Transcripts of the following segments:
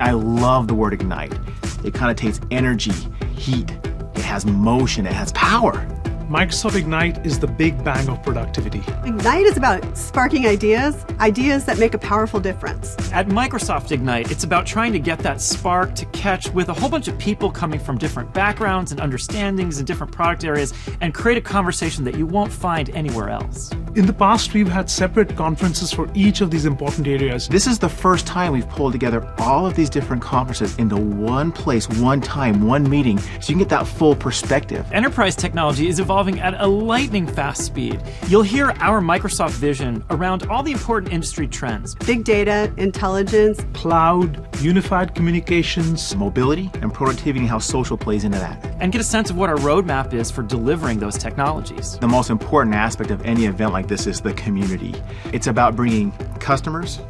I love the word ignite. It connotates energy, heat, it has motion, it has power. Microsoft Ignite is the big bang of productivity. Ignite is about sparking ideas that make a powerful difference. At Microsoft Ignite, it's about trying to get that spark to catch with a whole bunch of people coming from different backgrounds and understandings in different product areas and create a conversation that you won't find anywhere else. In the past, we've had separate conferences for each of these important areas. This is the first time we've pulled together all of these different conferences into one place, one time, one meeting, so you can get that full perspective. Enterprise technology is evolving at a lightning fast speed. You'll hear our Microsoft vision around all the important industry trends. Big data, intelligence, Cloud, unified communications, Mobility and productivity and how social plays into that. And get a sense of what our roadmap is for delivering those technologies. The most important aspect of any event like this is the community. It's about bringing customers,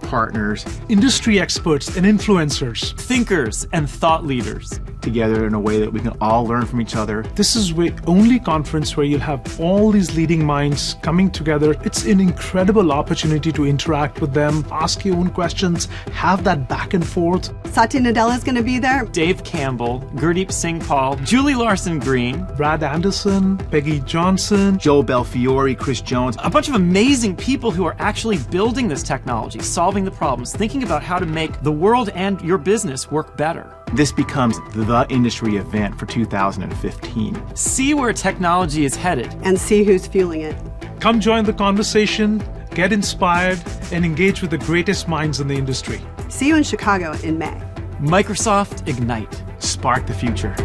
partners, industry experts, and influencers. Thinkers and thought leaders. together in a way that we can all learn from each other. This is the only conference where you'll have all these leading minds coming together. It's an incredible opportunity to interact with them, ask your own questions, have that back and forth. Satya Nadella is going to be there. Dave Campbell, Gurdeep Singh Paul, Julie Larson-Green, Brad Anderson, Peggy Johnson, Joe Belfiore, Chris Jones. A bunch of amazing people who are actually building this technology, solving the problems, thinking about how to make the world and your business work better. This becomes the industry event for 2015. See where technology is headed. And see who's fueling it. Come join the conversation, get inspired, and engage with the greatest minds in the industry. See you in Chicago in May. Microsoft Ignite. Spark the future.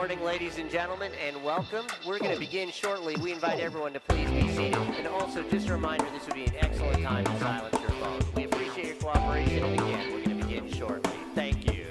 morning, ladies and gentlemen, and welcome. We're going to begin shortly. We invite everyone to please be seated. And also, just a reminder, this would be an excellent time to silence your phone. We appreciate your cooperation, and again, we're going to begin shortly. Thank you.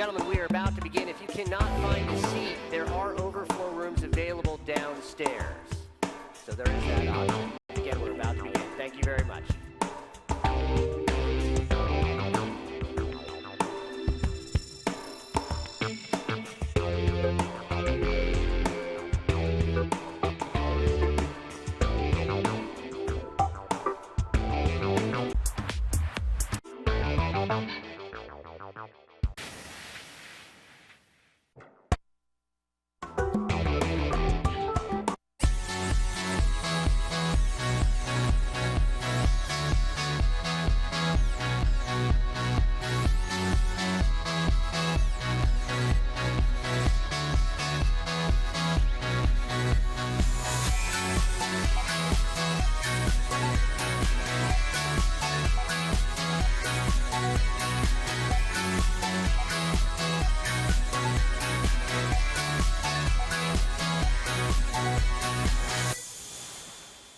gentlemen, we are about to begin. If you cannot find a seat, there are overflow rooms available downstairs. So there is that option. Again, we're about to begin. Thank you very much.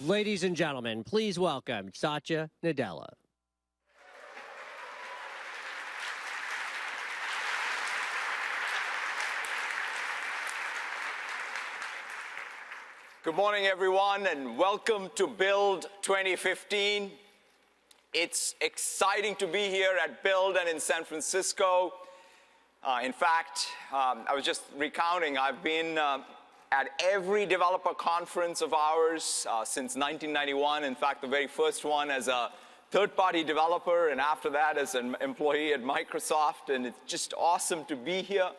Ladies and gentlemen, please welcome Satya Nadella. Good morning, everyone, and welcome to Build 2015. It's exciting to be here at Build and in San Francisco. In fact, I was just recounting, I've been at every developer conference of ours since 1991. In fact, the very first one as a third-party developer, and after that as an employee at Microsoft, and it's just awesome to be here.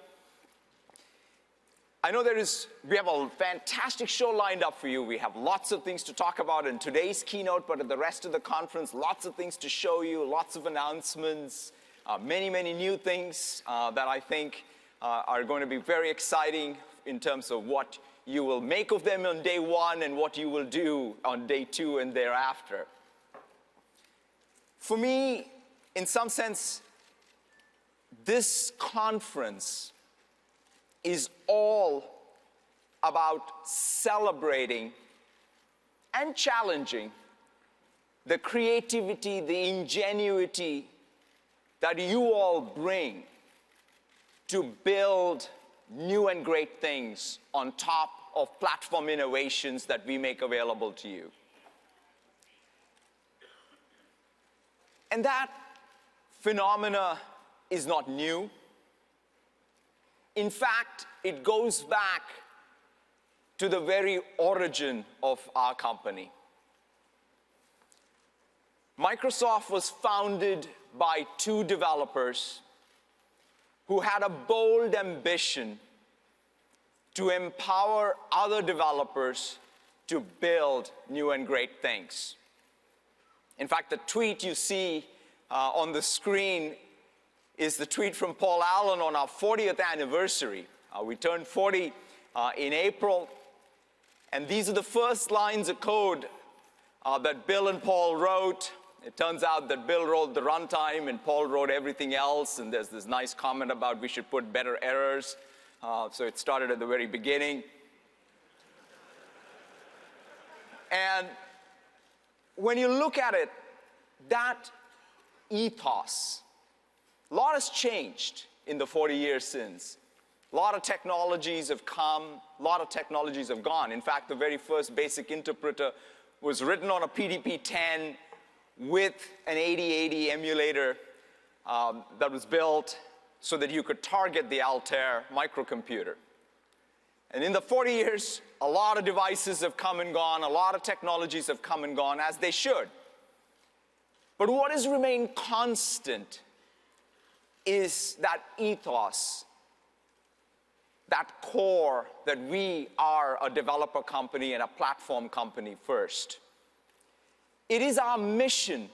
I know we have a fantastic show lined up for you. We have lots of things to talk about in today's keynote, but at the rest of the conference, lots of things to show you, lots of announcements, many, many new things that I think are going to be very exciting in terms of what you will make of them on day one and what you will do on day two and thereafter. For me, in some sense, this conference is all about celebrating and challenging the creativity, the ingenuity that you all bring to build new and great things on top of platform innovations that we make available to you. And that phenomena is not new. In fact, it goes back to the very origin of our company. Microsoft was founded by two developers who had a bold ambition to empower other developers to build new and great things. In fact, the tweet you see on the screen is the tweet from Paul Allen on our 40th anniversary. We turned 40 in April, and these are the first lines of code that Bill and Paul wrote. It turns out that Bill wrote the runtime and Paul wrote everything else, and there's this nice comment about we should put better errors. So it started at the very beginning. And when you look at it, that ethos, a lot has changed in the 40 years since. A lot of technologies have come, a lot of technologies have gone. In fact, the very first basic interpreter was written on a PDP-10 with an 8080 emulator that was built so that you could target the Altair microcomputer. And in the 40 years, a lot of devices have come and gone, a lot of technologies have come and gone, as they should. But what has remained constant is that ethos, that core that we are a developer company and a platform company first. It is our mission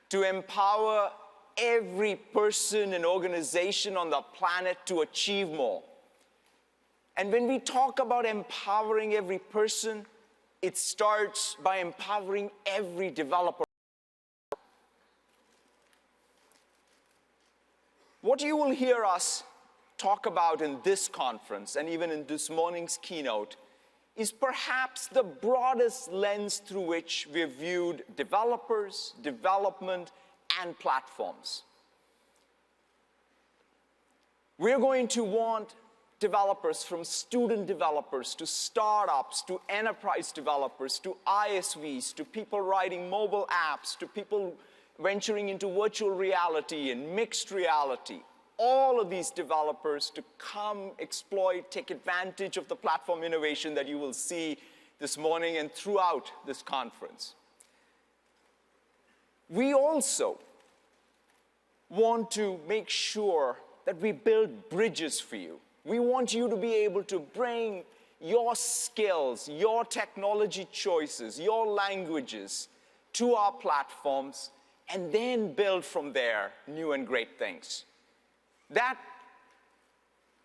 to empower every person and organization on the planet to achieve more. And when we talk about empowering every person, it starts by empowering every developer. What you will hear us talk about in this conference, and even in this morning's keynote, is perhaps the broadest lens through which we've viewed developers, development, and platforms. We're going to want developers, from student developers to startups to enterprise developers to ISVs to people writing mobile apps to people venturing into virtual reality and mixed reality. All of these developers to come, exploit, take advantage of the platform innovation that you will see this morning and throughout this conference. We also want to make sure that we build bridges for you. We want you to be able to bring your skills, your technology choices, your languages to our platforms and then build from there new and great things. That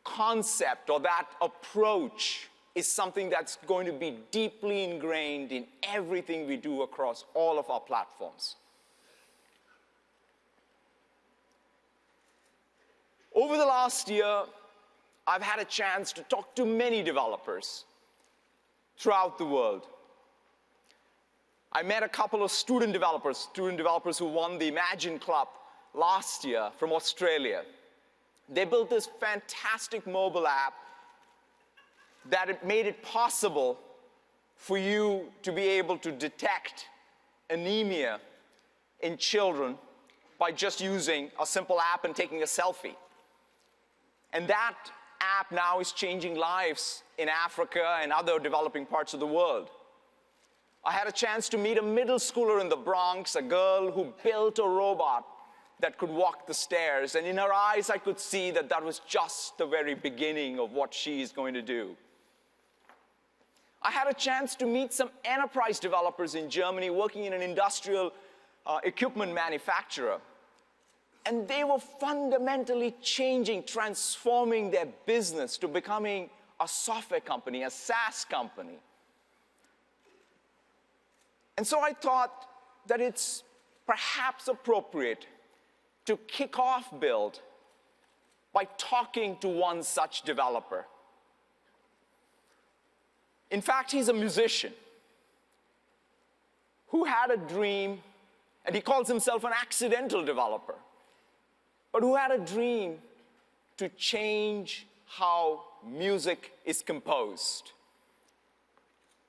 concept or that approach is something that's going to be deeply ingrained in everything we do across all of our platforms. Over the last year, I've had a chance to talk to many developers throughout the world. I met a couple of student developers who won the Imagine Club last year from Australia. They built this fantastic mobile app that it made it possible for you to be able to detect anemia in children by just using a simple app and taking a selfie. And that app now is changing lives in Africa and other developing parts of the world. I had a chance to meet a middle schooler in the Bronx, a girl who built a robot that could walk the stairs, and in her eyes I could see that that was just the very beginning of what she is going to do. I had a chance to meet some enterprise developers in Germany working in an industrial equipment manufacturer. And they were fundamentally changing, transforming their business to becoming a software company, a SaaS company. And so I thought that it's perhaps appropriate to kick off Build by talking to one such developer. In fact, he's a musician who had a dream, and he calls himself an accidental developer, but who had a dream to change how music is composed.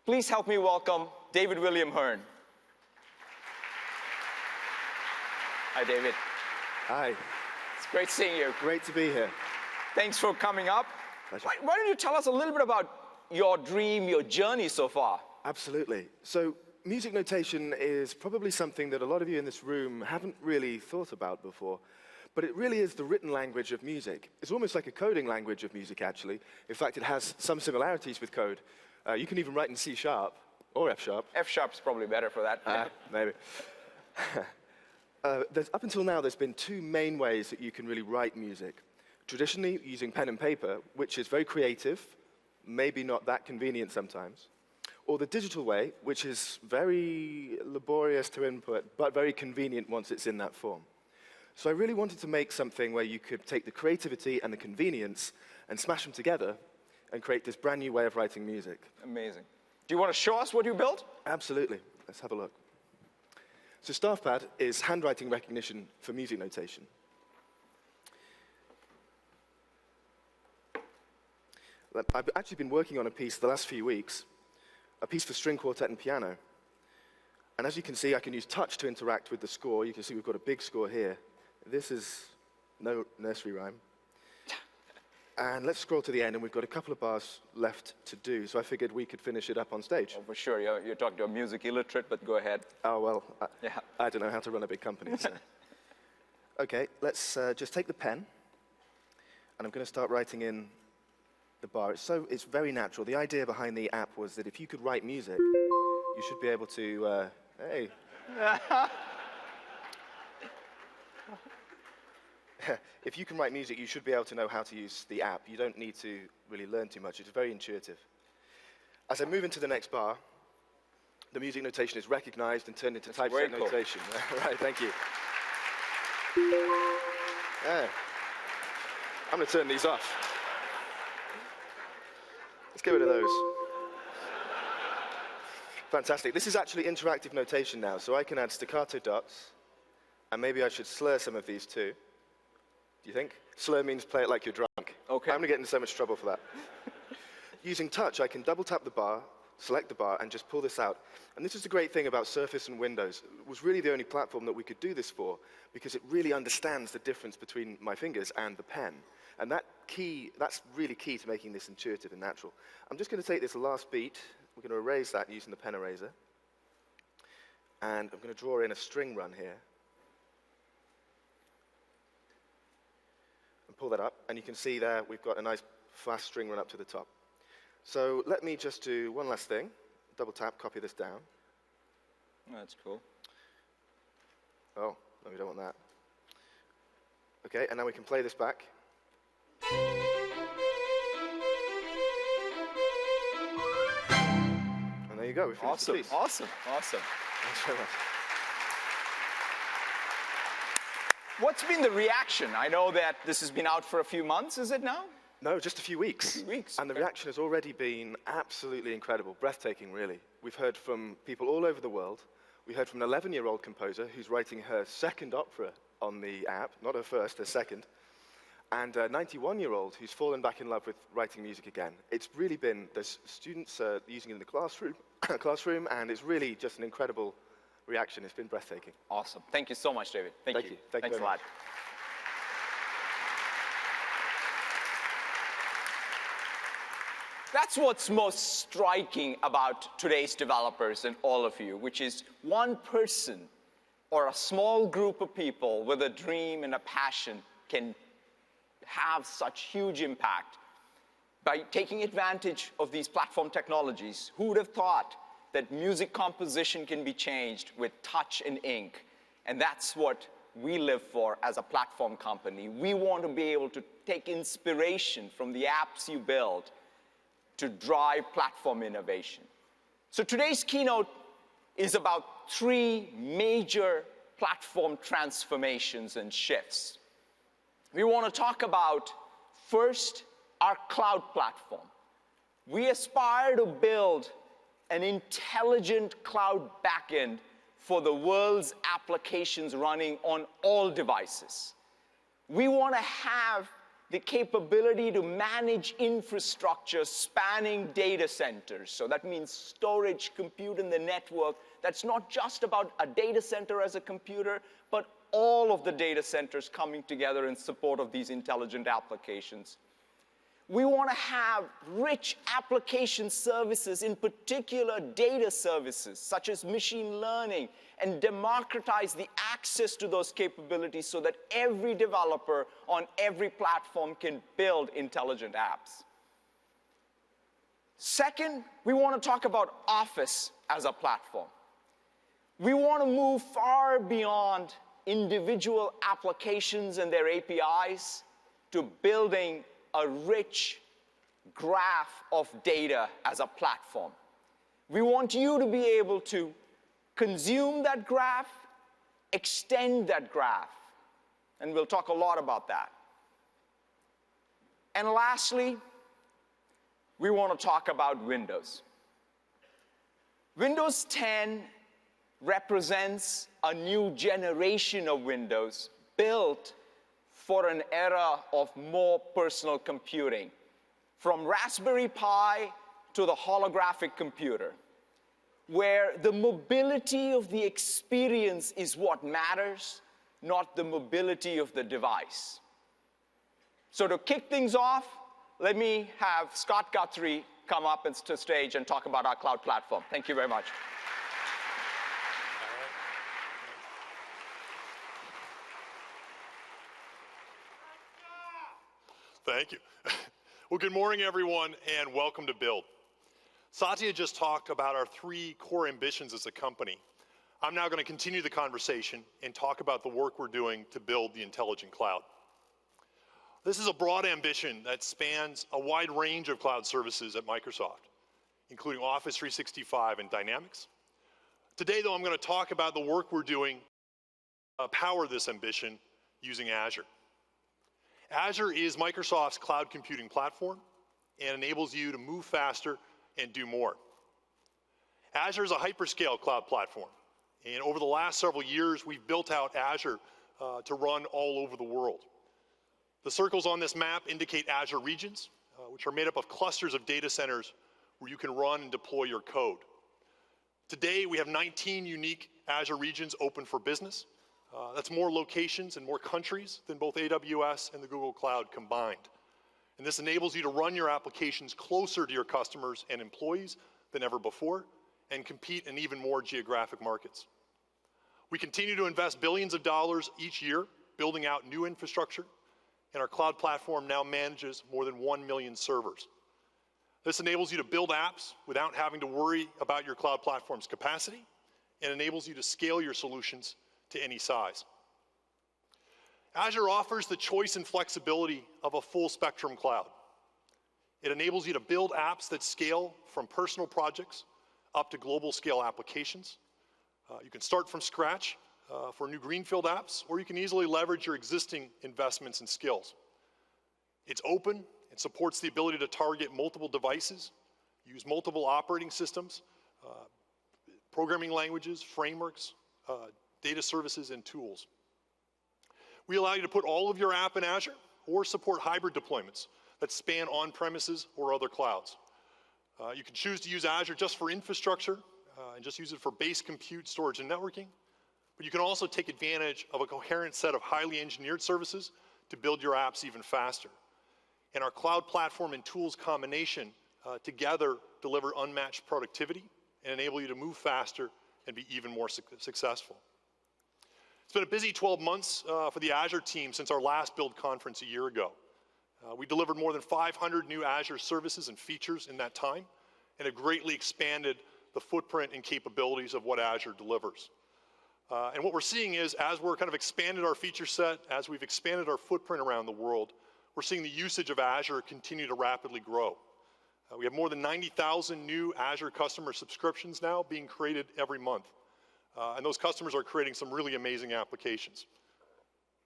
Please help me welcome David William Hearn. Hi, David. Hi. It's great seeing you. Great to be here. Thanks for coming up. Pleasure. Why don't you tell us a little bit about your dream, your journey so far? Absolutely. So music notation is probably something that a lot of you in this room haven't really thought about before, but it really is the written language of music. It's almost like a coding language of music, actually. In fact, it has some similarities with code. You can even write in C# or F#. F# is probably better for that. Maybe. Up until now, there's been two main ways that you can really write music. Traditionally, using pen and paper, which is very creative, maybe not that convenient sometimes, or the digital way, which is very laborious to input, but very convenient once it's in that form. So I really wanted to make something where you could take the creativity and the convenience and smash them together and create this brand new way of writing music. Amazing. Do you want to show us what you built? Absolutely. Let's have a look. So StaffPad is handwriting recognition for music notation. I've actually been working on a piece the last few weeks, a piece for string quartet and piano. And as you can see, I can use touch to interact with the score. You can see we've got a big score here. This is no nursery rhyme. And let's scroll to the end, and we've got a couple of bars left to do, so I figured we could finish it up on stage. Oh, for sure. You're talking to a music illiterate, but go ahead. Oh, well, yeah. I don't know how to run a big company. So. OK, let's just take the pen, and I'm going to start writing in the bar. It's very natural. The idea behind the app was that if you could write music, you should be able to, hey. If you can write music, you should be able to know how to use the app. You don't need to really learn too much. It's very intuitive. As I move into the next bar, the music notation is recognized and turned into typeset notation. Right, thank you. Yeah. I'm going to turn these off. Let's get rid of those. Fantastic. This is actually interactive notation now, so I can add staccato dots, and maybe I should slur some of these too. Do you think? Slur means play it like you're drunk. Okay. I'm going to get into so much trouble for that. Using touch, I can double tap the bar, select the bar, and just pull this out. And this is the great thing about Surface and Windows. It was really the only platform that we could do this for, because it really understands the difference between my fingers and the pen. And that's really key to making this intuitive and natural. I'm just going to take this last beat. We're going to erase that using the pen eraser. And I'm going to draw in a string run here. And pull that up. And you can see there we've got a nice fast string run up to the top. So let me just do one last thing. Double tap, copy this down. Oh, that's cool. Oh, no, we don't want that. Okay, and now we can play this back. And there you go, we finished Awesome, the piece. awesome, awesome. Thanks very much. What's been the reaction? I know that this has been out for a few months, is it now? No, just a few weeks. A few weeks, And the okay. reaction has already been absolutely incredible, breathtaking, really. We've heard from people all over the world. We heard from an 11-year-old composer who's writing her second opera on the app, not her first, her second, and a 91-year-old who's fallen back in love with writing music again. It's really been, there's students using it in the classroom, and it's really just an incredible reaction. It's been breathtaking. Awesome. Thank you so much, David. Thank you. Thank you Thanks very a lot. much. That's what's most striking about today's developers and all of you, which is one person or a small group of people with a dream and a passion can have such huge impact by taking advantage of these platform technologies. Who would have thought that music composition can be changed with touch and ink? And that's what we live for as a platform company. We want to be able to take inspiration from the apps you build to drive platform innovation. So today's keynote is about 3 major platform transformations and shifts. We want to talk about, first, our cloud platform. We aspire to build an intelligent cloud backend for the world's applications running on all devices. We want to have the capability to manage infrastructure spanning data centers. So that means storage, compute, and the network. That's not just about a data center as a computer, but all of the data centers coming together in support of these intelligent applications. We want to have rich application services, in particular data services, such as machine learning, and democratize the access to those capabilities so that every developer on every platform can build intelligent apps. Second, we want to talk about Office as a platform. We want to move far beyond individual applications and their APIs to building a rich graph of data as a platform. We want you to be able to consume that graph, extend that graph, and we'll talk a lot about that. And lastly, we want to talk about Windows. Windows 10 represents a new generation of Windows built for an era of more personal computing, from Raspberry Pi to the holographic computer, where the mobility of the experience is what matters, not the mobility of the device. So to kick things off, let me have Scott Guthrie come up to stage and talk about our cloud platform. Thank you very much. Thank you. Well, good morning, everyone, and welcome to Build. Satya just talked about our 3 core ambitions as a company. I'm now going to continue the conversation and talk about the work we're doing to build the intelligent cloud. This is a broad ambition that spans a wide range of cloud services at Microsoft, including Office 365 and Dynamics. Today, though, I'm going to talk about the work we're doing to power this ambition using Azure. Azure is Microsoft's cloud computing platform and enables you to move faster and do more. Azure is a hyperscale cloud platform, and over the last several years, we've built out Azure to run all over the world. The circles on this map indicate Azure regions, which are made up of clusters of data centers where you can run and deploy your code. Today, we have 19 unique Azure regions open for business. That's more locations and more countries than both AWS and the Google Cloud combined. And this enables you to run your applications closer to your customers and employees than ever before and compete in even more geographic markets. We continue to invest billions of dollars each year building out new infrastructure, and our cloud platform now manages more than 1 million servers. This enables you to build apps without having to worry about your cloud platform's capacity, and enables you to scale your solutions to any size. Azure offers the choice and flexibility of a full spectrum cloud. It enables you to build apps that scale from personal projects up to global scale applications. You can start from scratch for new greenfield apps, or you can easily leverage your existing investments and skills. It's open, it supports the ability to target multiple devices, use multiple operating systems, programming languages, frameworks, data services, and tools. We allow you to put all of your app in Azure or support hybrid deployments that span on-premises or other clouds. You can choose to use Azure just for infrastructure and just use it for base compute, storage, and networking. But you can also take advantage of a coherent set of highly engineered services to build your apps even faster. And our cloud platform and tools combination together deliver unmatched productivity and enable you to move faster and be even more successful. It's been a busy 12 months for the Azure team since our last Build conference a year ago. We delivered more than 500 new Azure services and features in that time, and have greatly expanded the footprint and capabilities of what Azure delivers. And what we're seeing is, as we're kind of expanded our feature set, as we've expanded our footprint around the world, we're seeing the usage of Azure continue to rapidly grow. We have more than 90,000 new Azure customer subscriptions now being created every month. And those customers are creating some really amazing applications.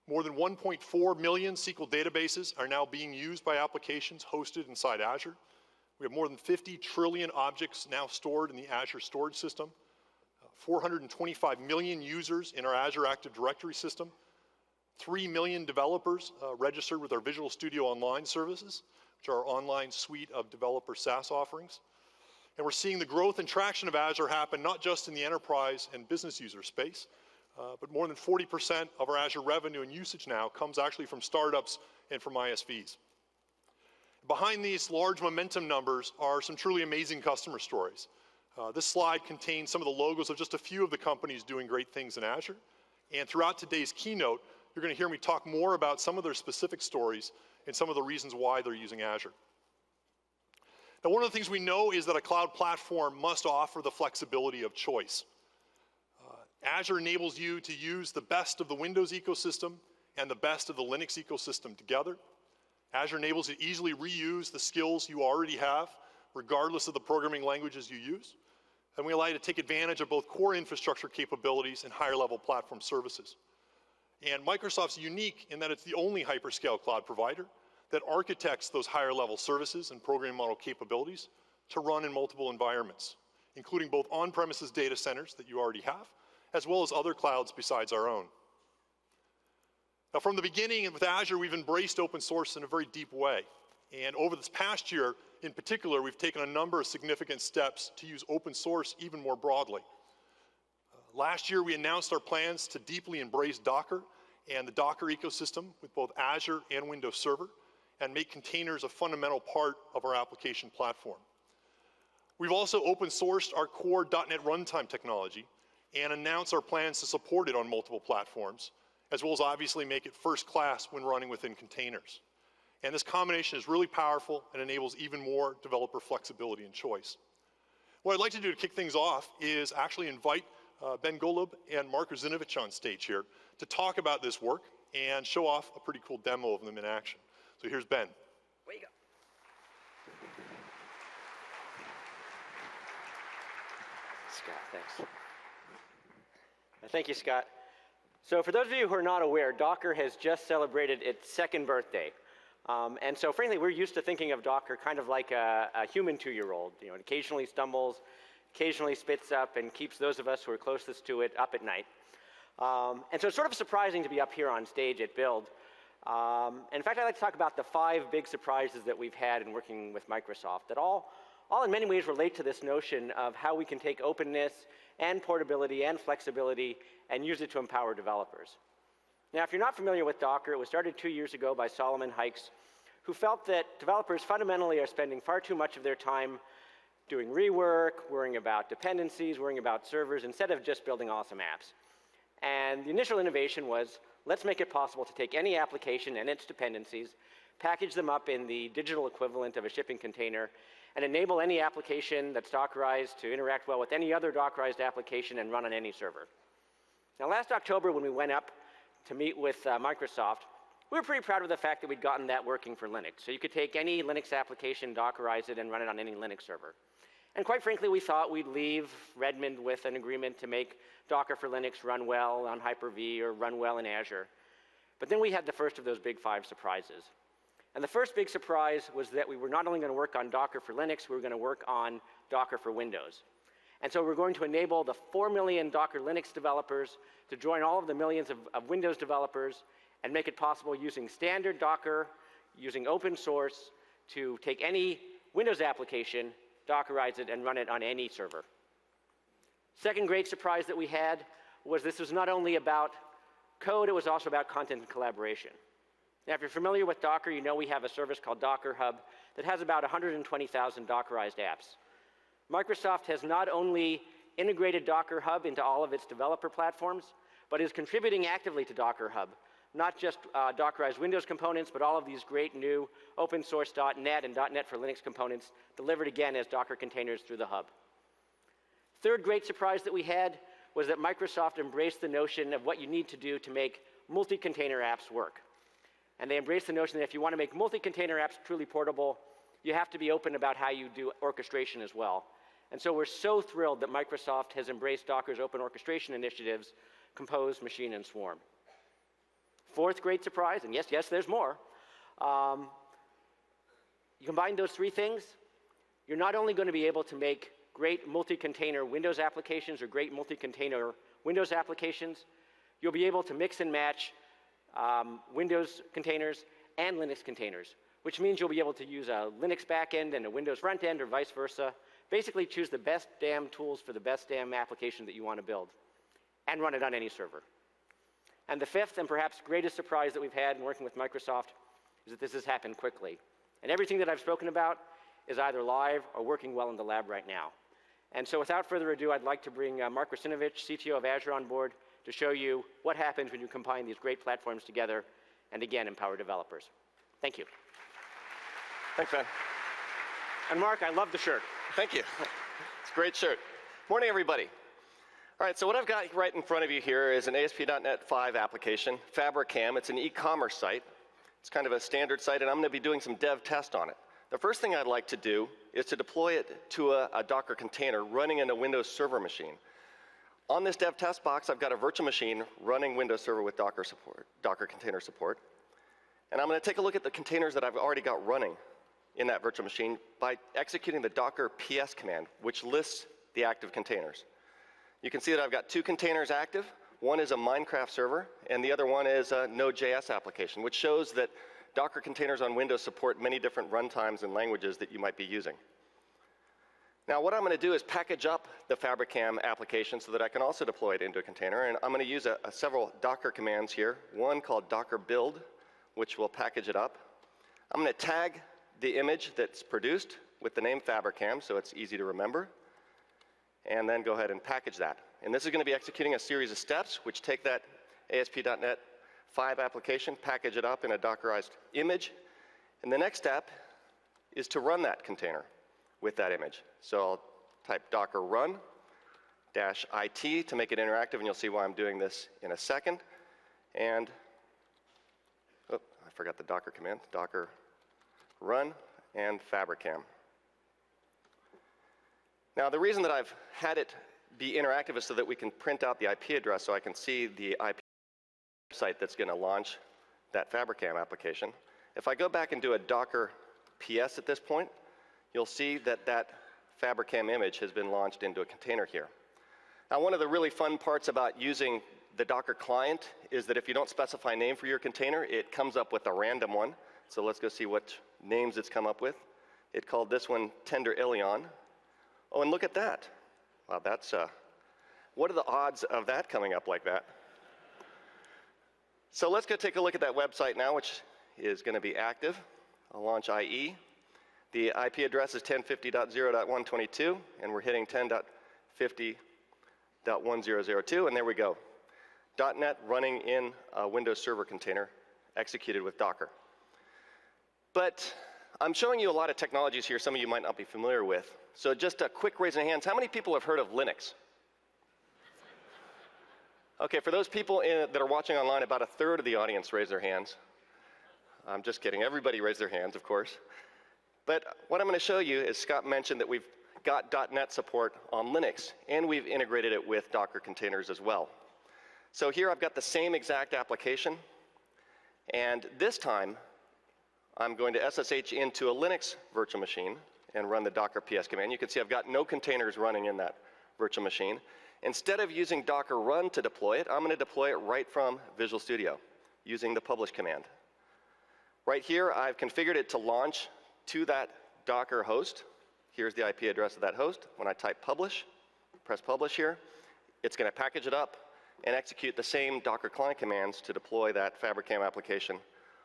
More than 1.4 million SQL databases are now being used by applications hosted inside Azure. We have more than 50 trillion objects now stored in the Azure storage system, 425 million users in our Azure Active Directory system, 3 million developers registered with our Visual Studio Online services, which are our online suite of developer SaaS offerings. And we're seeing the growth and traction of Azure happen not just in the enterprise and business user space, but more than 40% of our Azure revenue and usage now comes actually from startups and from ISVs. Behind these large momentum numbers are some truly amazing customer stories. This slide contains some of the logos of just a few of the companies doing great things in Azure. And throughout today's keynote, you're going to hear me talk more about some of their specific stories and some of the reasons why they're using Azure. Now, one of the things we know is that a cloud platform must offer the flexibility of choice. Azure enables you to use the best of the Windows ecosystem and the best of the Linux ecosystem together. Azure enables you to easily reuse the skills you already have, regardless of the programming languages you use. And we allow you to take advantage of both core infrastructure capabilities and higher level platform services. And Microsoft's unique in that it's the only hyperscale cloud provider that architects those higher level services and programming model capabilities to run in multiple environments, including both on-premises data centers that you already have, as well as other clouds besides our own. Now, from the beginning and with Azure, we've embraced open source in a very deep way. And over this past year, in particular, we've taken a number of significant steps to use open source even more broadly. Last year, we announced our plans to deeply embrace Docker and the Docker ecosystem with both Azure and Windows Server, and make containers a fundamental part of our application platform. We've also open sourced our core .NET runtime technology and announced our plans to support it on multiple platforms, as well as obviously make it first class when running within containers. And this combination is really powerful and enables even more developer flexibility and choice. What I'd like to do to kick things off is actually invite Ben Golub and Mark Ruzinovich on stage here to talk about this work and show off a pretty cool demo of them in action. So here's Ben. Way you go. Scott, thanks. Thank you, Scott. So for those of you who are not aware, Docker has just celebrated its 2nd birthday. And so frankly, we're used to thinking of Docker kind of like a human 2-year-old. You know, it occasionally stumbles, occasionally spits up, and keeps those of us who are closest to it up at night. And so it's sort of surprising to be up here on stage at Build, In fact, I'd like to talk about the 5 big surprises that we've had in working with Microsoft that all in many ways relate to this notion of how we can take openness and portability and flexibility and use it to empower developers. Now, if you're not familiar with Docker, it was started 2 years ago by Solomon Hykes, who felt that developers fundamentally are spending far too much of their time doing rework, worrying about dependencies, worrying about servers, instead of just building awesome apps. And the initial innovation was, let's make it possible to take any application and its dependencies, package them up in the digital equivalent of a shipping container, and enable any application that's Dockerized to interact well with any other Dockerized application and run on any server. Now, last October, when we went up to meet with Microsoft, we were pretty proud of the fact that we'd gotten that working for Linux. So you could take any Linux application, Dockerize it, and run it on any Linux server. And quite frankly, we thought we'd leave Redmond with an agreement to make Docker for Linux run well on Hyper-V or run well in Azure. But then we had the first of those big 5 surprises. And the first big surprise was that we were not only going to work on Docker for Linux, we were going to work on Docker for Windows. And so we're going to enable the 4 million Docker Linux developers to join all of the millions of Windows developers and make it possible using standard Docker, using open source, to take any Windows application, Dockerize it, and run it on any server. Second great surprise that we had was this was not only about code, it was also about content and collaboration. Now, if you're familiar with Docker, you know we have a service called Docker Hub that has about 120,000 Dockerized apps. Microsoft has not only integrated Docker Hub into all of its developer platforms, but is contributing actively to Docker Hub, not just Dockerized Windows components, but all of these great new open source .NET and .NET for Linux components delivered again as Docker containers through the hub. Third great surprise that we had was that Microsoft embraced the notion of what you need to do to make multi-container apps work. And they embraced the notion that if you want to make multi-container apps truly portable, you have to be open about how you do orchestration as well. And so we're so thrilled that Microsoft has embraced Docker's open orchestration initiatives, Compose, Machine, and Swarm. Fourth great surprise, and yes, there's more. You combine those 3 things, you're not only going to be able to make great multi-container Windows applications or great multi-container Windows applications, you'll be able to mix and match Windows containers and Linux containers, which means you'll be able to use a Linux backend and a Windows front end or vice versa. Basically choose the best damn tools for the best damn application that you want to build and run it on any server. And the fifth and perhaps greatest surprise that we've had in working with Microsoft is that this has happened quickly. And everything that I've spoken about is either live or working well in the lab right now. And so without further ado, I'd like to bring Mark Rusinovich, CTO of Azure, on board to show you what happens when you combine these great platforms together and, again, empower developers. Thank you. Thanks, man. And Mark, I love the shirt. Thank you. It's a great shirt. Morning, everybody. All right, so what I've got right in front of you here is an ASP.NET 5 application, FabricCam. It's an e-commerce site. It's kind of a standard site, and I'm going to be doing some dev test on it. The first thing I'd like to do is to deploy it to a Docker container running in a Windows Server machine. On this dev test box, I've got a virtual machine running Windows Server with Docker support, Docker container support. And I'm going to take a look at the containers that I've already got running in that virtual machine by executing the Docker PS command, which lists the active containers. You can see that I've got 2 containers active. One is a Minecraft server, and the other one is a Node.js application, which shows that Docker containers on Windows support many different runtimes and languages that you might be using. Now, what I'm going to do is package up the FabricCam application so that I can also deploy it into a container, and I'm going to use several Docker commands here, one called Docker build, which will package it up. I'm going to tag the image that's produced with the name FabricCam, so it's easy to remember, and then go ahead and package that. And this is going to be executing a series of steps which take that ASP.NET 5 application, package it up in a Dockerized image, and the next step is to run that container with that image. So I'll type docker run -it to make it interactive, and you'll see why I'm doing this in a second. And, oh, I forgot the Docker command, docker run and FabricCam. Now, the reason that I've had it be interactive is so that we can print out the IP address so I can see the IP site that's going to launch that FabricCam application. If I go back and do a Docker PS at this point, you'll see that that FabricCam image has been launched into a container here. Now, one of the really fun parts about using the Docker client is that if you don't specify a name for your container, it comes up with a random one. So let's go see what names it's come up with. It called this one Tender Ilion. Oh, and look at that. Wow, that's, what are the odds of that coming up like that? So let's go take a look at that website now, which is going to be active. I'll launch IE. The IP address is 1050.0.122, and we're hitting 10.50.1002, and there we go. .NET running in a Windows Server container executed with Docker. But I'm showing you a lot of technologies here some of you might not be familiar with. So just a quick raise of hands. How many people have heard of Linux? Okay, for those people that are watching online, about a third of the audience raise their hands. I'm just kidding. Everybody raise their hands, of course. But what I'm going to show you is Scott mentioned that we've got .NET support on Linux, and we've integrated it with Docker containers as well. So here I've got the same exact application, and this time I'm going to SSH into a Linux virtual machine and run the Docker PS command. You can see I've got no containers running in that virtual machine. Instead of using Docker run to deploy it, I'm going to deploy it right from Visual Studio using the publish command. Right here, I've configured it to launch to that Docker host. Here's the IP address of that host. When I type publish, press publish here, it's going to package it up and execute the same Docker client commands to deploy that Fabricam application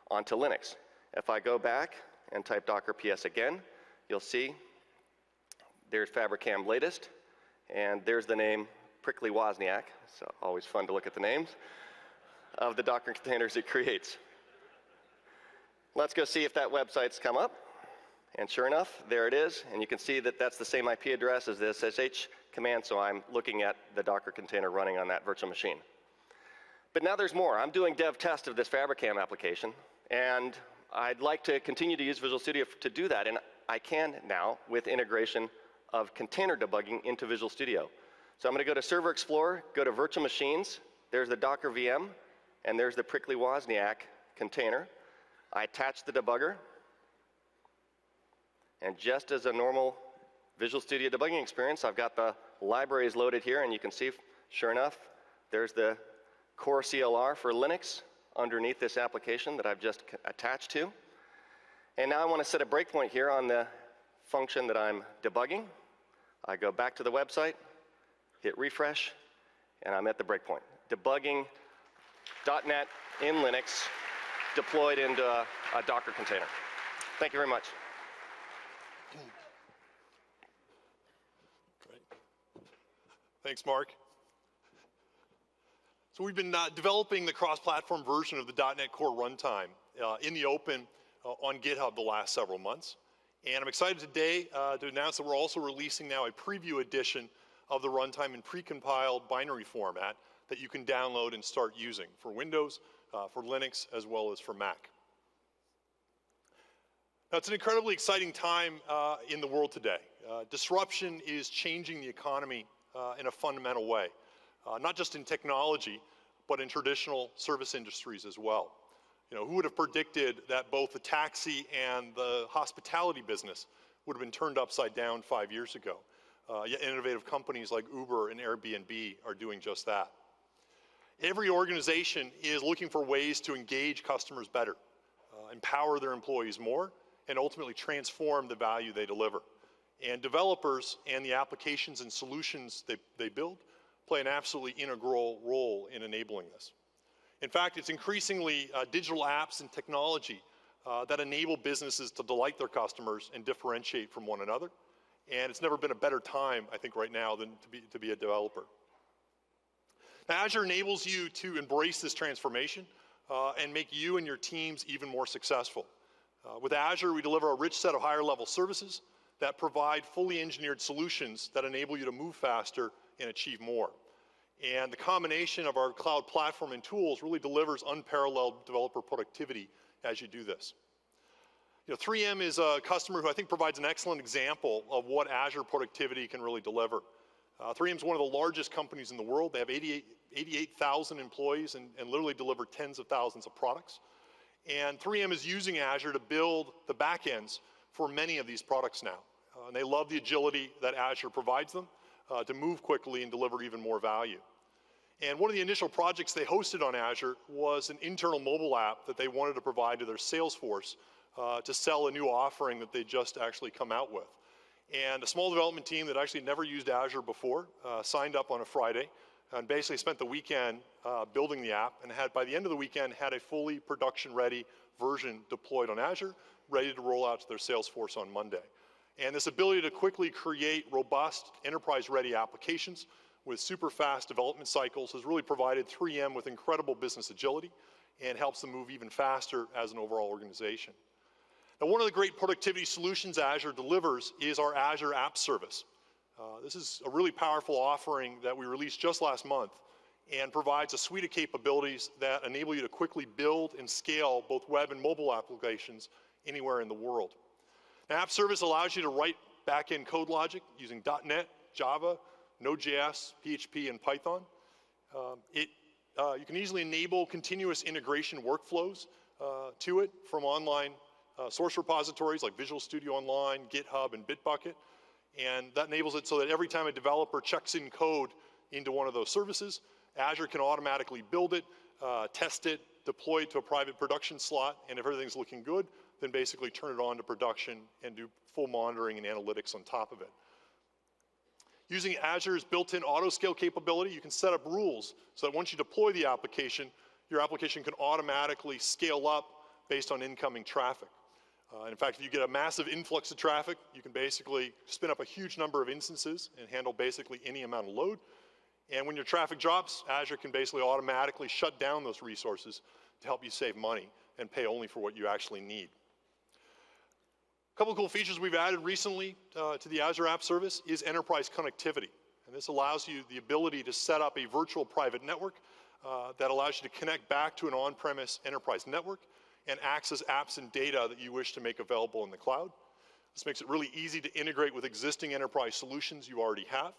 onto Linux. If I go back and type Docker PS again, you'll see there's Fabricam latest, and there's the name Prickly Wozniak. So always fun to look at the names of the Docker containers it creates. Let's go see if that website's come up. And sure enough, there it is. And you can see that that's the same IP address as the SSH command, so I'm looking at the Docker container running on that virtual machine. But now there's more. I'm doing dev test of this Fabricam application, and I'd like to continue to use Visual Studio to do that, and I can now with integration of container debugging into Visual Studio. So I'm going to go to Server Explorer, go to Virtual Machines, there's the Docker VM, and there's the Prickly Wozniak container. I attach the debugger, and just as a normal Visual Studio debugging experience, I've got the libraries loaded here, and you can see, sure enough, there's the core CLR for Linux underneath this application that I've just attached to. And now I want to set a breakpoint here on the function that I'm debugging. I go back to the website, hit refresh, and I'm at the breakpoint. Debugging .NET in Linux deployed into a Docker container. Thank you very much. Great. Thanks, Mark. So we've been developing the cross-platform version of the .NET Core runtime in the open on GitHub the last several months. And I'm excited today to announce that we're also releasing now a preview edition of the runtime in precompiled binary format that you can download and start using for Windows, for Linux, as well as for Mac. Now, it's an incredibly exciting time in the world today. Disruption is changing the economy in a fundamental way, not just in technology, but in traditional service industries as well. You know, who would have predicted that both the taxi and the hospitality business would have been turned upside down 5 years ago? Yet innovative companies like Uber and Airbnb are doing just that. Every organization is looking for ways to engage customers better, empower their employees more, and ultimately transform the value they deliver. And developers and the applications and solutions they build play an absolutely integral role in enabling this. In fact, it's increasingly digital apps and technology that enable businesses to delight their customers and differentiate from one another. And it's never been a better time, I think, right now than to be a developer. Now, Azure enables you to embrace this transformation and make you and your teams even more successful. With Azure, we deliver a rich set of higher-level services that provide fully engineered solutions that enable you to move faster and achieve more. And the combination of our cloud platform and tools really delivers unparalleled developer productivity as you do this. You know, 3M is a customer who I think provides an excellent example of what Azure productivity can really deliver. 3M is one of the largest companies in the world. They have 88,000 employees and literally deliver tens of thousands of products. And 3M is using Azure to build the backends for many of these products now. And they love the agility that Azure provides them to move quickly and deliver even more value. And one of the initial projects they hosted on Azure was an internal mobile app that they wanted to provide to their sales force to sell a new offering that they just actually come out with. And a small development team that actually never used Azure before signed up on a Friday and basically spent the weekend building the app, and had, by the end of the weekend, had a fully production-ready version deployed on Azure, ready to roll out to their sales force on Monday. And this ability to quickly create robust, enterprise-ready applications with super fast development cycles has really provided 3M with incredible business agility and helps them move even faster as an overall organization. Now, one of the great productivity solutions Azure delivers is our Azure App Service. This is a really powerful offering that we released just last month and provides a suite of capabilities that enable you to quickly build and scale both web and mobile applications anywhere in the world. Now, App Service allows you to write back-end code logic using .NET, Java, Node.js, PHP, and Python. You can easily enable continuous integration workflows to it from online source repositories like Visual Studio Online, GitHub, and Bitbucket. And that enables it so that every time a developer checks in code into one of those services, Azure can automatically build it, test it, deploy it to a private production slot, and if everything's looking good, then basically turn it on to production and do full monitoring and analytics on top of it. Using Azure's built-in auto-scale capability, you can set up rules so that once you deploy the application, your application can automatically scale up based on incoming traffic. In fact, if you get a massive influx of traffic, you can basically spin up a huge number of instances and handle basically any amount of load. And when your traffic drops, Azure can basically automatically shut down those resources to help you save money and pay only for what you actually need. A couple of cool features we've added recently to the Azure App Service is enterprise connectivity. And this allows you the ability to set up a virtual private network that allows you to connect back to an on-premise enterprise network and access apps and data that you wish to make available in the cloud. This makes it really easy to integrate with existing enterprise solutions you already have.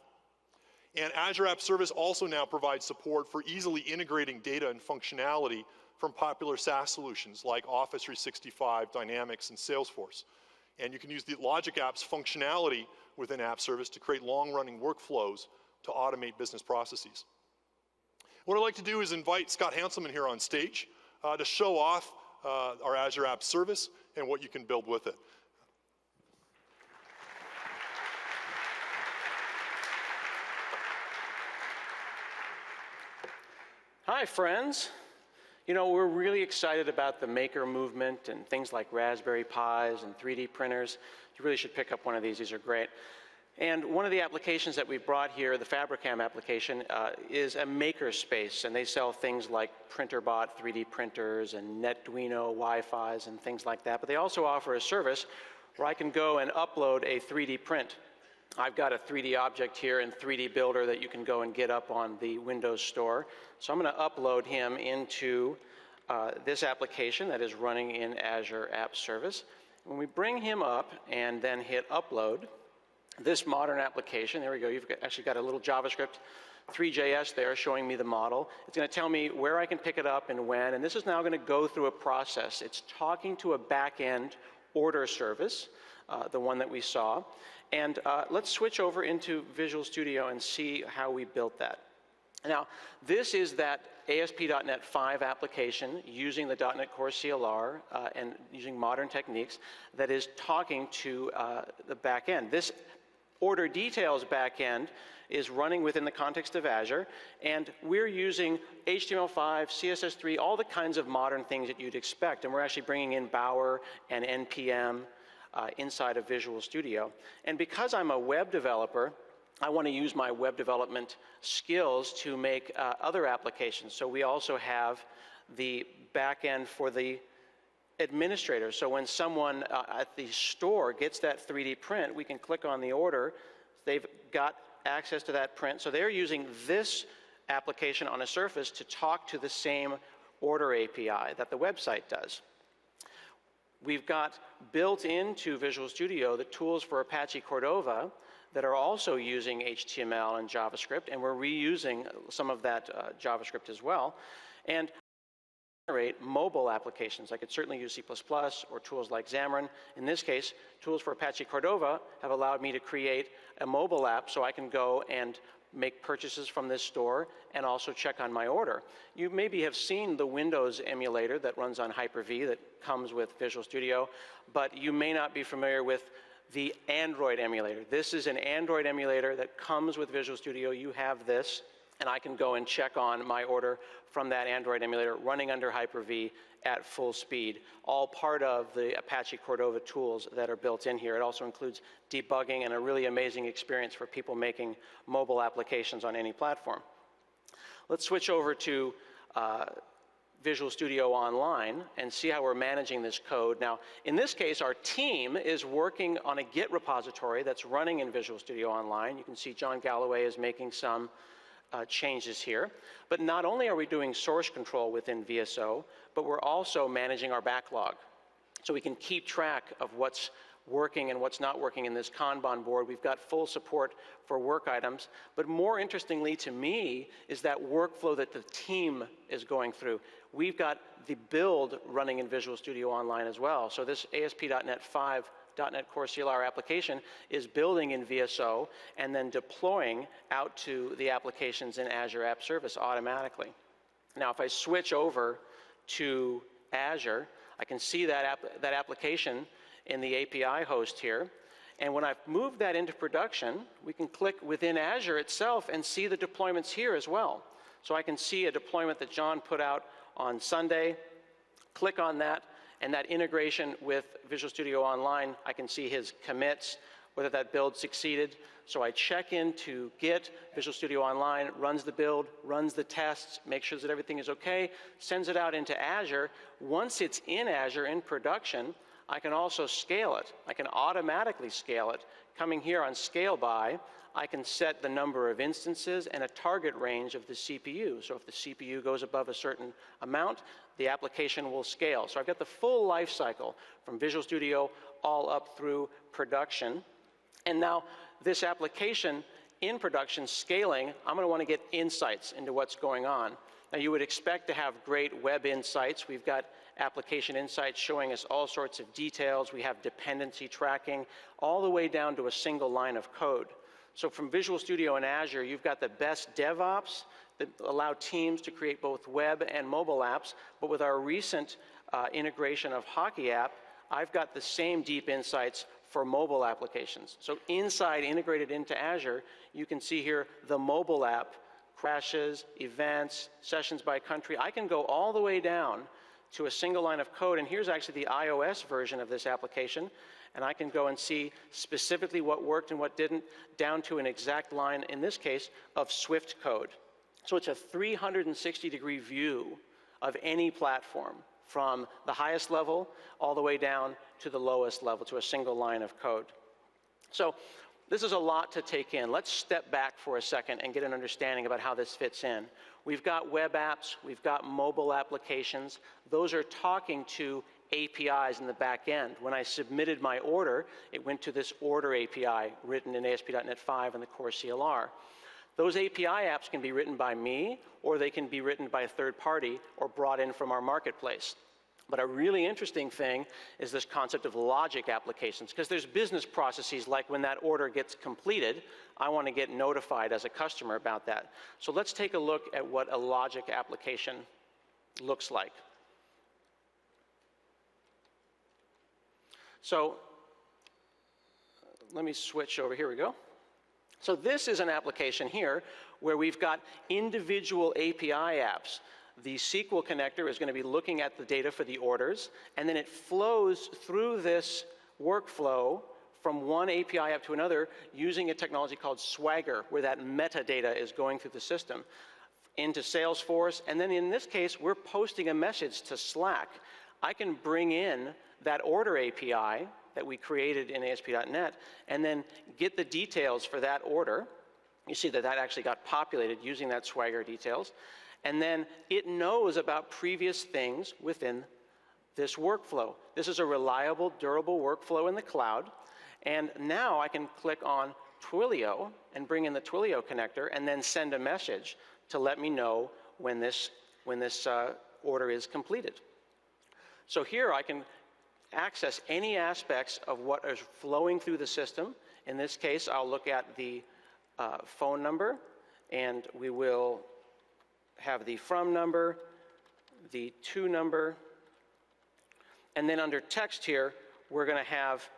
And Azure App Service also now provides support for easily integrating data and functionality from popular SaaS solutions like Office 365, Dynamics, and Salesforce. And you can use the Logic Apps functionality within App Service to create long-running workflows to automate business processes. What I'd like to do is invite Scott Hanselman here on stage to show off our Azure App Service and what you can build with it. Hi, friends. You know, we're really excited about the maker movement and things like Raspberry Pis and 3D printers. You really should pick up one of these. These are great. And one of the applications that we brought here, the Fabricam application, is a maker space. And they sell things like PrinterBot 3D printers and Netduino Wi-Fis and things like that. But they also offer a service where I can go and upload a 3D print. I've got a 3D object here in 3D Builder that you can go and get up on the Windows Store. So I'm going to upload him into this application that is running in Azure App Service. When we bring him up and then hit Upload, this modern application, there we go, you've actually got a little JavaScript 3JS there showing me the model. It's going to tell me where I can pick it up and when, and this is now going to go through a process. It's talking to a back-end order service, the one that we saw. And let's switch over into Visual Studio and see how we built that. Now, this is that ASP.NET 5 application using the .NET Core CLR and using modern techniques that is talking to the back end. This order details back end is running within the context of Azure, and we're using HTML5, CSS3, all the kinds of modern things that you'd expect, and we're actually bringing in Bower and NPM inside of Visual Studio. And because I'm a web developer, I want to use my web development skills to make other applications. So we also have the back end for the administrator. So when someone at the store gets that 3D print, we can click on the order. They've got access to that print. So they're using this application on a surface to talk to the same order API that the website does. We've got built into Visual Studio the tools for Apache Cordova that are also using HTML and JavaScript, and we're reusing some of that JavaScript as well. And generate mobile applications. I could certainly use C++ or tools like Xamarin. In this case, tools for Apache Cordova have allowed me to create a mobile app so I can go and make purchases from this store and also check on my order. You maybe have seen the Windows emulator that runs on Hyper-V that comes with Visual Studio, but you may not be familiar with the Android emulator. This is an Android emulator that comes with Visual Studio. You have this, and I can go and check on my order from that Android emulator running under Hyper-V at full speed, all part of the Apache Cordova tools that are built in here. It also includes debugging and a really amazing experience for people making mobile applications on any platform. Let's switch over to Visual Studio Online and see how we're managing this code. Now, in this case, our team is working on a Git repository that's running in Visual Studio Online. You can see John Galloway is making some changes here. But not only are we doing source control within VSO, but we're also managing our backlog. So we can keep track of what's working and what's not working in this Kanban board. We've got full support for work items. But more interestingly to me is that workflow that the team is going through. We've got the build running in Visual Studio Online as well. So this ASP.NET 5 .NET Core CLR application is building in VSO and then deploying out to the applications in Azure App Service automatically. Now, if I switch over to Azure, I can see that application in the API host here. And when I've moved that into production, we can click within Azure itself and see the deployments here as well. So I can see a deployment that John put out on Sunday, click on that, and that integration with Visual Studio Online, I can see his commits, whether that build succeeded. So I check into Git, Visual Studio Online, runs the build, runs the tests, makes sure that everything is okay, sends it out into Azure. Once it's in Azure in production, I can also scale it. I can automatically scale it. Coming here on Scale By, I can set the number of instances and a target range of the CPU. So if the CPU goes above a certain amount, the application will scale. So I've got the full life cycle from Visual Studio all up through production. And now this application in production scaling, I'm going to want to get insights into what's going on. Now you would expect to have great web insights. We've got application insights showing us all sorts of details. We have dependency tracking all the way down to a single line of code. So from Visual Studio and Azure, you've got the best DevOps that allow teams to create both web and mobile apps. But with our recent integration of Hockey App, I've got the same deep insights for mobile applications. So inside, integrated into Azure, you can see here the mobile app, crashes, events, sessions by country. I can go all the way down to a single line of code. And here's actually the iOS version of this application. And I can go and see specifically what worked and what didn't, down to an exact line, in this case, of Swift code. So it's a 360-degree view of any platform, from the highest level all the way down to the lowest level, to a single line of code. So this is a lot to take in. Let's step back for a second and get an understanding about how this fits in. We've got web apps, we've got mobile applications. Those are talking to APIs in the back end. When I submitted my order, it went to this order API written in ASP.NET 5 and the Core CLR. Those API apps can be written by me, or they can be written by a third party or brought in from our marketplace. But a really interesting thing is this concept of logic applications, because there's business processes like when that order gets completed, I want to get notified as a customer about that. So let's take a look at what a logic application looks like. So let me switch over. Here we go. So this is an application here where we've got individual API apps. The SQL connector is going to be looking at the data for the orders, and then it flows through this workflow from one API app to another using a technology called Swagger, where that metadata is going through the system into Salesforce. And then in this case, we're posting a message to Slack. I can bring in that order API that we created in ASP.NET and then get the details for that order. You see that that actually got populated using that Swagger details. And then it knows about previous things within this workflow. This is a reliable, durable workflow in the cloud. And now I can click on Twilio and bring in the Twilio connector and then send a message to let me know when this order is completed. So here I can access any aspects of what is flowing through the system. In this case, I'll look at the phone number, And we will have the from number, the to number, and then under text here, we're going to have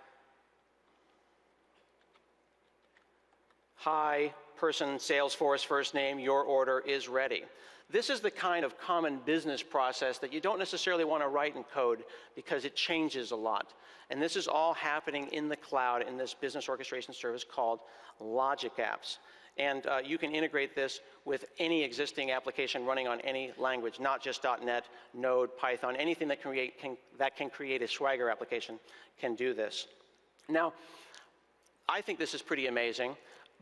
hi, person, Salesforce, first name, your order is ready. This is the kind of common business process that you don't necessarily want to write in code because it changes a lot. And this is all happening in the cloud in this business orchestration service called Logic Apps. And you can integrate this with any existing application running on any language, not just .NET, Node, Python, anything that can create a Swagger application can do this. Now, I think this is pretty amazing,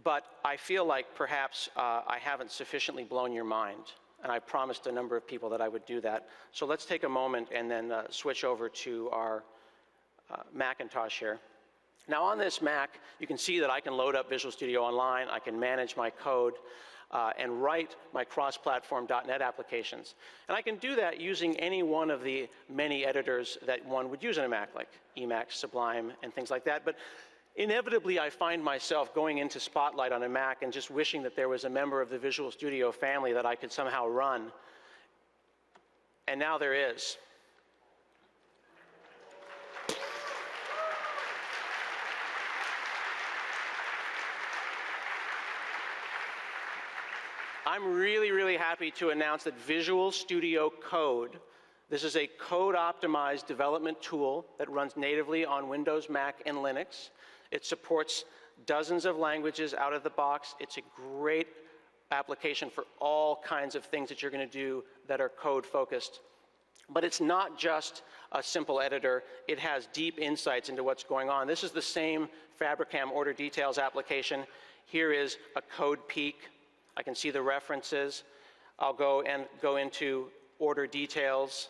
but I feel like perhaps I haven't sufficiently blown your mind. And I promised a number of people that I would do that. So let's take a moment and then switch over to our Macintosh here. Now on this Mac, you can see that I can load up Visual Studio Online, I can manage my code, and write my cross-platform .NET applications. And I can do that using any one of the many editors that one would use on a Mac, like Emacs, Sublime, and things like that. But inevitably, I find myself going into Spotlight on a Mac and just wishing that there was a member of the Visual Studio family that I could somehow run. And now there is. I'm really, really happy to announce that Visual Studio Code, this is a code-optimized development tool that runs natively on Windows, Mac, and Linux. It supports dozens of languages out of the box. It's a great application for all kinds of things that you're going to do that are code-focused. But it's not just a simple editor. It has deep insights into what's going on. This is the same Fabricam order details application. Here is a code peek. I can see the references. I'll go into order details.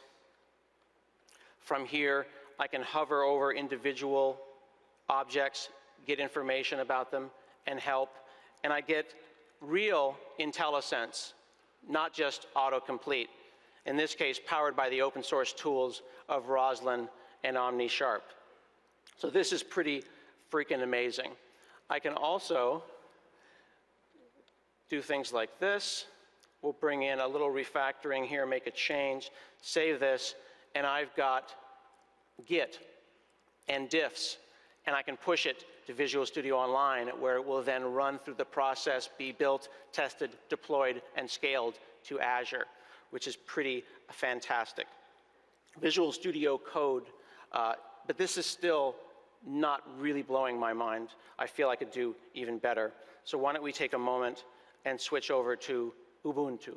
From here, I can hover over individual objects, get information about them, and help. And I get real IntelliSense, not just autocomplete. In this case, powered by the open source tools of Roslyn and OmniSharp. So this is pretty freaking amazing. I can also do things like this. We'll bring in a little refactoring here, make a change, save this, and I've got Git and diffs. And I can push it to Visual Studio Online, where it will then run through the process, be built, tested, deployed, and scaled to Azure, which is pretty fantastic. Visual Studio Code, but this is still not really blowing my mind. I feel I could do even better. So why don't we take a moment and switch over to Ubuntu.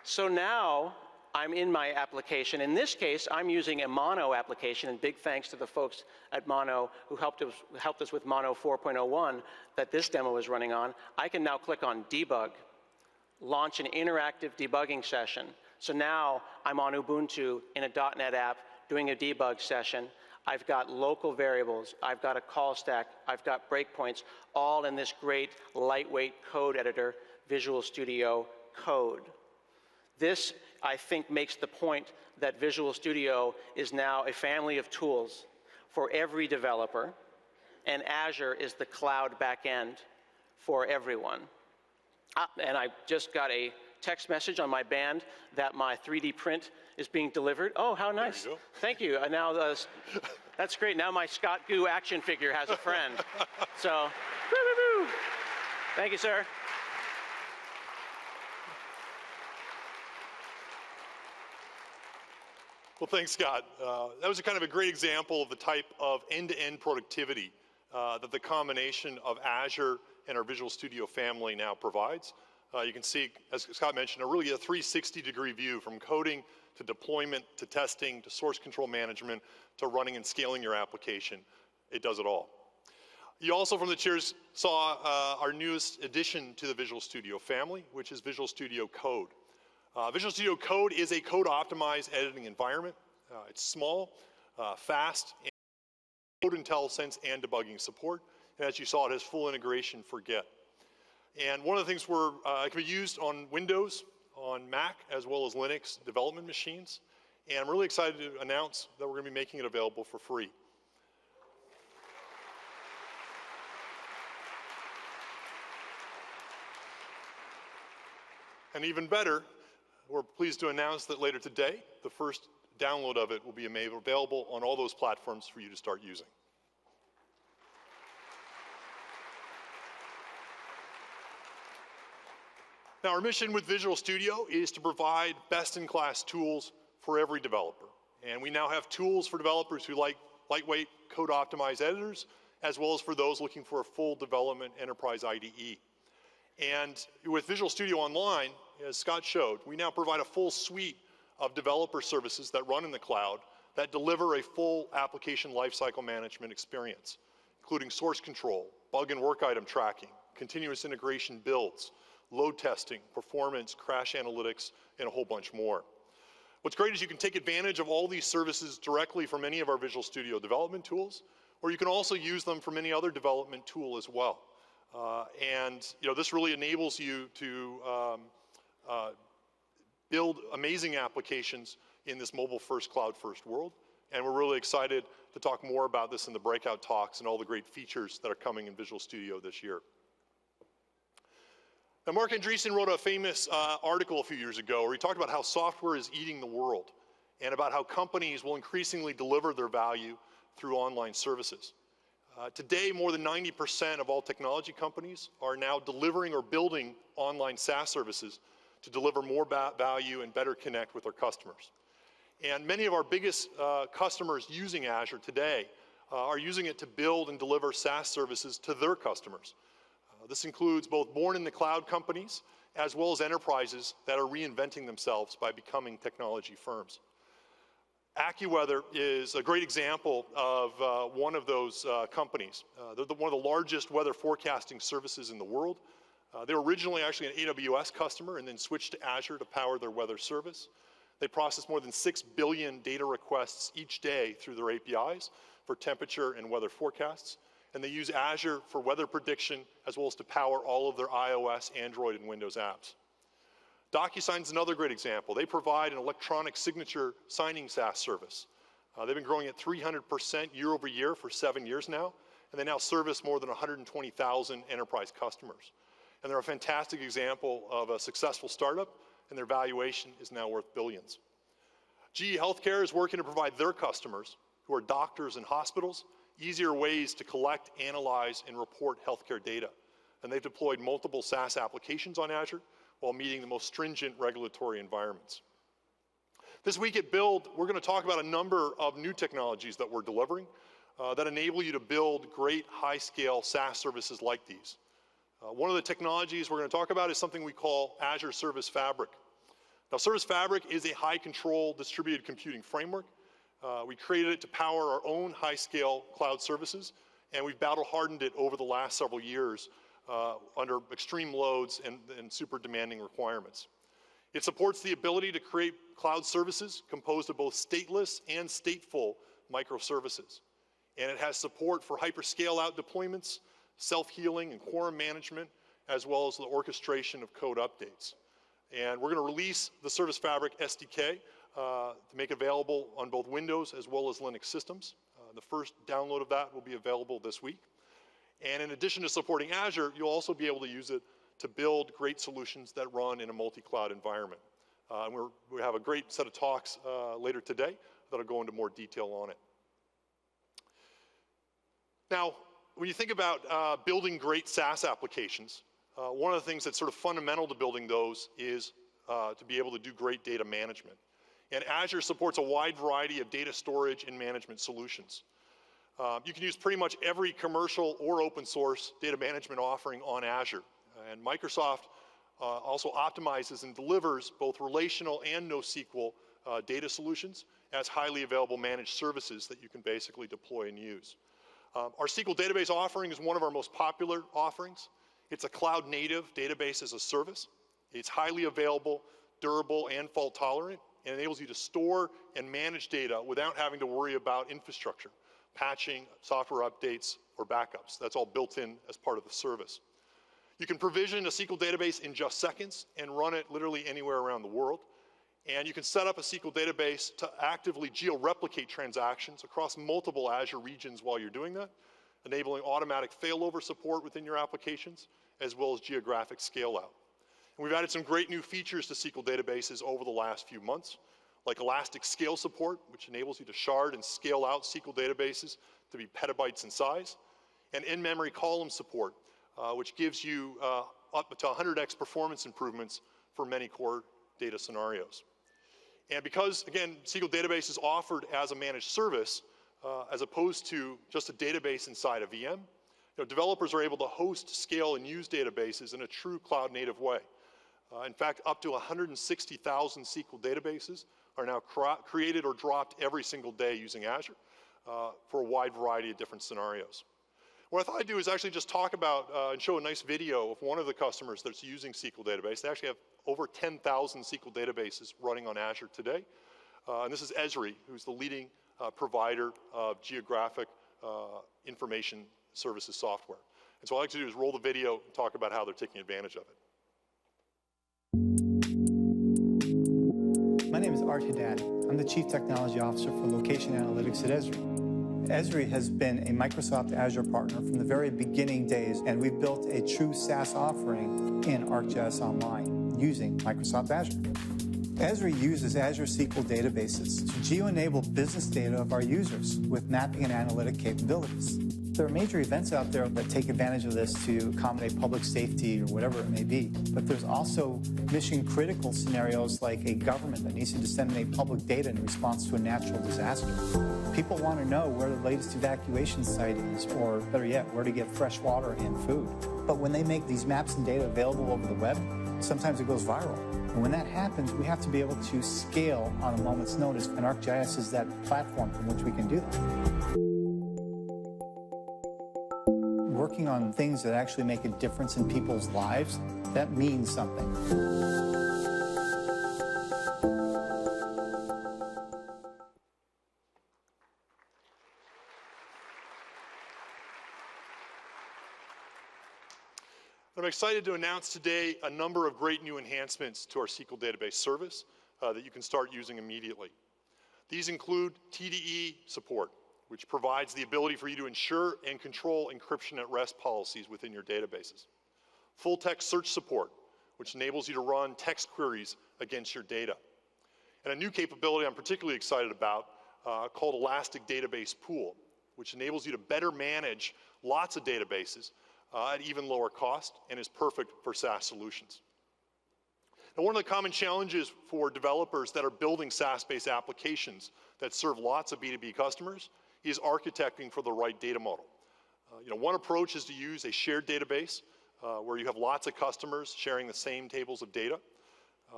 So now I'm in my application. In this case, I'm using a Mono application, and big thanks to the folks at Mono who helped us with Mono 4.01 that this demo is running on. I can now click on Debug, launch an interactive debugging session. So now I'm on Ubuntu in a .NET app doing a debug session. I've got local variables, I've got a call stack, I've got breakpoints, all in this great lightweight code editor, Visual Studio Code. This, I think, makes the point that Visual Studio is now a family of tools for every developer, and Azure is the cloud backend for everyone. And I just got a text message on my band that my 3D print is being delivered. Oh, how nice. There you go. Thank you. And now that's great. Now my Scott Goo action figure has a friend. So, woo-woo-woo. Thank you, sir. Well, thanks, Scott. That was a kind of a great example of the type of end-to-end productivity that the combination of Azure and our Visual Studio family now provides. You can see, as Scott mentioned, really a 360-degree view from coding to deployment to testing to source control management to running and scaling your application. It does it all. You also, from the chairs, saw our newest addition to the Visual Studio family, which is Visual Studio Code. Visual Studio Code is a code-optimized editing environment. It's small, fast, and code IntelliSense and debugging support. And as you saw, it has full integration for Git. And one of the things it can be used on Windows, on Mac as well as Linux development machines. And I'm really excited to announce that we're going to be making it available for free. And even better, we're pleased to announce that later today, the first download of it will be available on all those platforms for you to start using. Now, our mission with Visual Studio is to provide best-in-class tools for every developer. And we now have tools for developers who like lightweight code-optimized editors, as well as for those looking for a full development enterprise IDE. And with Visual Studio Online, as Scott showed, we now provide a full suite of developer services that run in the cloud that deliver a full application lifecycle management experience, including source control, bug and work item tracking, continuous integration builds, load testing, performance, crash analytics, and a whole bunch more. What's great is you can take advantage of all these services directly from any of our Visual Studio development tools, or you can also use them from any other development tool as well. This really enables you to build amazing applications in this mobile-first, cloud-first world. And we're really excited to talk more about this in the breakout talks and all the great features that are coming in Visual Studio this year. Now, Mark Andreessen wrote a famous article a few years ago where he talked about how software is eating the world and about how companies will increasingly deliver their value through online services. Today, more than 90% of all technology companies are now delivering or building online SaaS services to deliver more value and better connect with their customers. And many of our biggest customers using Azure today are using it to build and deliver SaaS services to their customers. This includes both born-in-the-cloud companies as well as enterprises that are reinventing themselves by becoming technology firms. AccuWeather is a great example of one of those companies. They're one of the largest weather forecasting services in the world. They were originally actually an AWS customer and then switched to Azure to power their weather service. They process more than 6 billion data requests each day through their APIs for temperature and weather forecasts. And they use Azure for weather prediction as well as to power all of their iOS, Android, and Windows apps. DocuSign's another great example. They provide an electronic signature signing SaaS service. They've been growing at 300% year over year for 7 years now, and they now service more than 120,000 enterprise customers. And they're a fantastic example of a successful startup, and their valuation is now worth billions. GE Healthcare is working to provide their customers, who are doctors and hospitals, easier ways to collect, analyze, and report healthcare data. And they've deployed multiple SaaS applications on Azure while meeting the most stringent regulatory environments. This week at Build, we're going to talk about a number of new technologies that we're delivering that enable you to build great high-scale SaaS services like these. One of the technologies we're going to talk about is something we call Azure Service Fabric. Now, Service Fabric is a high-control distributed computing framework. We created it to power our own high-scale cloud services, and we've battle-hardened it over the last several years under extreme loads and super demanding requirements. It supports the ability to create cloud services composed of both stateless and stateful microservices. And it has support for hyperscale-out deployments, self-healing and quorum management, as well as the orchestration of code updates. And we're going to release the Service Fabric SDK to make available on both Windows as well as Linux systems. The first download of that will be available this week. And in addition to supporting Azure, you'll also be able to use it to build great solutions that run in a multi-cloud environment. We have a great set of talks later today that'll go into more detail on it. Now, when you think about building great SaaS applications, one of the things that's sort of fundamental to building those is to be able to do great data management. And Azure supports a wide variety of data storage and management solutions. You can use pretty much every commercial or open source data management offering on Azure. And Microsoft also optimizes and delivers both relational and NoSQL data solutions as highly available managed services that you can basically deploy and use. Our SQL database offering is one of our most popular offerings. It's a cloud-native database as a service. It's highly available, durable, and fault-tolerant, and enables you to store and manage data without having to worry about infrastructure, patching, software updates, or backups. That's all built in as part of the service. You can provision a SQL database in just seconds and run it literally anywhere around the world. And you can set up a SQL database to actively geo-replicate transactions across multiple Azure regions while you're doing that, enabling automatic failover support within your applications, as well as geographic scale-out. And we've added some great new features to SQL databases over the last few months, like elastic scale support, which enables you to shard and scale out SQL databases to be petabytes in size, and in-memory column support, which gives you up to 100x performance improvements for many core data scenarios. And because, again, SQL database is offered as a managed service, as opposed to just a database inside a VM, developers are able to host, scale, and use databases in a true cloud-native way. In fact, up to 160,000 SQL databases are now created or dropped every single day using Azure for a wide variety of different scenarios. What I thought I'd do is actually just talk about and show a nice video of one of the customers that's using SQL database. They actually have over 10,000 SQL databases running on Azure today. And this is Esri, who's the leading provider of geographic information services software. And so what I'd like to do is roll the video and talk about how they're taking advantage of it. My name is Art Haddad. I'm the Chief Technology Officer for Location Analytics at Esri. Esri has been a Microsoft Azure partner from the very beginning days, and we've built a true SaaS offering in ArcGIS Online using Microsoft Azure. Esri uses Azure SQL databases to geo-enable business data of our users with mapping and analytic capabilities. There are major events out there that take advantage of this to accommodate public safety or whatever it may be. But there's also mission-critical scenarios like a government that needs to disseminate public data in response to a natural disaster. People want to know where the latest evacuation site is, or better yet, where to get fresh water and food. But when they make these maps and data available over the web, sometimes it goes viral. And when that happens, we have to be able to scale on a moment's notice, and ArcGIS is that platform from which we can do that. Working on things that actually make a difference in people's lives, that means something. I'm excited to announce today a number of great new enhancements to our SQL database service that you can start using immediately. These include TDE support, which provides the ability for you to ensure and control encryption at rest policies within your databases. Full text search support, which enables you to run text queries against your data. And a new capability I'm particularly excited about called Elastic Database Pool, which enables you to better manage lots of databases at even lower cost and is perfect for SaaS solutions. Now, one of the common challenges for developers that are building SaaS-based applications that serve lots of B2B customers is architecting for the right data model. One approach is to use a shared database where you have lots of customers sharing the same tables of data.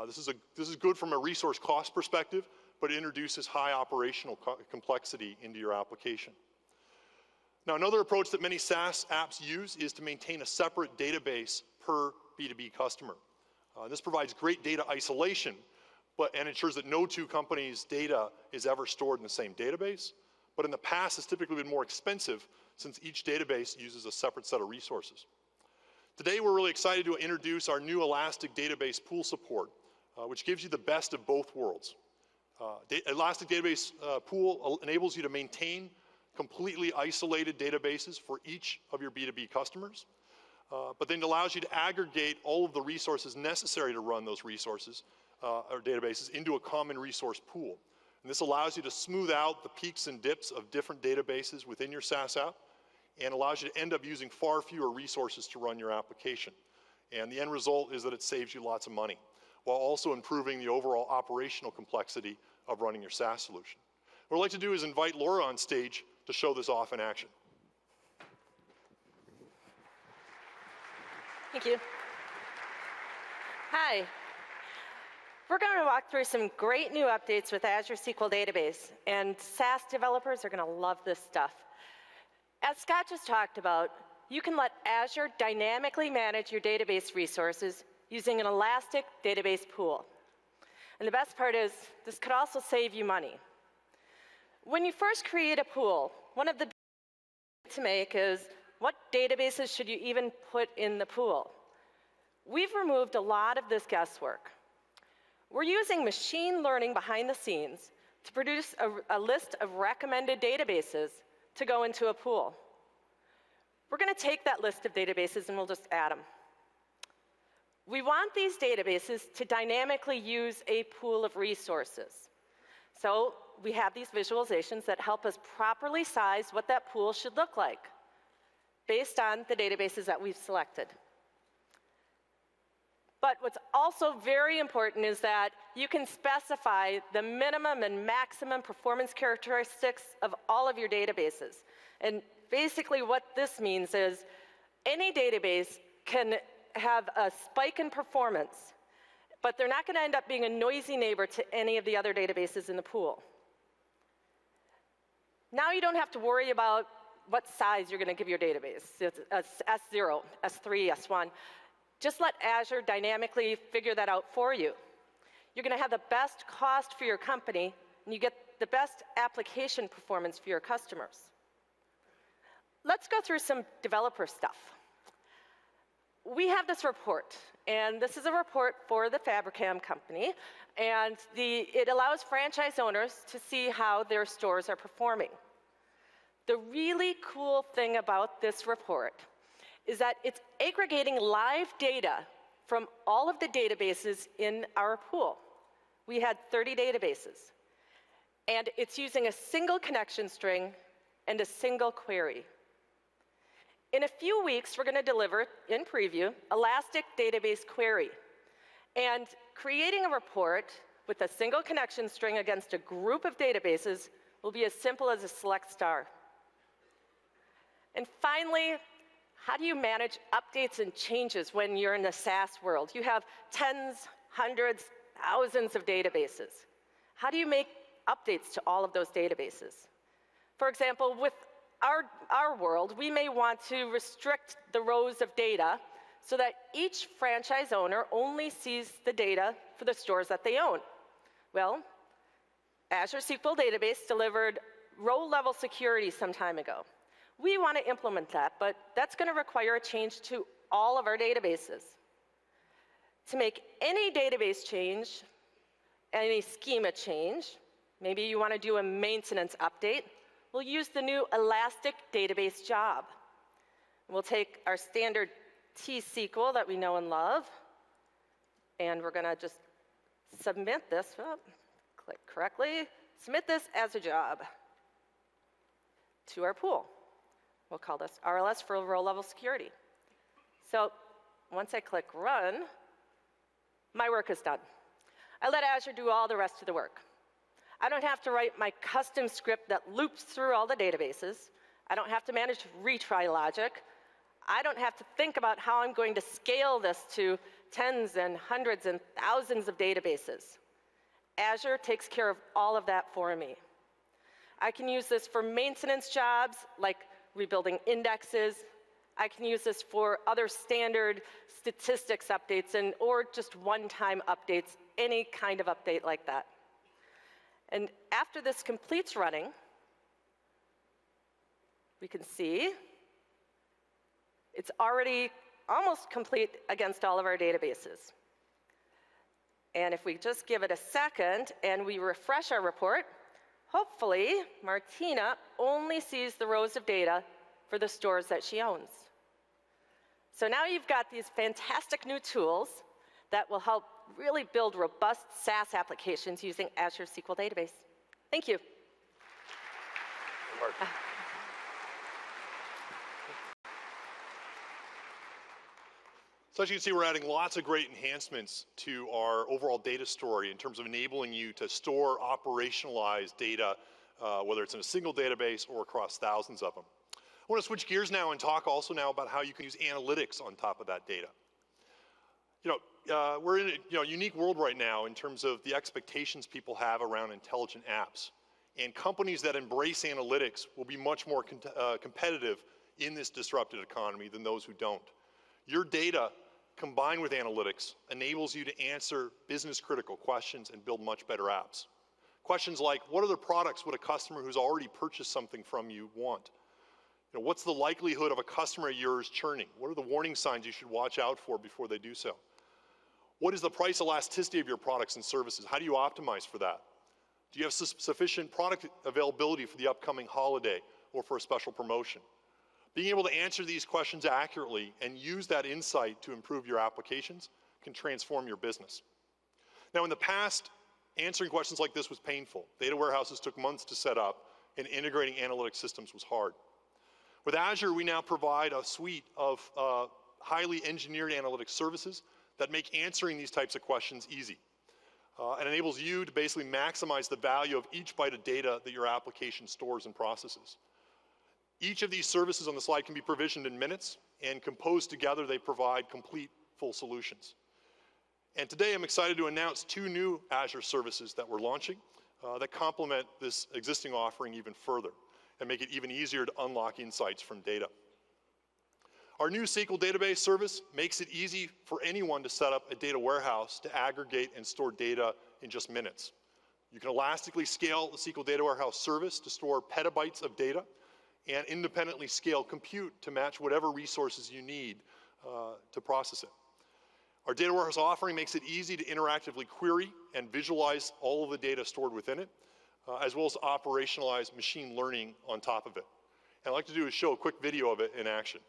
This is good from a resource cost perspective, but it introduces high operational complexity into your application. Now, another approach that many SaaS apps use is to maintain a separate database per B2B customer. This provides great data isolation, and ensures that no two companies' data is ever stored in the same database. But in the past, it's typically been more expensive since each database uses a separate set of resources. Today, we're really excited to introduce our new Elastic Database Pool support, which gives you the best of both worlds. Elastic Database Pool enables you to maintain completely isolated databases for each of your B2B customers, but then allows you to aggregate all of the resources necessary to run those resources or databases into a common resource pool. And this allows you to smooth out the peaks and dips of different databases within your SaaS app and allows you to end up using far fewer resources to run your application. And the end result is that it saves you lots of money while also improving the overall operational complexity of running your SaaS solution. What I'd like to do is invite Laura on stage to show this off in action. Thank you. Hi. We're going to walk through some great new updates with Azure SQL Database, and SaaS developers are going to love this stuff. As Scott just talked about, you can let Azure dynamically manage your database resources using an elastic database pool. And the best part is, this could also save you money. When you first create a pool, one of the big things to make is, what databases should you even put in the pool? We've removed a lot of this guesswork. We're using machine learning behind the scenes to produce a list of recommended databases to go into a pool. We're going to take that list of databases and we'll just add them. We want these databases to dynamically use a pool of resources. So we have these visualizations that help us properly size what that pool should look like based on the databases that we've selected. But what's also very important is that you can specify the minimum and maximum performance characteristics of all of your databases. And basically what this means is any database can have a spike in performance, but they're not going to end up being a noisy neighbor to any of the other databases in the pool. Now you don't have to worry about what size you're going to give your database. It's S0, S3, S1. Just let Azure dynamically figure that out for you. You're going to have the best cost for your company, and you get the best application performance for your customers. Let's go through some developer stuff. We have this report, and this is a report for the Fabricam company, and it allows franchise owners to see how their stores are performing. The really cool thing about this report is that it's aggregating live data from all of the databases in our pool. We had 30 databases. And it's using a single connection string and a single query. In a few weeks, we're going to deliver, in preview, Elastic Database Query. And creating a report with a single connection string against a group of databases will be as simple as a select star. And finally, how do you manage updates and changes when you're in the SaaS world? You have tens, hundreds, thousands of databases. How do you make updates to all of those databases? For example, with our world, we may want to restrict the rows of data so that each franchise owner only sees the data for the stores that they own. Well, Azure SQL Database delivered row-level security some time ago. We want to implement that, but that's going to require a change to all of our databases. To make any database change, any schema change, maybe you want to do a maintenance update, we'll use the new Elastic Database job. We'll take our standard T-SQL that we know and love, and we're going to just submit this, click correctly, submit this as a job to our pool. We'll call this RLS for row-level security. So once I click run, my work is done. I let Azure do all the rest of the work. I don't have to write my custom script that loops through all the databases. I don't have to manage retry logic. I don't have to think about how I'm going to scale this to tens and hundreds and thousands of databases. Azure takes care of all of that for me. I can use this for maintenance jobs like rebuilding indexes. I can use this for other standard statistics updates or just one-time updates, any kind of update like that. And after this completes running, we can see it's already almost complete against all of our databases. And if we just give it a second and we refresh our report, hopefully Martina only sees the rows of data for the stores that she owns. So now you've got these fantastic new tools that will help really build robust SaaS applications using Azure SQL Database. Thank you. So as you can see, we're adding lots of great enhancements to our overall data story in terms of enabling you to store, operationalize data, whether it's in a single database or across thousands of them. I want to switch gears now and talk also now about how you can use analytics on top of that data. We're in a unique world right now in terms of the expectations people have around intelligent apps. And companies that embrace analytics will be much more competitive in this disrupted economy than those who don't. Your data, combined with analytics, enables you to answer business-critical questions and build much better apps. Questions like, what other products would a customer who's already purchased something from you want? What's the likelihood of a customer of yours churning? What are the warning signs you should watch out for before they do so? What is the price elasticity of your products and services? How do you optimize for that? Do you have sufficient product availability for the upcoming holiday or for a special promotion? Being able to answer these questions accurately and use that insight to improve your applications can transform your business. Now, in the past, answering questions like this was painful. Data warehouses took months to set up, and integrating analytic systems was hard. With Azure, we now provide a suite of highly engineered analytic services that make answering these types of questions easy. And enables you to basically maximize the value of each byte of data that your application stores and processes. Each of these services on the slide can be provisioned in minutes, and composed together, they provide complete, full solutions. And today, I'm excited to announce 2 new Azure services that we're launching that complement this existing offering even further and make it even easier to unlock insights from data. Our new SQL database service makes it easy for anyone to set up a data warehouse to aggregate and store data in just minutes. You can elastically scale the SQL data warehouse service to store petabytes of data and independently scale compute to match whatever resources you need to process it. Our data warehouse offering makes it easy to interactively query and visualize all of the data stored within it, as well as operationalize machine learning on top of it. And I'd like to do is show a quick video of it in action.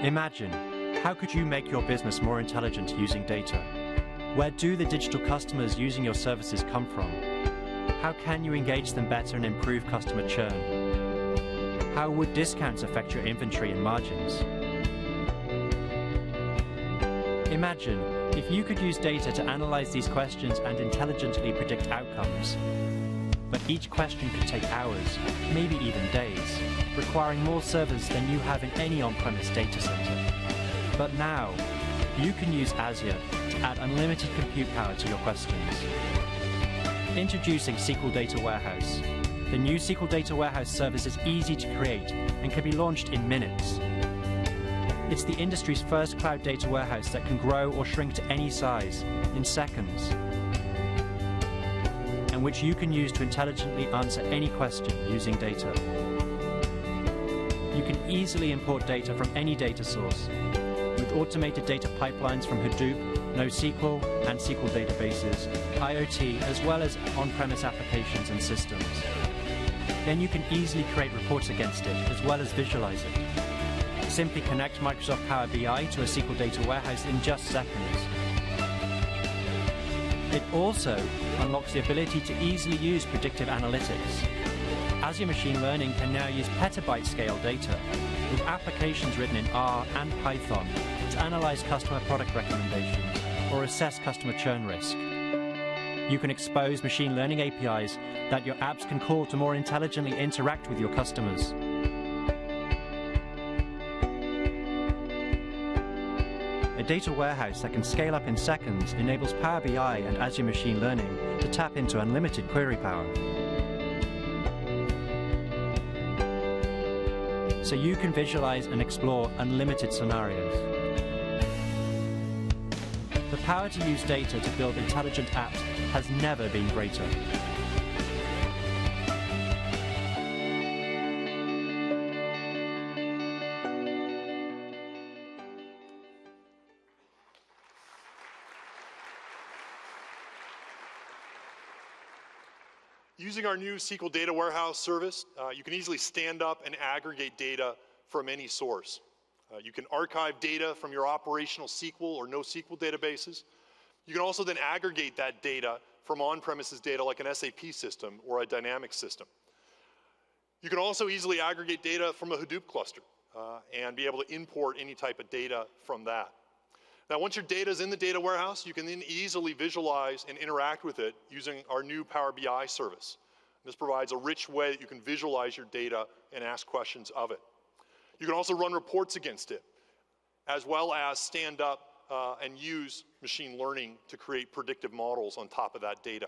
Imagine, how could you make your business more intelligent using data? Where do the digital customers using your services come from? How can you engage them better and improve customer churn? How would discounts affect your inventory and margins? Imagine if you could use data to analyze these questions and intelligently predict outcomes. But each question could take hours, maybe even days, requiring more servers than you have in any on-premise data center. But now, you can use Azure to add unlimited compute power to your questions. Introducing SQL Data Warehouse. The new SQL Data Warehouse service is easy to create and can be launched in minutes. It's the industry's first cloud data warehouse that can grow or shrink to any size in seconds, and which you can use to intelligently answer any question using data. You can easily import data from any data source with automated data pipelines from Hadoop, NoSQL, and SQL databases, IoT, as well as on-premise applications and systems. Then you can easily create reports against it, as well as visualize it. Simply connect Microsoft Power BI to a SQL data warehouse in just seconds. It also unlocks the ability to easily use predictive analytics. Azure Machine Learning can now use petabyte-scale data with applications written in R and Python to analyze customer product recommendations or assess customer churn risk. You can expose machine learning APIs that your apps can call to more intelligently interact with your customers. A data warehouse that can scale up in seconds enables Power BI and Azure Machine Learning to tap into unlimited query power. So you can visualize and explore unlimited scenarios. The power to use data to build intelligent apps has never been greater. Using our new SQL Data Warehouse service, you can easily stand up and aggregate data from any source. You can archive data from your operational SQL or NoSQL databases. You can also then aggregate that data from on-premises data like an SAP system or a Dynamics system. You can also easily aggregate data from a Hadoop cluster and be able to import any type of data from that. Now, once your data is in the data warehouse, you can then easily visualize and interact with it using our new Power BI service. This provides a rich way that you can visualize your data and ask questions of it. You can also run reports against it, as well as stand up and use machine learning to create predictive models on top of that data.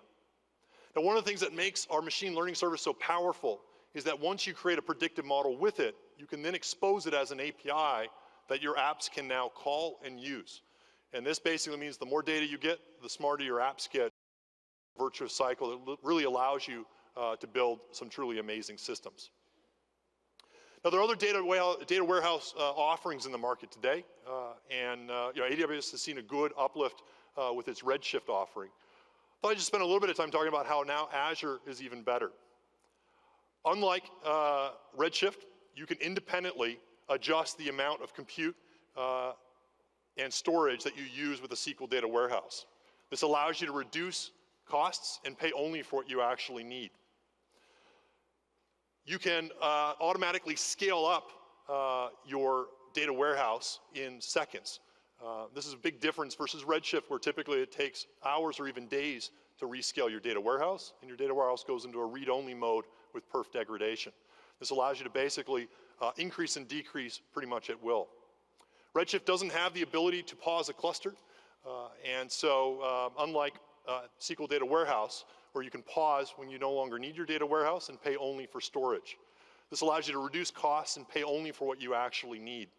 Now, one of the things that makes our machine learning service so powerful is that once you create a predictive model with it, you can then expose it as an API that your apps can now call and use. And this basically means the more data you get, the smarter your apps get. virtuous cycle that really allows you to build some truly amazing systems. Now, there are other data warehouse offerings in the market today, and AWS has seen a good uplift with its Redshift offering. I thought I'd just spend a little bit of time talking about how now Azure is even better. Unlike Redshift, you can independently adjust the amount of compute and storage that you use with a SQL data warehouse. This allows you to reduce costs and pay only for what you actually need. You can automatically scale up your data warehouse in seconds. This is a big difference versus Redshift, where typically it takes hours or even days to rescale your data warehouse, and your data warehouse goes into a read-only mode with perf degradation. This allows you to basically increase and decrease pretty much at will. Redshift doesn't have the ability to pause a cluster, and so unlike SQL Data Warehouse, where you can pause when you no longer need your data warehouse and pay only for storage. This allows you to reduce costs and pay only for what you actually need.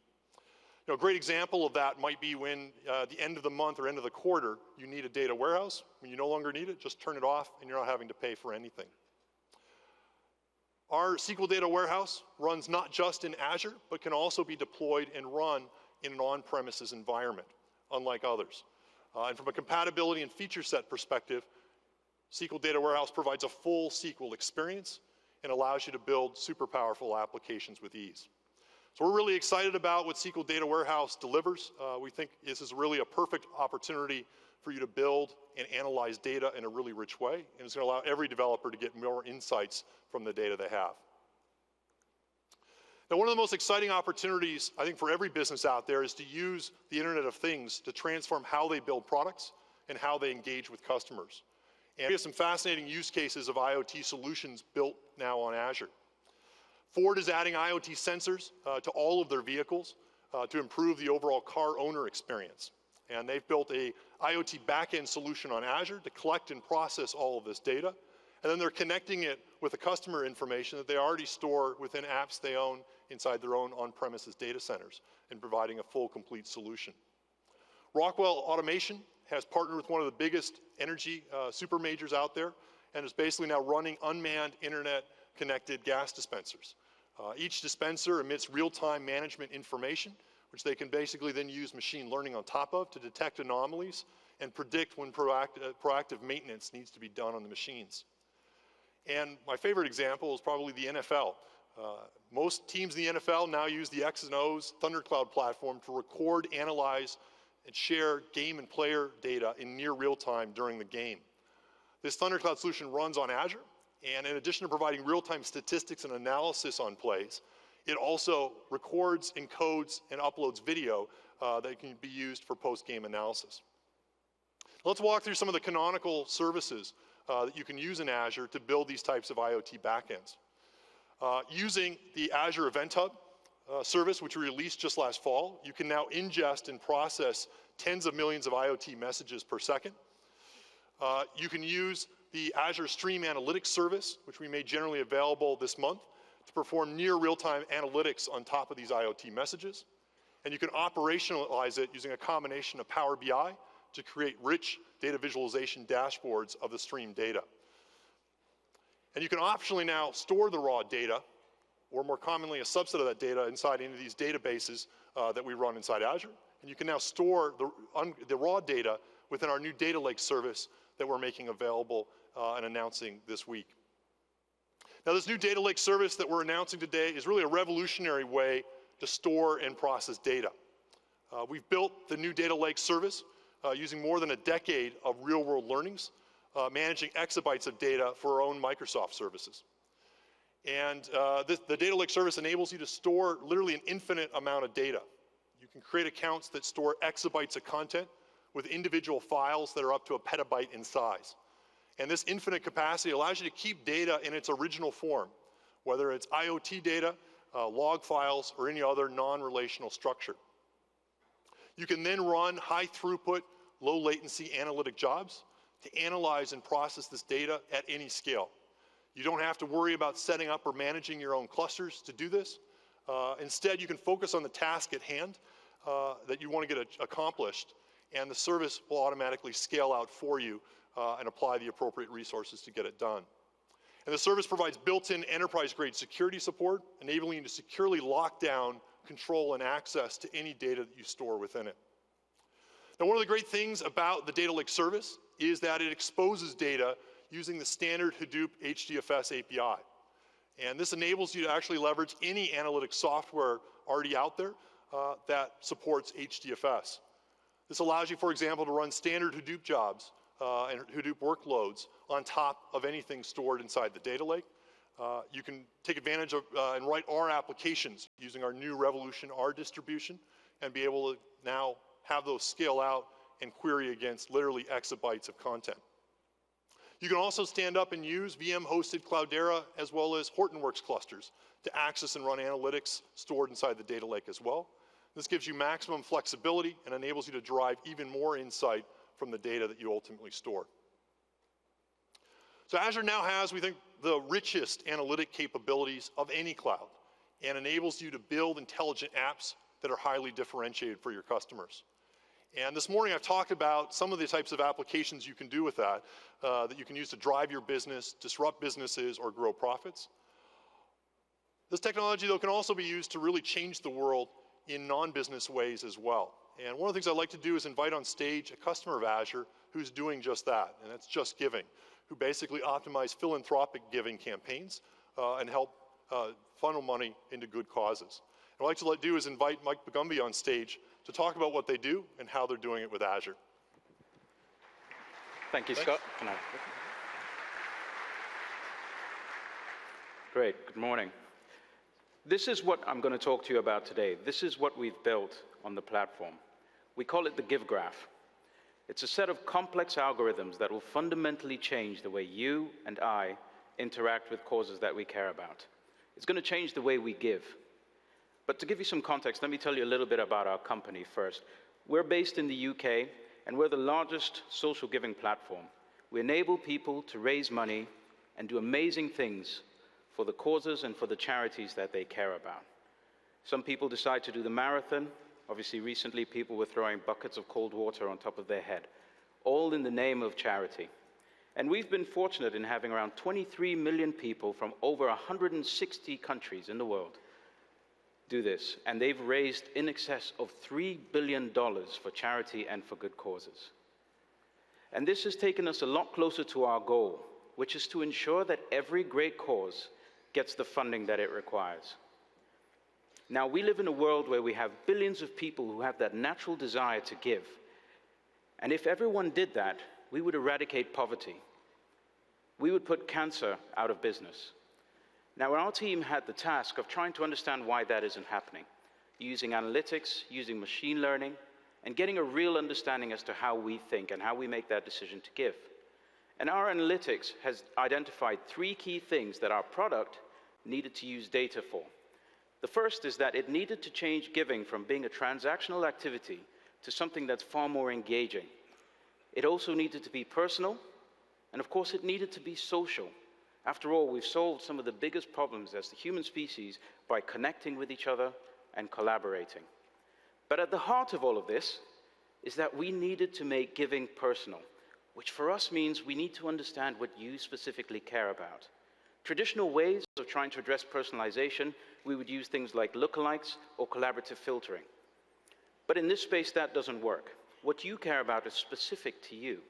A great example of that might be when at the end of the month or end of the quarter, you need a data warehouse. When you no longer need it, just turn it off and you're not having to pay for anything. Our SQL Data Warehouse runs not just in Azure, but can also be deployed and run in an on-premises environment, unlike others. And from a compatibility and feature set perspective, SQL Data Warehouse provides a full SQL experience and allows you to build super powerful applications with ease. So we're really excited about what SQL Data Warehouse delivers. We think this is really a perfect opportunity for you to build and analyze data in a really rich way, and it's going to allow every developer to get more insights from the data they have. Now, one of the most exciting opportunities, I think, for every business out there is to use the Internet of Things to transform how they build products and how they engage with customers. And we have some fascinating use cases of IoT solutions built now on Azure. Ford is adding IoT sensors to all of their vehicles to improve the overall car owner experience. And they've built a IoT backend solution on Azure to collect and process all of this data. And then they're connecting it with the customer information that they already store within apps they own inside their own on-premises data centers and providing a full, complete solution. Rockwell Automation has partnered with one of the biggest energy super majors out there and is basically now running unmanned internet-connected gas dispensers. Each dispenser emits real-time management information, which they can basically then use machine learning on top of to detect anomalies and predict when proactive maintenance needs to be done on the machines. And my favorite example is probably the NFL. Most teams in the NFL now use the X and O's Thundercloud platform to record, analyze, and share game and player data in near real time during the game. This Thundercloud solution runs on Azure, and in addition to providing real-time statistics and analysis on plays, it also records, encodes, and uploads video that can be used for post-game analysis. Let's walk through some of the canonical services that you can use in Azure to build these types of IoT backends. Using the Azure Event Hub service, which we released just last fall, you can now ingest and process tens of millions of IoT messages per second. You can use the Azure Stream Analytics service, which we made generally available this month, to perform near real-time analytics on top of these IoT messages. And you can operationalize it using a combination of Power BI to create rich data visualization dashboards of the stream data. And you can optionally now store the raw data, or more commonly a subset of that data, inside into these databases that we run inside Azure. And you can now store the raw data within our new data lake service that we're making available and announcing this week. Now, this new data lake service that we're announcing today is really a revolutionary way to store and process data. We've built the new data lake service using more than a decade of real-world learnings, managing exabytes of data for our own Microsoft services. And the data lake service enables you to store literally an infinite amount of data. You can create accounts that store exabytes of content with individual files that are up to a petabyte in size. And this infinite capacity allows you to keep data in its original form, whether it's IoT data, log files, or any other non-relational structure. You can then run high throughput, low latency analytic jobs to analyze and process this data at any scale. You don't have to worry about setting up or managing your own clusters to do this. Instead, you can focus on the task at hand that you want to get accomplished, and the service will automatically scale out for you and apply the appropriate resources to get it done. And the service provides built-in enterprise-grade security support, enabling you to securely lock down, control, and access to any data that you store within it. Now, one of the great things about the Data Lake service is that it exposes data using the standard Hadoop HDFS API. And this enables you to actually leverage any analytics software already out there that supports HDFS. This allows you, for example, to run standard Hadoop jobs and Hadoop workloads on top of anything stored inside the data lake. You can take advantage of and write R applications using our new Revolution R distribution and be able to now have those scale out and query against literally exabytes of content. You can also stand up and use VM-hosted Cloudera as well as Hortonworks clusters to access and run analytics stored inside the data lake as well. This gives you maximum flexibility and enables you to derive even more insight from the data that you ultimately store. So Azure now has, we think, the richest analytic capabilities of any cloud and enables you to build intelligent apps that are highly differentiated for your customers. And this morning I've talked about some of the types of applications you can do with that, that you can use to drive your business, disrupt businesses, or grow profits. This technology, though, can also be used to really change the world in non-business ways as well. And one of the things I like to do is invite on stage a customer of Azure who's doing just that, and that's Just Giving, who basically optimize philanthropic giving campaigns and help funnel money into good causes. And what I'd like to do is invite Mike Bagumby on stage to talk about what they do and how they're doing it with Azure. Thank you, Scott. Great, good morning. This is what I'm going to talk to you about today. This is what we've built on the platform. We call it the Give Graph. It's a set of complex algorithms that will fundamentally change the way you and I interact with causes that we care about. It's going to change the way we give. But to give you some context, let me tell you a little bit about our company first. We're based in the UK, and we're the largest social giving platform. We enable people to raise money and do amazing things for the causes and for the charities that they care about. Some people decide to do the marathon. Obviously, recently, people were throwing buckets of cold water on top of their head, all in the name of charity. And we've been fortunate in having around 23 million people from over 160 countries in the world do this, and they've raised in excess of $3 billion for charity and for good causes. And this has taken us a lot closer to our goal, which is to ensure that every great cause gets the funding that it requires. Now, we live in a world where we have billions of people who have that natural desire to give. And if everyone did that, we would eradicate poverty. We would put cancer out of business. Now, our team had the task of trying to understand why that isn't happening, using analytics, using machine learning, and getting a real understanding as to how we think and how we make that decision to give. And our analytics has identified 3 key things that our product needed to use data for. The first is that it needed to change giving from being a transactional activity to something that's far more engaging. It also needed to be personal, and of course it needed to be social. After all, we've solved some of the biggest problems as the human species by connecting with each other and collaborating. But at the heart of all of this is that we needed to make giving personal, which for us means we need to understand what you specifically care about. Traditional ways of trying to address personalization, we would use things like lookalikes or collaborative filtering. But in this space, that doesn't work. What you care about is specific to you.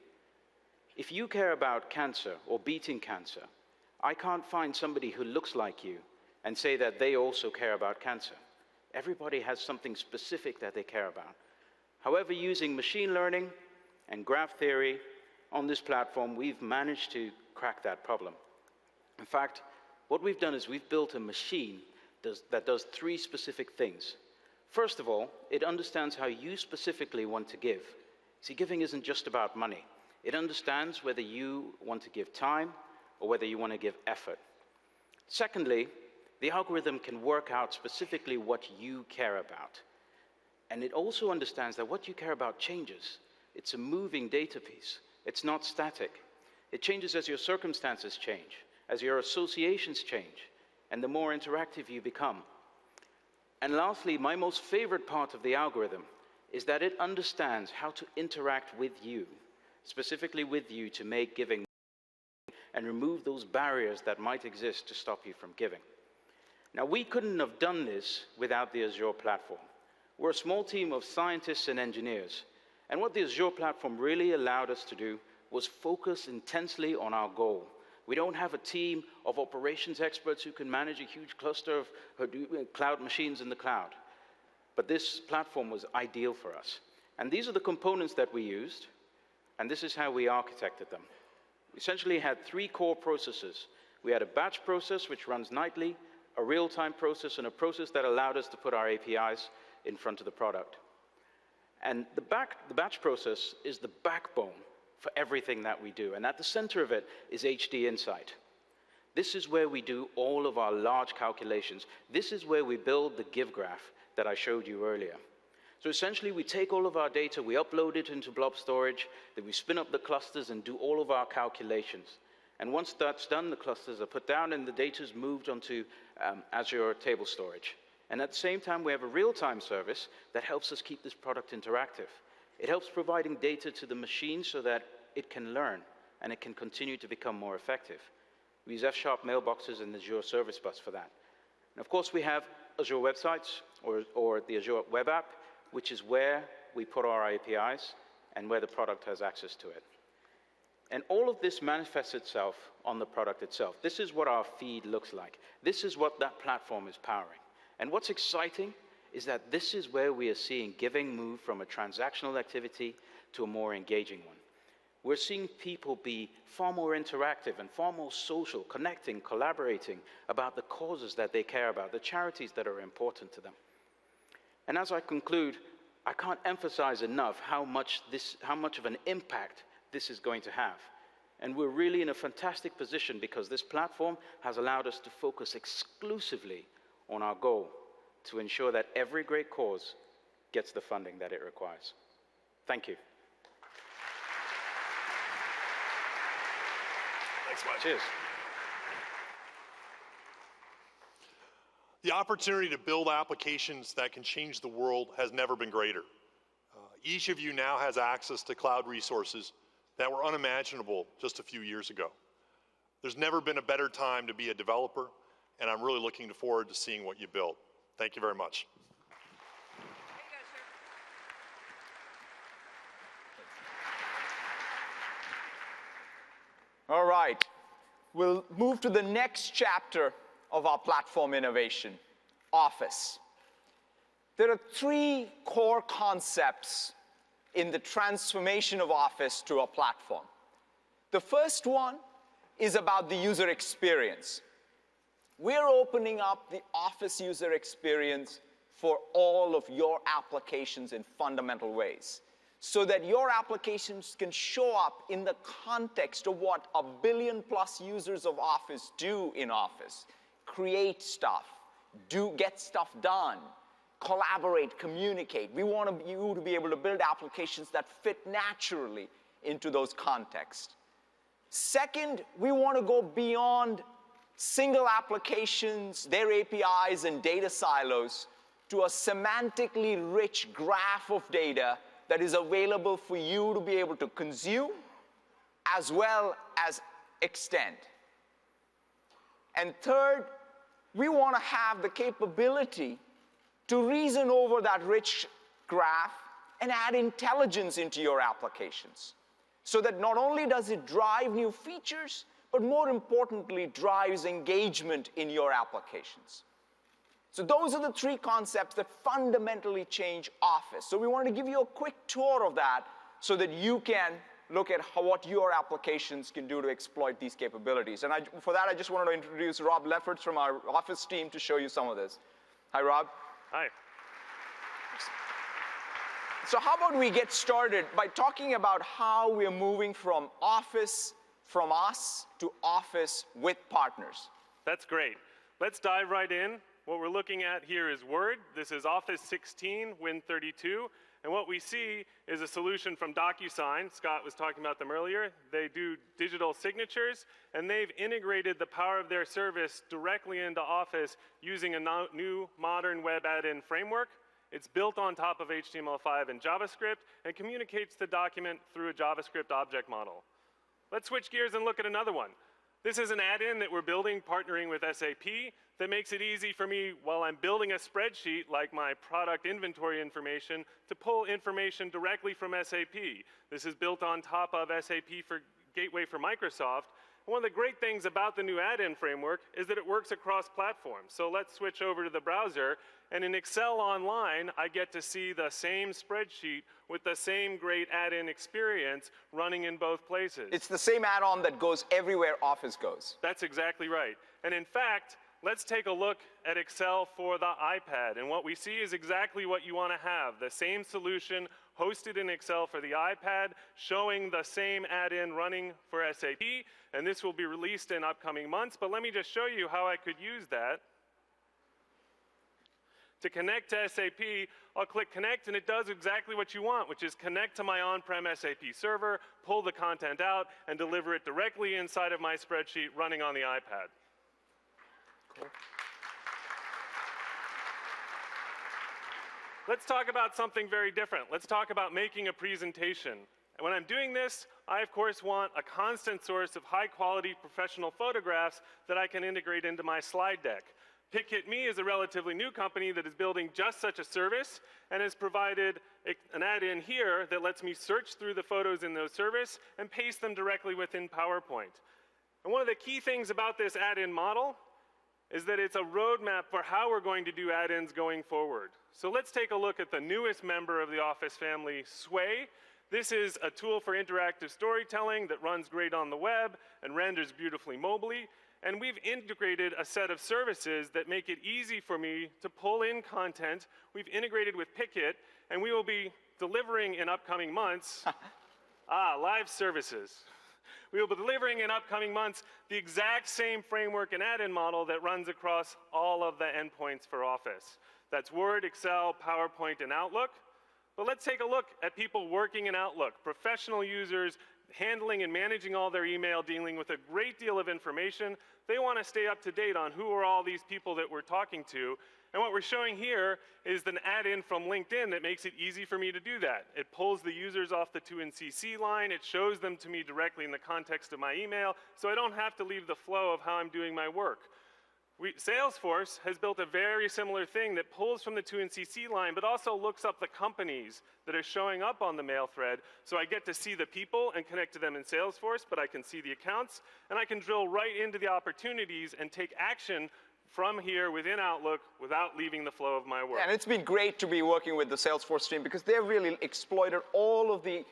If you care about cancer or beating cancer, I can't find somebody who looks like you and say that they also care about cancer. Everybody has something specific that they care about. However, using machine learning and graph theory on this platform, we've managed to crack that problem. In fact, what we've done is we've built a machine that does 3 specific things. First of all, it understands how you specifically want to give. See, giving isn't just about money. It understands whether you want to give time or whether you want to give effort. Secondly, the algorithm can work out specifically what you care about. And it also understands that what you care about changes. It's a moving data piece. It's not static. It changes as your circumstances change, as your associations change, and the more interactive you become. And lastly, my most favorite part of the algorithm is that it understands how to interact with you. specifically with you to make giving and remove those barriers that might exist to stop you from giving. Now, we couldn't have done this without the Azure platform. We're a small team of scientists and engineers, and what the Azure platform really allowed us to do was focus intensely on our goal. We don't have a team of operations experts who can manage a huge cluster of cloud machines in the cloud. But this platform was ideal for us. And these are the components that we used, and this is how we architected them. We essentially had 3 core processes. We had a batch process, which runs nightly, a real-time process, and a process that allowed us to put our APIs in front of the product. And the batch process is the backbone for everything that we do. And at the center of it is HD Insight. This is where we do all of our large calculations. This is where we build the give graph that I showed you earlier. So essentially, we take all of our data, we upload it into blob storage, then we spin up the clusters and do all of our calculations. And once that's done, the clusters are put down and the data is moved onto Azure table storage. And at the same time, we have a real-time service that helps us keep this product interactive. It helps providing data to the machine so that it can learn and it can continue to become more effective. We use F# mailboxes and Azure Service Bus for that. And of course, we have Azure websites or the Azure web app, which is where we put our APIs and where the product has access to it. And all of this manifests itself on the product itself. This is what our feed looks like. This is what that platform is powering. And what's exciting is that this is where we are seeing giving move from a transactional activity to a more engaging one. We're seeing people be far more interactive and far more social, connecting, collaborating about the causes that they care about, the charities that are important to them. And as I conclude, I can't emphasize enough how much of an impact this is going to have. And we're really in a fantastic position because this platform has allowed us to focus exclusively on our goal to ensure that every great cause gets the funding that it requires. Thank you. Thanks, Mike. Cheers. The opportunity to build applications that can change the world has never been greater. Each of you now has access to cloud resources that were unimaginable just a few years ago. There's never been a better time to be a developer, and I'm really looking forward to seeing what you build. Thank you very much. All right, we'll move to the next chapter of our platform innovation, Office. There are 3 core concepts in the transformation of Office to a platform. The first one is about the user experience. We're opening up the Office user experience for all of your applications in fundamental ways, so that your applications can show up in the context of what 1 billion+ users of Office do in Office. Create stuff, get stuff done, collaborate, communicate. We want you to be able to build applications that fit naturally into those contexts. Second, we want to go beyond single applications, their APIs and data silos, to a semantically rich graph of data that is available for you to be able to consume as well as extend. And third, we want to have the capability to reason over that rich graph and add intelligence into your applications, so that not only does it drive new features, but more importantly, drives engagement in your applications. So those are the 3 concepts that fundamentally change Office. So we wanted to give you a quick tour of that so that you can look at what your applications can do to exploit these capabilities. And for that, I just wanted to introduce Rob Lefferts from our Office team to show you some of this. Hi, Rob. Hi. So how about we get started by talking about how we're moving from Office from us to Office with partners. That's great. Let's dive right in. What we're looking at here is Word. This is Office 16, Win32. And what we see is a solution from DocuSign. Scott was talking about them earlier. They do digital signatures, and they've integrated the power of their service directly into Office using a new modern web add-in framework. It's built on top of HTML5 and JavaScript and communicates the document through a JavaScript object model. Let's switch gears and look at another one. This is an add-in that we're building partnering with SAP that makes it easy for me while I'm building a spreadsheet like my product inventory information to pull information directly from SAP. This is built on top of SAP for Gateway for Microsoft. One of the great things about the new add-in framework is that it works across platforms. So let's switch over to the browser, and in Excel Online, I get to see the same spreadsheet with the same great add-in experience running in both places. It's the same add-on that goes everywhere Office goes. That's exactly right. And in fact, let's take a look at Excel for the iPad. And what we see is exactly what you want to have, the same solution hosted in Excel for the iPad, showing the same add-in running for SAP. And this will be released in upcoming months. But let me just show you how I could use that. To connect to SAP, I'll click Connect, and it does exactly what you want, which is connect to my on-prem SAP server, pull the content out, and deliver it directly inside of my spreadsheet running on the iPad. Cool. Let's talk about something very different. Let's talk about making a presentation. And when I'm doing this, I, of course, want a constant source of high-quality professional photographs that I can integrate into my slide deck. PicHitMe is a relatively new company that is building just such a service and has provided an add-in here that lets me search through the photos in those service and paste them directly within PowerPoint. And one of the key things about this add-in model is that it's a roadmap for how we're going to do add-ins going forward. So let's take a look at the newest member of the Office family, Sway. This is a tool for interactive storytelling that runs great on the web and renders beautifully mobily. And we've integrated a set of services that make it easy for me to pull in content. We've integrated with PicHit, and we will be delivering in upcoming months live services. We will be delivering in upcoming months the exact same framework and add-in model that runs across all of the endpoints for Office. That's Word, Excel, PowerPoint, and Outlook. But let's take a look at people working in Outlook, professional users handling and managing all their email, dealing with a great deal of information. They want to stay up to date on who are all these people that we're talking to. And what we're showing here is an add-in from LinkedIn that makes it easy for me to do that. It pulls the users off the to and CC line. It shows them to me directly in the context of my email, so I don't have to leave the flow of how I'm doing my work. Salesforce has built a very similar thing that pulls from the to and CC line, but also looks up the companies that are showing up on the mail thread. So I get to see the people and connect to them in Salesforce, but I can see the accounts, and I can drill right into the opportunities and take action from here within Outlook without leaving the flow of my work. And it's been great to be working with the Salesforce team because they've really exploited all of the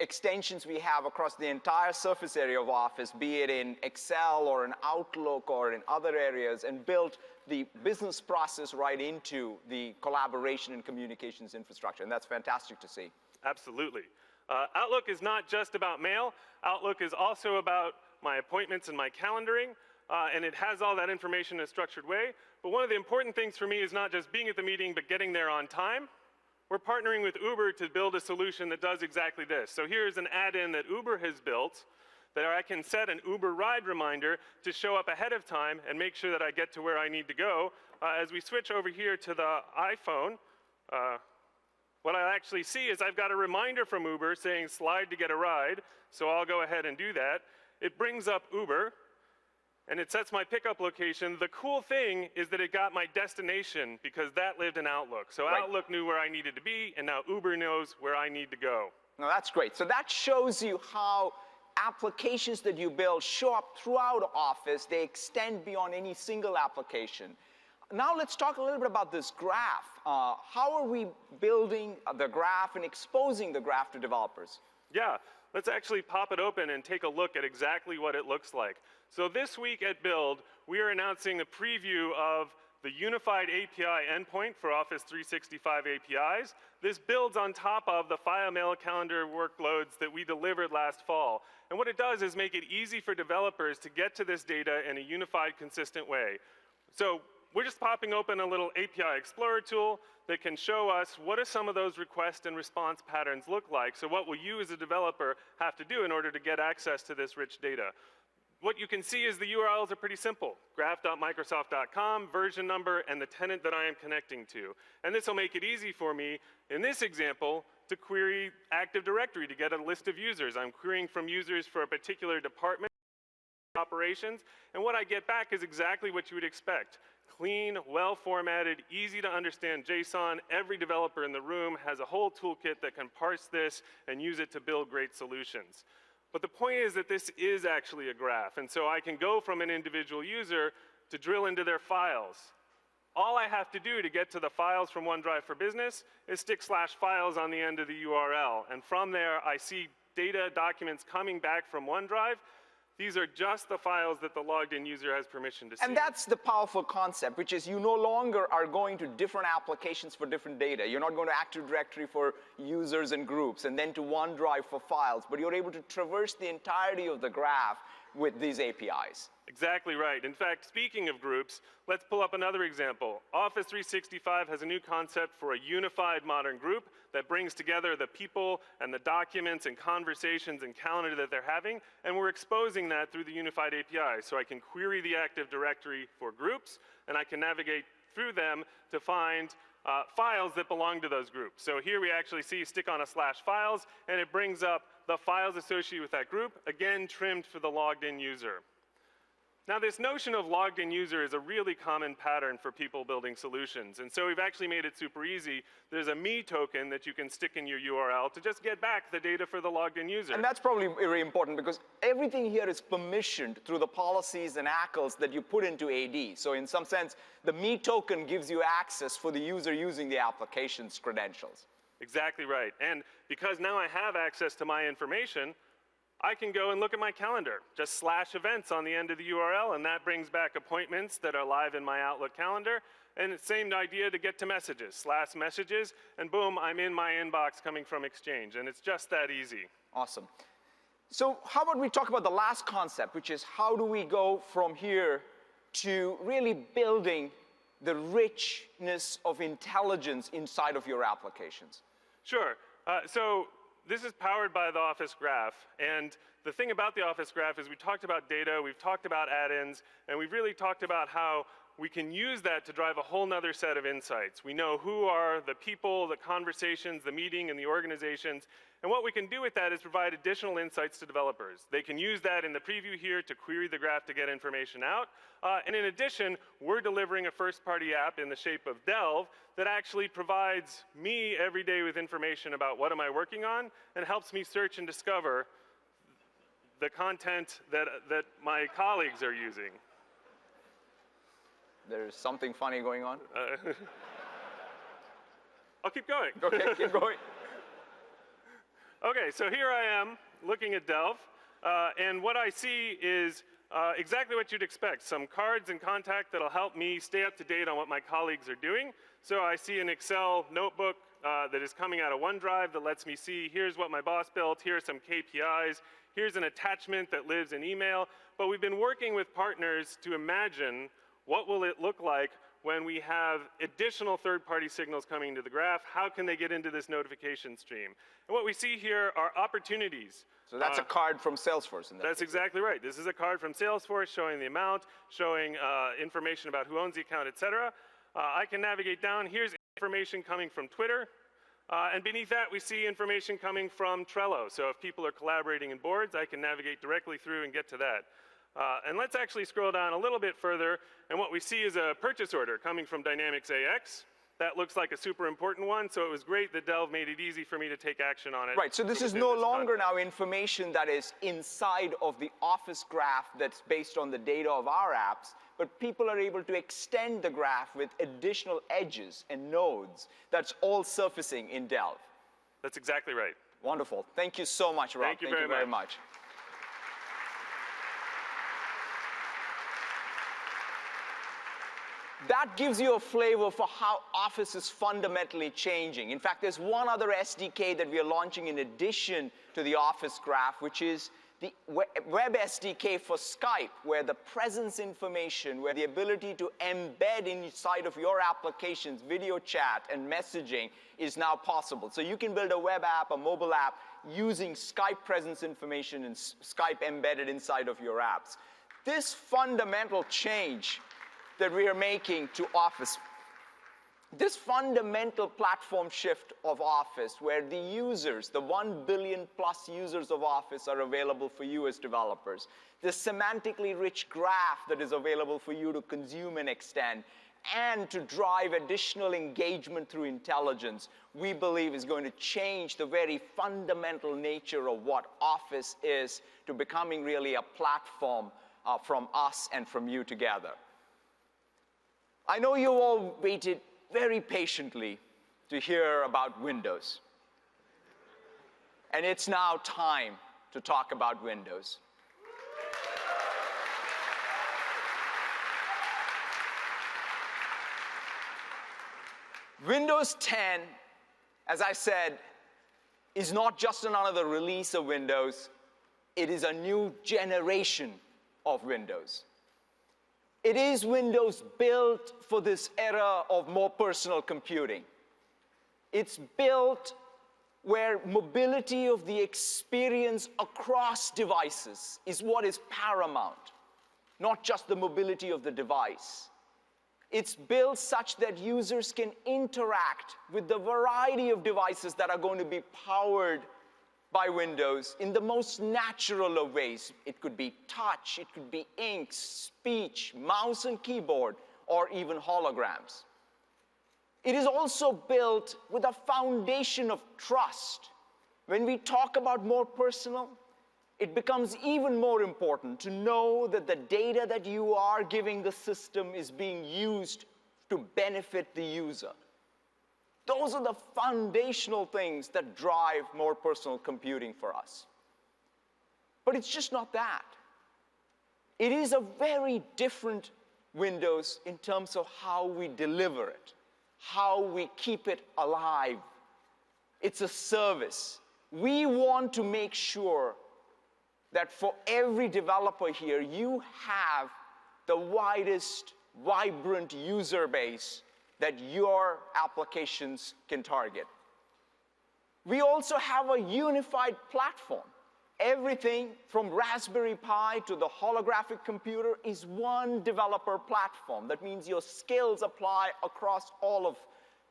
extensions we have across the entire surface area of Office, be it in Excel or in Outlook or in other areas, and built the business process right into the collaboration and communications infrastructure. And that's fantastic to see. Absolutely. Outlook is not just about mail. Outlook is also about my appointments and my calendaring. And it has all that information in a structured way. But one of the important things for me is not just being at the meeting, but getting there on time. We're partnering with Uber to build a solution that does exactly this. So here's an add-in that Uber has built that I can set an Uber ride reminder to show up ahead of time and make sure that I get to where I need to go. As we switch over here to the iPhone, what I actually see is I've got a reminder from Uber saying slide to get a ride. So I'll go ahead and do that. It brings up Uber, and it sets my pickup location. The cool thing is that it got my destination because that lived in Outlook. So right. Outlook knew where I needed to be, and now Uber knows where I need to go. Now that's great. So that shows you how applications that you build show up throughout Office. They extend beyond any single application. Now let's talk a little bit about this graph. How are we building the graph and exposing the graph to developers? Yeah. Let's actually pop it open and take a look at exactly what it looks like. So this week at Build, we are announcing a preview of the unified API endpoint for Office 365 APIs. This builds on top of the file mail calendar workloads that we delivered last fall. And what it does is make it easy for developers to get to this data in a unified, consistent way. So we're just popping open a little API Explorer tool that can show us what do some of those request and response patterns look like. So what will you as a developer have to do in order to get access to this rich data? what you can see is the URLs are pretty simple. graph.microsoft.com, version number, and the tenant that I am connecting to. And this will make it easy for me, in this example, to query Active Directory to get a list of users. I'm querying from users for a particular department, operations, and what I get back is exactly what you would expect. Clean, well-formatted, easy to understand JSON. Every developer in the room has a whole toolkit that can parse this and use it to build great solutions. But the point is that this is actually a graph, and so I can go from an individual user to drill into their files. All I have to do to get to the files from OneDrive for Business is stick /files on the end of the URL, and from there I see data documents coming back from OneDrive. These are just the files that the logged in user has permission to see. And that's the powerful concept, which is you no longer are going to different applications for different data. You're not going to Active Directory for users and groups and then to OneDrive for files, but you're able to traverse the entirety of the graph with these APIs. Exactly right. In fact, speaking of groups, let's pull up another example. Office 365 has a new concept for a unified modern group that brings together the people and the documents and conversations and calendar that they're having, and we're exposing that through the unified API. So I can query the Active Directory for groups, and I can navigate through them to find files that belong to those groups. So here we actually see stick on a /files, and it brings up the files associated with that group, again trimmed for the logged in user. Now this notion of logged in user is a really common pattern for people building solutions, and so we've actually made it super easy. There's a me token that you can stick in your URL to just get back the data for the logged in user. And that's probably very important because everything here is permissioned through the policies and ACLs that you put into AD. So in some sense, the me token gives you access for the user using the application's credentials. Exactly right. And because now I have access to my information, I can go and look at my calendar, just /events on the end of the URL, and that brings back appointments that are live in my Outlook calendar. And it's the same idea to get to messages, /messages, and boom, I'm in my inbox coming from Exchange, and it's just that easy. Awesome. So how about we talk about the last concept, which is how do we go from here to really building the richness of intelligence inside of your applications? Sure. So this is powered by the Office Graph, and the thing about the Office Graph is we talked about data, we've talked about add-ins, and we've really talked about how we can use that to drive a whole nother set of insights. We know who are the people, the conversations, the meeting, and the organizations, and what we can do with that is provide additional insights to developers. They can use that in the preview here to query the graph to get information out, and in addition, we're delivering a first-party app in the shape of Delve that actually provides me every day with information about what am I working on and helps me search and discover the content that my colleagues are using. There's something funny going on? I'll keep going. Okay, keep going. Okay, so here I am looking at Delve, and what I see is exactly what you'd expect. Some cards and contact that'll help me stay up to date on what my colleagues are doing. So I see an Excel notebook that is coming out of OneDrive that lets me see here's what my boss built, here are some KPIs, here's an attachment that lives in email. But we've been working with partners to imagine what will it look like when we have additional third-party signals coming into the graph. How can they get into this notification stream? And what we see here are opportunities. So that's a card from Salesforce. That's exactly right. This is a card from Salesforce showing the amount, showing information about who owns the account, et cetera. I can navigate down. Here's information coming from Twitter. And beneath that, we see information coming from Trello. So if people are collaborating in boards, I can navigate directly through and get to that. And let's actually scroll down a little bit further, and what we see is a purchase order coming from Dynamics AX. That looks like a super important one, so it was great that Delve made it easy for me to take action on it. Right, so this is no longer now information that is inside of the Office graph that's based on the data of our apps, but people are able to extend the graph with additional edges and nodes that's all surfacing in Delve. That's exactly right. Wonderful. Thank you so much, Rob. Thank you very much. That gives you a flavor for how Office is fundamentally changing. In fact, there's one other SDK that we are launching in addition to the Office graph, which is the web SDK for Skype, where the presence information, where the ability to embed inside of your applications, video chat and messaging is now possible. So you can build a web app, a mobile app, using Skype presence information and Skype embedded inside of your apps. This fundamental change that we are making to Office, this fundamental platform shift of Office, where the users, the 1 billion plus users of Office are available for you as developers, the semantically rich graph that is available for you to consume and extend, and to drive additional engagement through intelligence, we believe is going to change the very fundamental nature of what Office is to becoming really a platform from us and from you together. I know you all waited very patiently to hear about Windows. And it's now time to talk about Windows. Windows 10, as I said, is not just another release of Windows. It is a new generation of Windows. It is Windows built for this era of more personal computing. It's built where mobility of the experience across devices is what is paramount, not just the mobility of the device. It's built such that users can interact with the variety of devices that are going to be powered by Windows in the most natural of ways. It could be touch, it could be ink, speech, mouse and keyboard, or even holograms. It is also built with a foundation of trust. When we talk about more personal, it becomes even more important to know that the data that you are giving the system is being used to benefit the user. Those are the foundational things that drive more personal computing for us. But it's just not that. It is a very different Windows in terms of how we deliver it, how we keep it alive. It's a service. We want to make sure that for every developer here, you have the widest, vibrant user base that your applications can target. We also have a unified platform. Everything from Raspberry Pi to the holographic computer is one developer platform. That means your skills apply across all of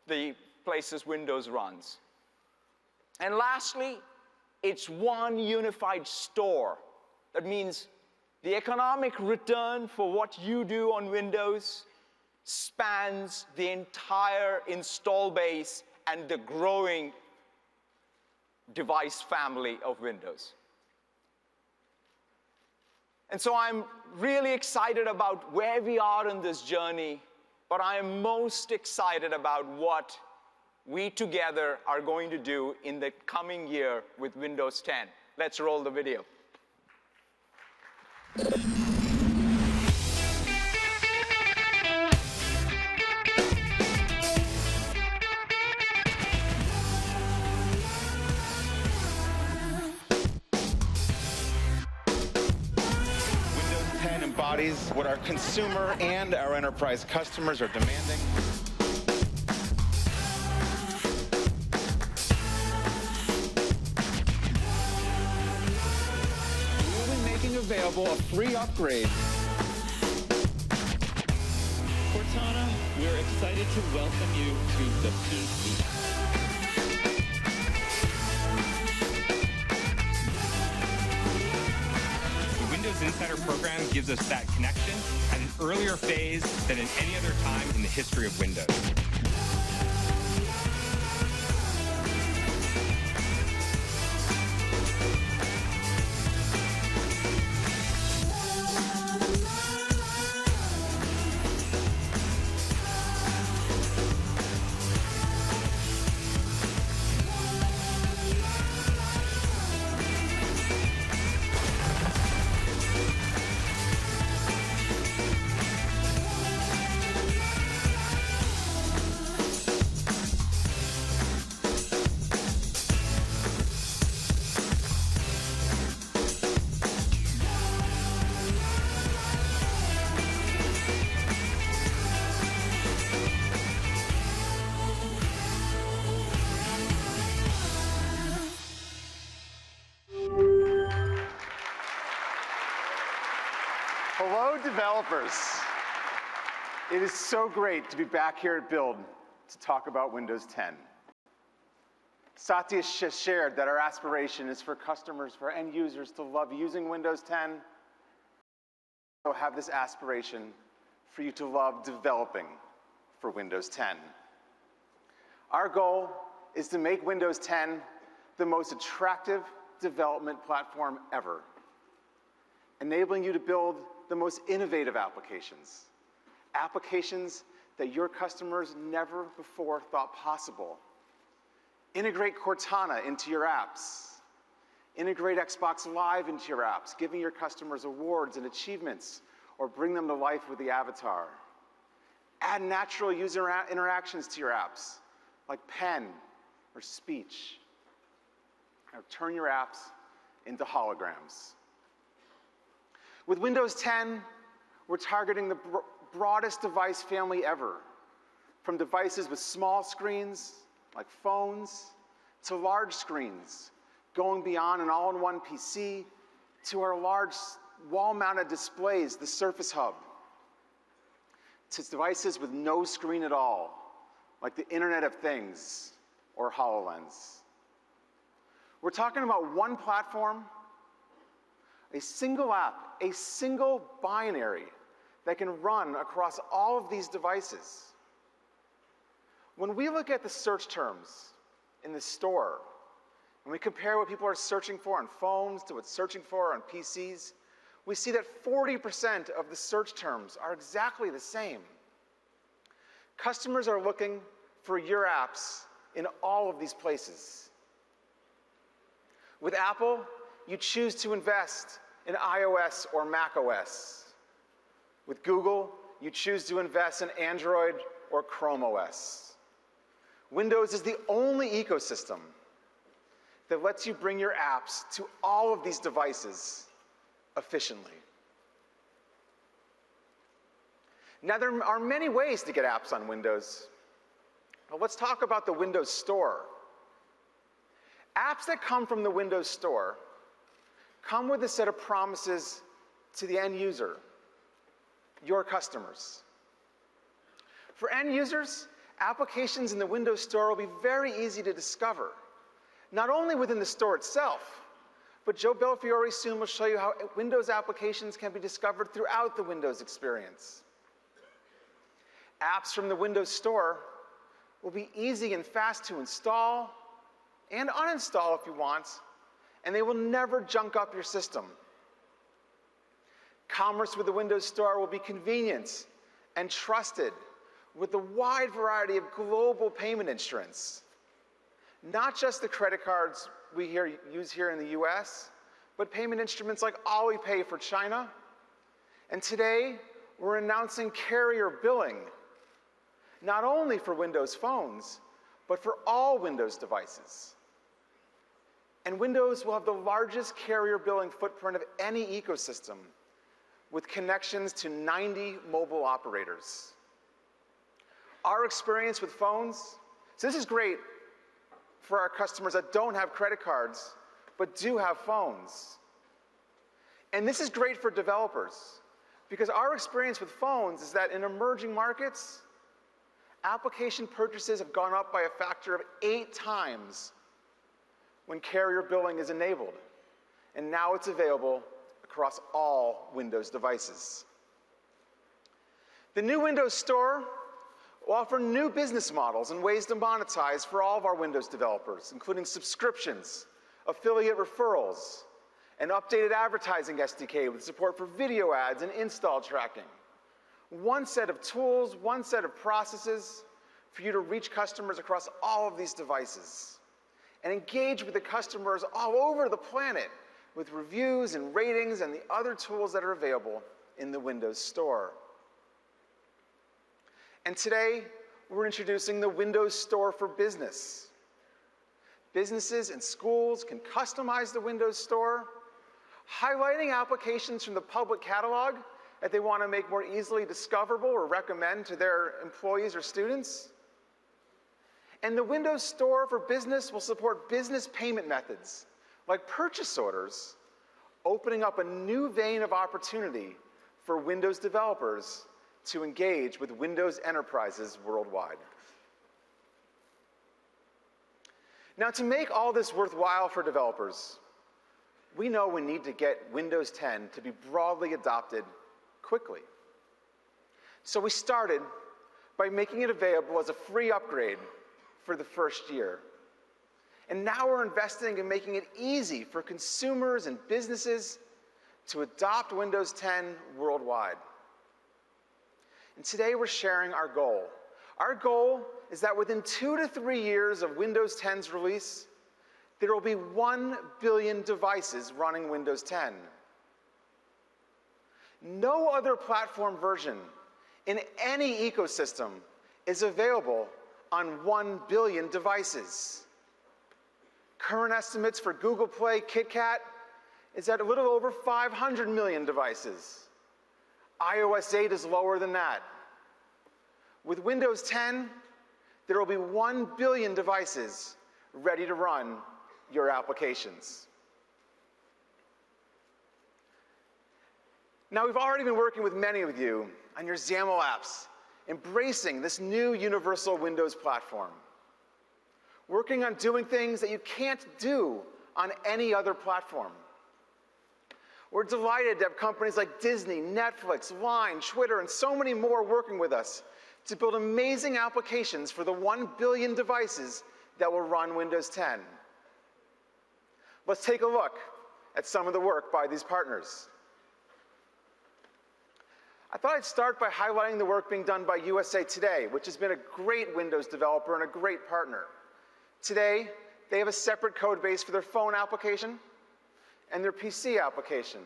the places Windows runs. And lastly, it's one unified store. That means the economic return for what you do on Windows spans the entire install base and the growing device family of Windows. And so I'm really excited about where we are in this journey, but I am most excited about what we together are going to do in the coming year with Windows 10. Let's roll the video. Embodies what our consumer and our enterprise customers are demanding. We'll be making available a free upgrade. Cortana, we're excited to welcome you to the PC. Insider program gives us that connection at an earlier phase than in any other time in the history of Windows. Hello, developers. It is so great to be back here at Build to talk about Windows 10. Satya shared that our aspiration is for customers, for end users to love using Windows 10. So have this aspiration for you to love developing for Windows 10. Our goal is to make Windows 10 the most attractive development platform ever, enabling you to build the most innovative applications, applications that your customers never before thought possible. Integrate Cortana into your apps. Integrate Xbox Live into your apps, giving your customers awards and achievements, or bring them to life with the avatar. Add natural user interactions to your apps, like pen or speech. Or turn your apps into holograms. With Windows 10, we're targeting the broadest device family ever, from devices with small screens, like phones, to large screens, going beyond an all-in-one PC, to our large wall-mounted displays, the Surface Hub, to devices with no screen at all, like the Internet of Things or HoloLens. We're talking about one platform, a single app, a single binary that can run across all of these devices. When we look at the search terms in the store, and we compare what people are searching for on phones to what's searching for on PCs, we see that 40% of the search terms are exactly the same. Customers are looking for your apps in all of these places. With Apple, you choose to invest in iOS or macOS. With Google, you choose to invest in Android or Chrome OS. Windows is the only ecosystem that lets you bring your apps to all of these devices efficiently. Now, there are many ways to get apps on Windows. But let's talk about the Windows Store. Apps that come from the Windows Store come with a set of promises to the end user, your customers. For end users, applications in the Windows Store will be very easy to discover, not only within the store itself, but Joe Belfiore soon will show you how Windows applications can be discovered throughout the Windows experience. Apps from the Windows Store will be easy and fast to install and uninstall if you want, and they will never junk up your system. Commerce with the Windows Store will be convenient and trusted with a wide variety of global payment instruments. Not just the credit cards we use here in the US, but payment instruments like Alipay for China. And today, we're announcing carrier billing, not only for Windows phones, but for all Windows devices. And Windows will have the largest carrier billing footprint of any ecosystem, with connections to 90 mobile operators. Our experience with phones, so this is great for our customers that don't have credit cards, but do have phones. And this is great for developers, because our experience with phones is that in emerging markets, application purchases have gone up by a factor of 8 times when carrier billing is enabled. And now it's available across all Windows devices. The new Windows Store will offer new business models and ways to monetize for all of our Windows developers, including subscriptions, affiliate referrals, an updated advertising SDK with support for video ads and install tracking. One set of tools, one set of processes for you to reach customers across all of these devices and engage with the customers all over the planet with reviews and ratings and the other tools that are available in the Windows Store. And today, we're introducing the Windows Store for Business. Businesses and schools can customize the Windows Store, highlighting applications from the public catalog that they want to make more easily discoverable or recommend to their employees or students. And the Windows Store for Business will support business payment methods, like purchase orders, opening up a new vein of opportunity for Windows developers to engage with Windows enterprises worldwide. Now, to make all this worthwhile for developers, we know we need to get Windows 10 to be broadly adopted quickly. So we started by making it available as a free upgrade for the first year. And now we're investing in making it easy for consumers and businesses to adopt Windows 10 worldwide. And today we're sharing our goal. Our goal is that within 2 to 3 years of Windows 10's release, there will be 1 billion devices running Windows 10. No other platform version in any ecosystem is available on 1 billion devices. Current estimates for Google Play KitKat is at a little over 500 million devices. iOS 8 is lower than that. With Windows 10, there will be 1 billion devices ready to run your applications. Now, we've already been working with many of you on your XAML apps, embracing this new universal Windows platform, working on doing things that you can't do on any other platform. We're delighted to have companies like Disney, Netflix, Line, Twitter, and so many more working with us to build amazing applications for the 1 billion devices that will run Windows 10. Let's take a look at some of the work by these partners. I thought I'd start by highlighting the work being done by USA Today, which has been a great Windows developer and a great partner. Today, they have a separate code base for their phone application and their PC application.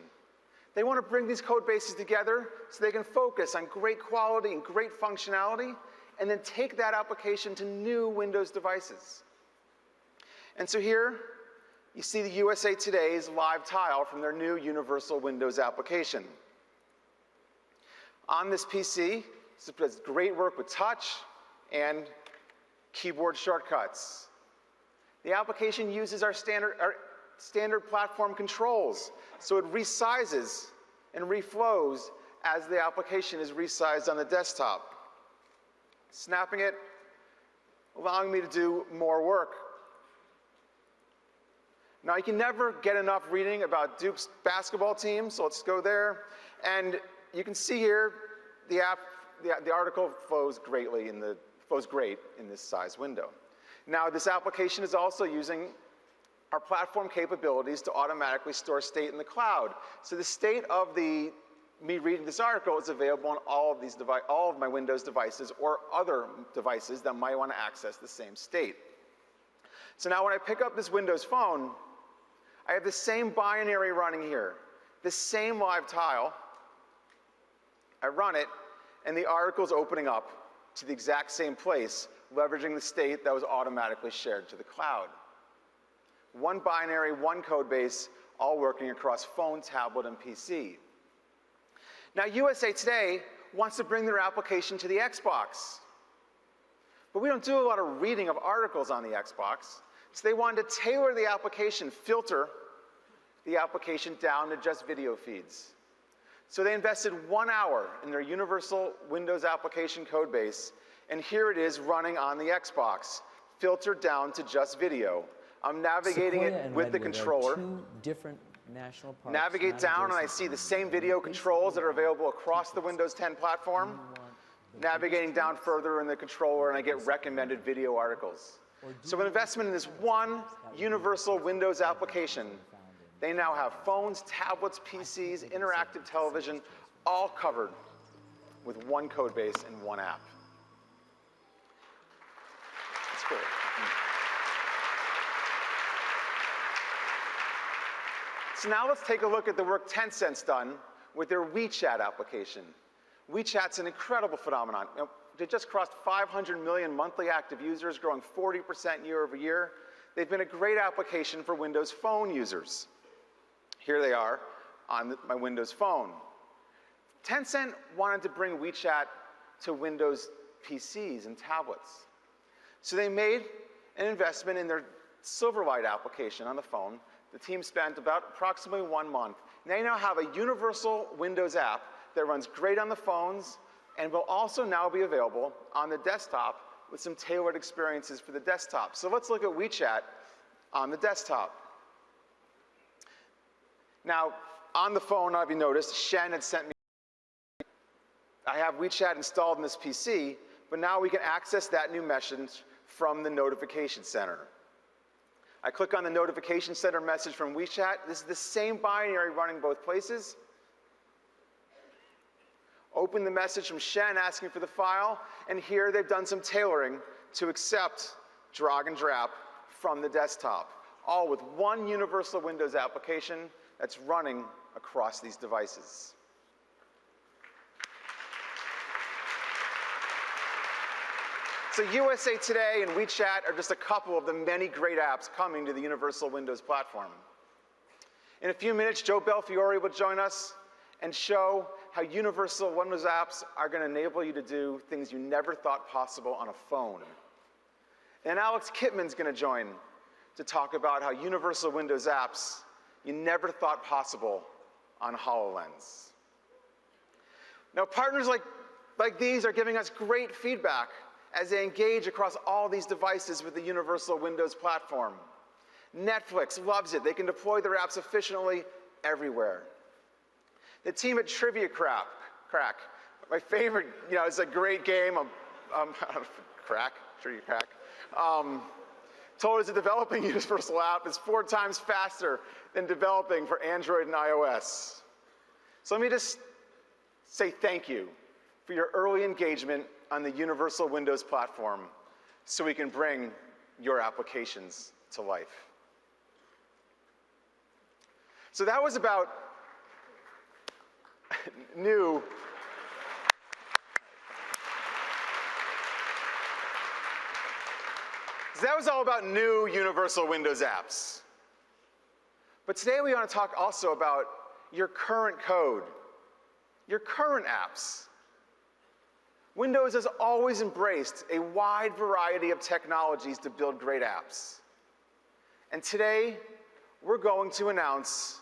They want to bring these code bases together so they can focus on great quality and great functionality, and then take that application to new Windows devices. And so here, you see the USA Today's live tile from their new Universal Windows application. On this PC, it does great work with touch and keyboard shortcuts. The application uses our standard platform controls, so it resizes and reflows as the application is resized on the desktop. Snapping it, allowing me to do more work. Now, you can never get enough reading about Duke's basketball team, so let's go there. And you can see here the article flows great in this size window. Now, this application is also using our platform capabilities to automatically store state in the cloud. So the state of me reading this article is available on all of my Windows devices or other devices that might want to access the same state. So now when I pick up this Windows phone, I have the same binary running here, the same live tile. I run it, and the article's opening up to the exact same place, leveraging the state that was automatically shared to the cloud. One binary, one code base, all working across phone, tablet, and PC. Now, USA Today wants to bring their application to the Xbox. But we don't do a lot of reading of articles on the Xbox, so they wanted to tailor the application, filter the application down to just video feeds. So they invested 1 hour in their universal Windows application code base, and here it is running on the Xbox, filtered down to just video. I'm navigating it with the controller. Two different national parks. Navigate down, and I see the same video controls that are available across the Windows 10 platform. Navigating down further in the controller, and I get recommended video articles. So an investment in this one universal Windows application, they now have phones, tablets, PCs, interactive television, all covered with one code base and one app. That's great. So now let's take a look at the work Tencent's done with their WeChat application. WeChat's an incredible phenomenon. They just crossed 500 million monthly active users, growing 40% year over year. They've been a great application for Windows Phone users. Here they are on my Windows Phone. Tencent wanted to bring WeChat to Windows PCs and tablets. So they made an investment in their Silverlight application on the phone. The team spent about approximately 1 month. They now have a universal Windows app that runs great on the phones and will also now be available on the desktop with some tailored experiences for the desktop. So let's look at WeChat on the desktop. Now, on the phone, if you noticed, Shen had sent me, I have WeChat installed in this PC, but now we can access that new message from the notification center. I click on the notification center message from WeChat. This is the same binary running both places. Open the message from Shen asking for the file, and here they've done some tailoring to accept drag and drop from the desktop, all with one universal Windows application that's running across these devices. So USA Today and WeChat are just a couple of the many great apps coming to the Universal Windows platform. In a few minutes, Joe Belfiore will join us and show how Universal Windows apps are going to enable you to do things you never thought possible on a phone. And Alex Kipman's going to join to talk about how Universal Windows apps you never thought possible on HoloLens. Now, partners like these are giving us great feedback as they engage across all these devices with the Universal Windows platform. Netflix loves it. They can deploy their apps efficiently everywhere. The team at Trivia Crack, my favorite, it's a great game. Trivia Crack, told us that developing a Universal app is 4 times faster than developing for Android and iOS. So let me just say thank you for your early engagement on the Universal Windows platform so we can bring your applications to life. So that was about new. So that was all about new Universal Windows apps. But today we want to talk also about your current code, your current apps. Windows has always embraced a wide variety of technologies to build great apps. And today, we're going to announce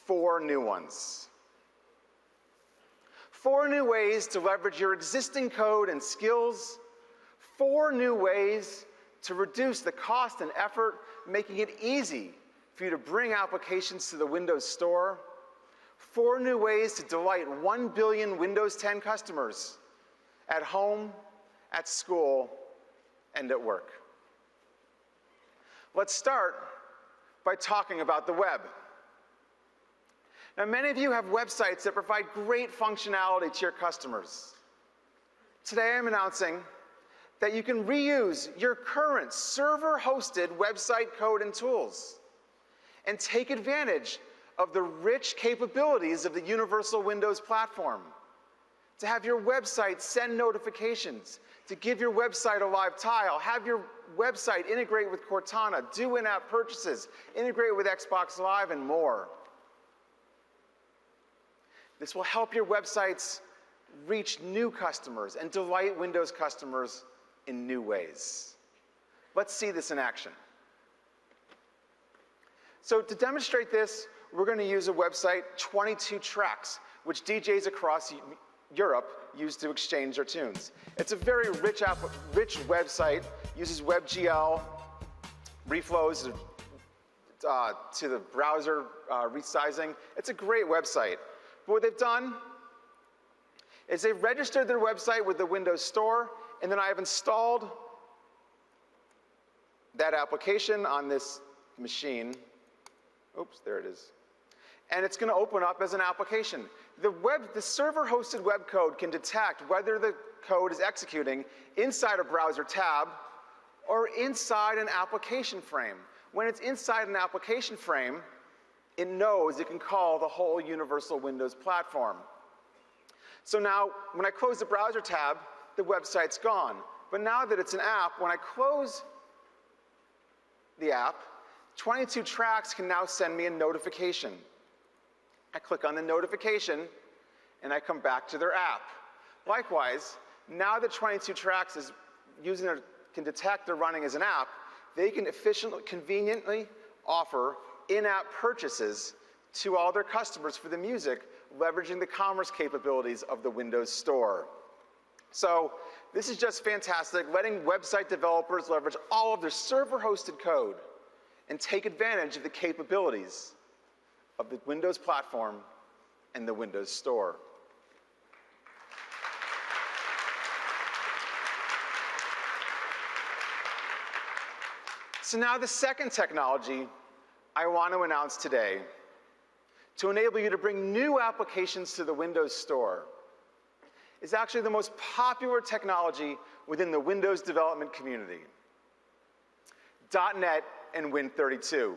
4 new ones. 4 new ways to leverage your existing code and skills. 4 new ways to reduce the cost and effort, making it easy for you to bring applications to the Windows Store. 4 new ways to delight 1 billion Windows 10 customers at home, at school, and at work. Let's start by talking about the web. Now, many of you have websites that provide great functionality to your customers. Today, I'm announcing that you can reuse your current server-hosted website code and tools and take advantage of the rich capabilities of the Universal Windows platform, to have your website send notifications, to give your website a live tile, have your website integrate with Cortana, do in-app purchases, integrate with Xbox Live, and more. This will help your websites reach new customers and delight Windows customers in new ways. Let's see this in action. So to demonstrate this, we're going to use a website, 22 Tracks, which DJs across Europe use to exchange their tunes. It's a very rich website, uses WebGL, reflows to the browser resizing. It's a great website. But what they've done is they've registered their website with the Windows Store, and then I have installed that application on this machine. Oops, there it is. And it's going to open up as an application. The server-hosted web code can detect whether the code is executing inside a browser tab or inside an application frame. When it's inside an application frame, it knows it can call the whole Universal Windows platform. So now, when I close the browser tab, the website's gone. But now that it's an app, when I close the app, 22 Tracks can now send me a notification. I click on the notification, and I come back to their app. Likewise, now that 22 Tracks is can detect they're running as an app, they can efficiently, conveniently offer in-app purchases to all their customers for the music leveraging the commerce capabilities of the Windows Store. So this is just fantastic, letting website developers leverage all of their server-hosted code and take advantage of the capabilities of the Windows platform and the Windows Store. So now the second technology I want to announce today to enable you to bring new applications to the Windows Store is actually the most popular technology within the Windows development community: .NET and Win32.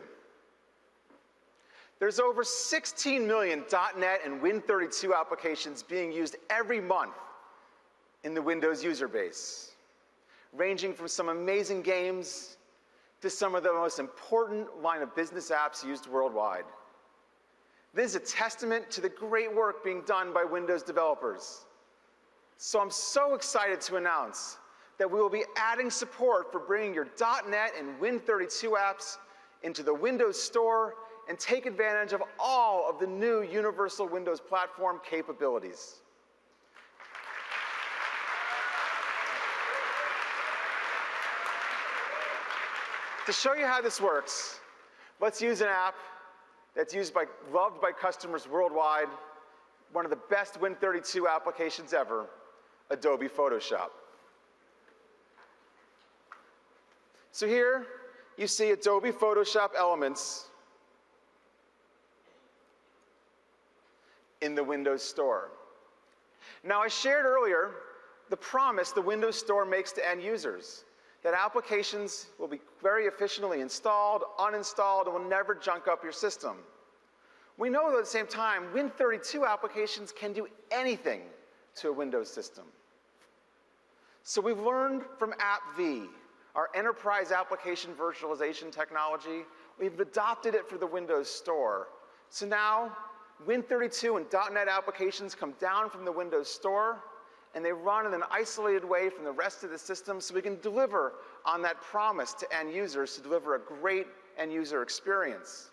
There's over 16 million .NET and Win32 applications being used every month in the Windows user base, ranging from some amazing games to some of the most important line of business apps used worldwide. This is a testament to the great work being done by Windows developers. So I'm so excited to announce that we will be adding support for bringing your .NET and Win32 apps into the Windows Store and take advantage of all of the new Universal Windows Platform capabilities. To show you how this works, let's use an app that's loved by customers worldwide, one of the best Win32 applications ever, Adobe Photoshop. So here you see Adobe Photoshop elements in the Windows Store. Now, I shared earlier the promise the Windows Store makes to end users, that applications will be very efficiently installed, uninstalled, and will never junk up your system. We know that at the same time, Win32 applications can do anything to a Windows system. So we've learned from AppV, our enterprise application virtualization technology. We've adopted it for the Windows Store. So now, Win32 and .NET applications come down from the Windows Store, and they run in an isolated way from the rest of the system, so we can deliver on that promise to end users to deliver a great end user experience.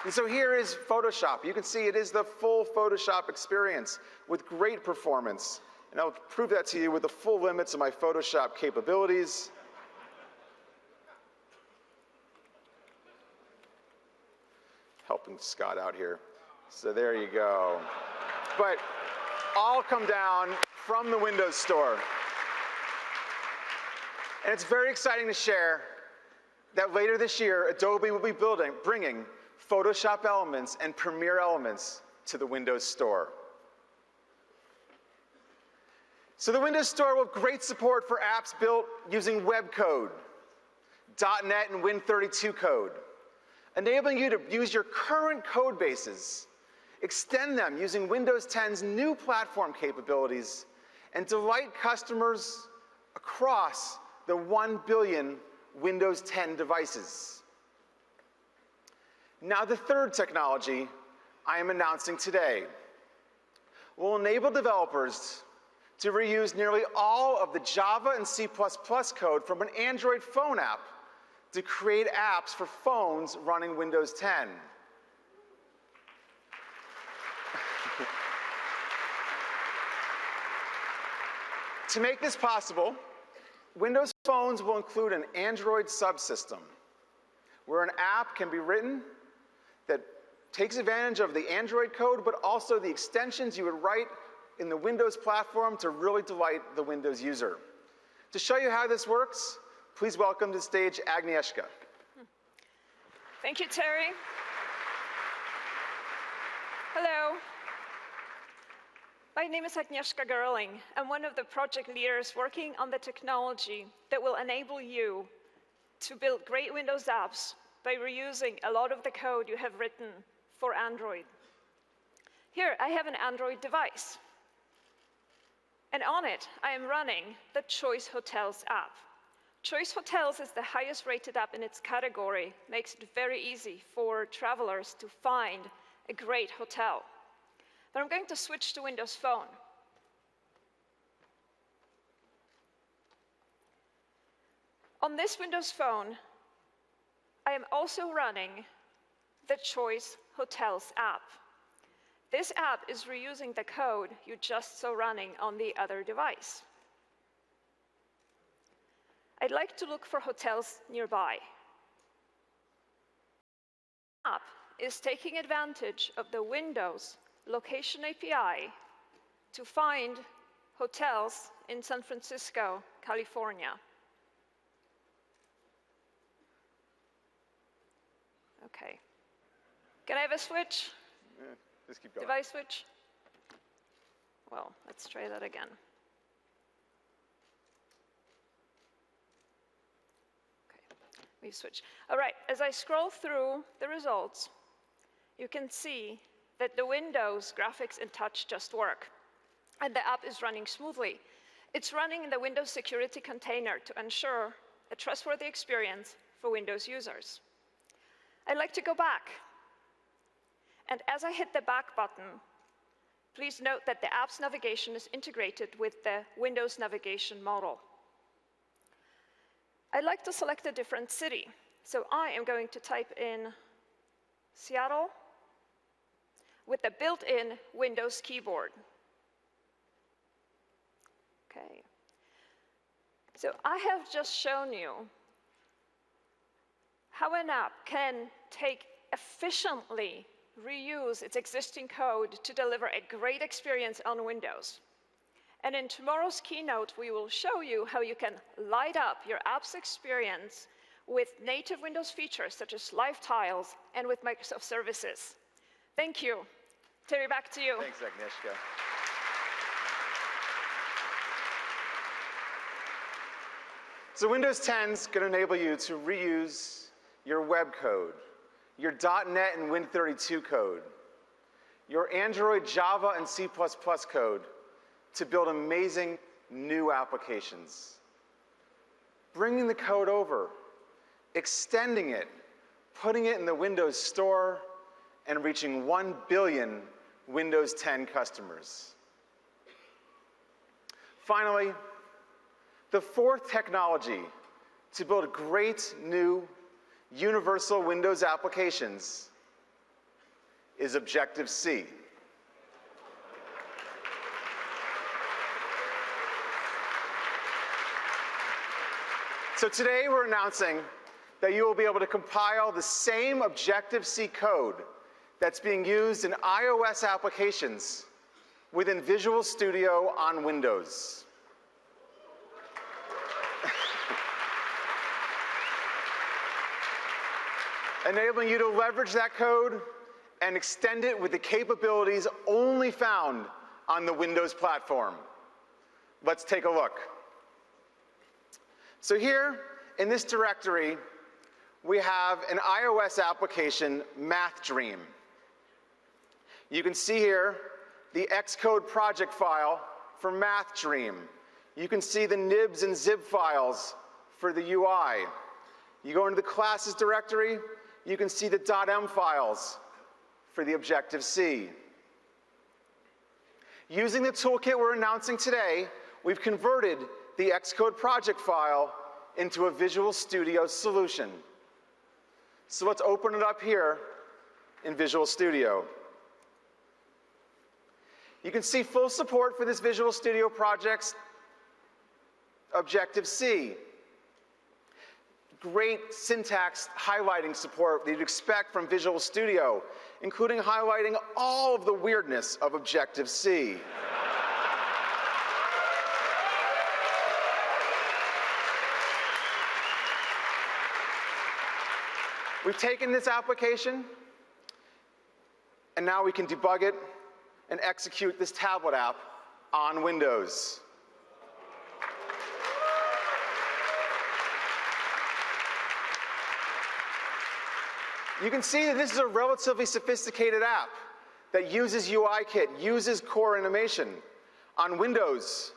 And so here is Photoshop. You can see it is the full Photoshop experience with great performance. And I'll prove that to you with the full limits of my Photoshop capabilities. Helping Scott out here. So there you go. But all come down from the Windows Store. And it's very exciting to share that later this year, Adobe will be bringing Photoshop Elements and Premiere Elements to the Windows Store. So the Windows Store will have great support for apps built using web code, .NET and Win32 code, enabling you to use your current code bases, extend them using Windows 10's new platform capabilities, and delight customers across the 1 billion Windows 10 devices. Now, the third technology I am announcing today will enable developers to reuse nearly all of the Java and C++ code from an Android phone app to create apps for phones running Windows 10. To make this possible, Windows phones will include an Android subsystem where an app can be written that takes advantage of the Android code, but also the extensions you would write in the Windows platform to really delight the Windows user. To show you how this works, please welcome to the stage Agnieszka. Thank you, Terry. Hello. My name is Agnieszka Gerling. I'm one of the project leaders working on the technology that will enable you to build great Windows apps by reusing a lot of the code you have written for Android. Here, I have an Android device. And on it, I am running the Choice Hotels app. Choice Hotels is the highest rated app in its category, makes it very easy for travelers to find a great hotel. But I'm going to switch to Windows Phone. On this Windows Phone, I am also running the Choice Hotels app. This app is reusing the code you just saw running on the other device. I'd like to look for hotels nearby. The app is taking advantage of the Windows Location API to find hotels in San Francisco, California. Okay. Can I have a switch? Yeah, just keep going. Device switch? Well, let's try that again. Okay, we switch. All right, as I scroll through the results, you can see that the Windows graphics and touch just work, and the app is running smoothly. It's running in the Windows security container to ensure a trustworthy experience for Windows users. I'd like to go back. And as I hit the back button, please note that the app's navigation is integrated with the Windows navigation model. I'd like to select a different city. So I am going to type in Seattle with the built-in Windows keyboard. Okay. So I have just shown you how an app can efficiently reuse its existing code to deliver a great experience on Windows. And in tomorrow's keynote, we will show you how you can light up your app's experience with native Windows features such as live tiles and with Microsoft services. Thank you. Terry, back to you. Thanks, Agnieszka. So Windows 10 is going to enable you to reuse your web code, your .NET and Win32 code, your Android, Java, and C++ code to build amazing new applications. Bringing the code over, extending it, putting it in the Windows Store, and reaching 1 billion Windows 10 customers. Finally, the fourth technology to build great new universal Windows applications is Objective-C. So today we're announcing that you will be able to compile the same Objective-C code that's being used in iOS applications within Visual Studio on Windows. Enabling you to leverage that code and extend it with the capabilities only found on the Windows platform. Let's take a look. So here, in this directory, we have an iOS application, Math Dream. You can see here the Xcode project file for Math Dream. You can see the nibs and zip files for the UI. You go into the classes directory, you can see the .m files for the Objective-C. Using the toolkit we're announcing today, we've converted the Xcode project file into a Visual Studio solution. So let's open it up here in Visual Studio. You can see full support for this Visual Studio project's Objective-C. Great syntax highlighting support that you'd expect from Visual Studio, including highlighting all of the weirdness of Objective-C. We've taken this application, and now we can debug it and execute this tablet app on Windows. You can see that this is a relatively sophisticated app that uses UIKit, uses core animation on Windows.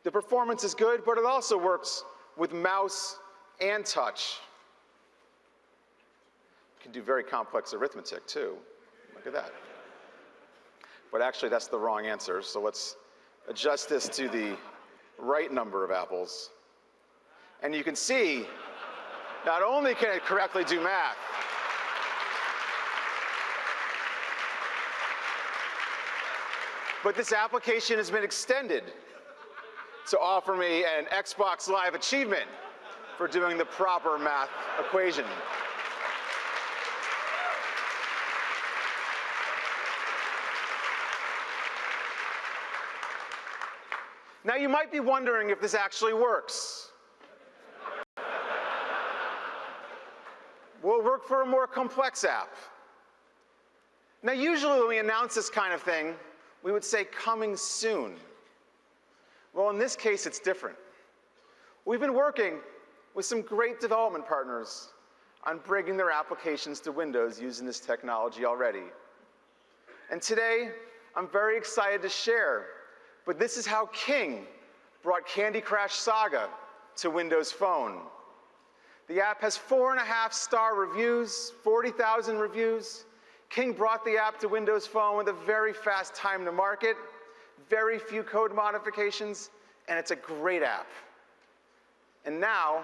The performance is good, but it also works with mouse and touch. You can do very complex arithmetic, too. Look at that. But actually, that's the wrong answer, so let's adjust this to the right number of apples. And you can see Not only can it correctly do math, but this application has been extended to offer me an Xbox Live achievement for doing the proper math equation. Now you might be wondering if this actually works. Will it work for a more complex app? Now usually when we announce this kind of thing, we would say coming soon. Well, in this case, it's different. We've been working with some great development partners on bringing their applications to Windows using this technology already. And today, I'm very excited to share, but this is how King brought Candy Crush Saga to Windows Phone. The app has 4.5-star reviews, 40,000 reviews. King brought the app to Windows Phone with a very fast time to market, very few code modifications, and it's a great app. And now,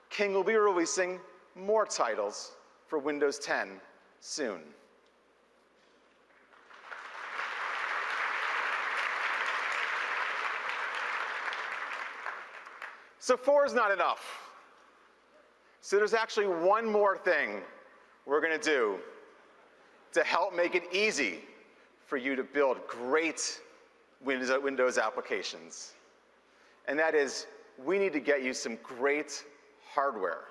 King will be releasing more titles for Windows 10 soon. So 4 is not enough. So there's actually one more thing we're going to do to help make it easy for you to build great Windows applications. And that is, we need to get you some great hardware.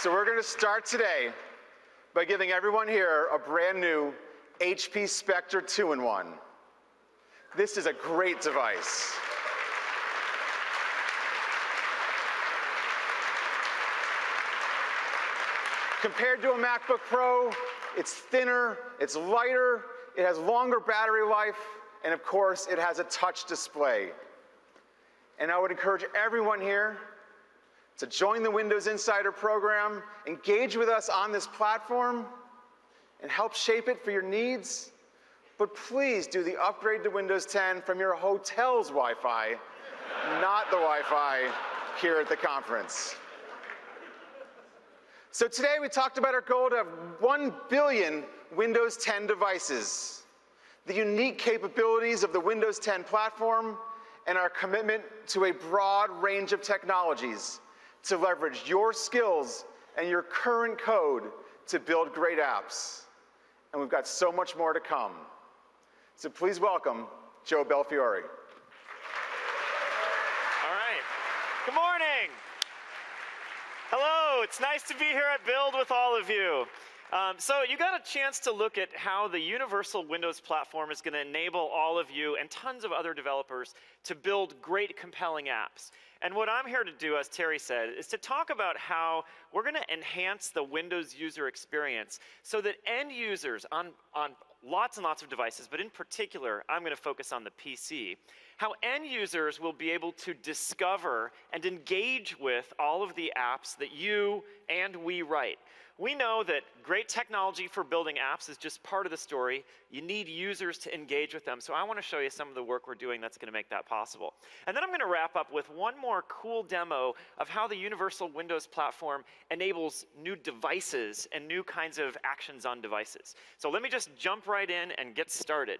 So we're going to start today by giving everyone here a brand new HP Spectre 2-in-1. This is a great device. Compared to a MacBook Pro, it's thinner, it's lighter, it has longer battery life, and of course, it has a touch display. And I would encourage everyone here to join the Windows Insider program, engage with us on this platform, and help shape it for your needs. But please do the upgrade to Windows 10 from your hotel's Wi-Fi, not the Wi-Fi here at the conference. So today we talked about our goal to have 1 billion Windows 10 devices, the unique capabilities of the Windows 10 platform, and our commitment to a broad range of technologies to leverage your skills and your current code to build great apps. And we've got so much more to come. So please welcome Joe Belfiore. All right. Good morning. Hello. It's nice to be here at Build with all of you. So you got a chance to look at how the universal Windows platform is going to enable all of you and tons of other developers to build great, compelling apps. And what I'm here to do, as Terry said, is to talk about how we're going to enhance the Windows user experience so that end users on lots and lots of devices, but in particular, I'm going to focus on the PC, how end users will be able to discover and engage with all of the apps that you and we write. We know that great technology for building apps is just part of the story. You need users to engage with them. So I want to show you some of the work we're doing that's going to make that possible. And then I'm going to wrap up with one more cool demo of how the Universal Windows platform enables new devices and new kinds of actions on devices. So let me just jump right in and get started.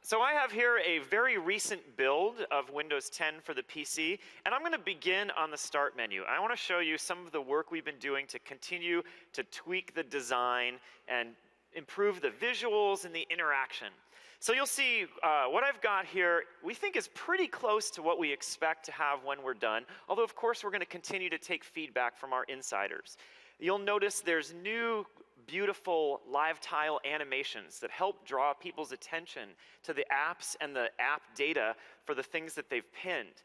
So I have here a very recent build of Windows 10 for the PC, and I'm going to begin on the Start menu. I want to show you some of the work we've been doing to continue to tweak the design and improve the visuals and the interaction. So you'll see what I've got here we think is pretty close to what we expect to have when we're done, although of course we're going to continue to take feedback from our insiders. You'll notice there's new beautiful live tile animations that help draw people's attention to the apps and the app data for the things that they've pinned.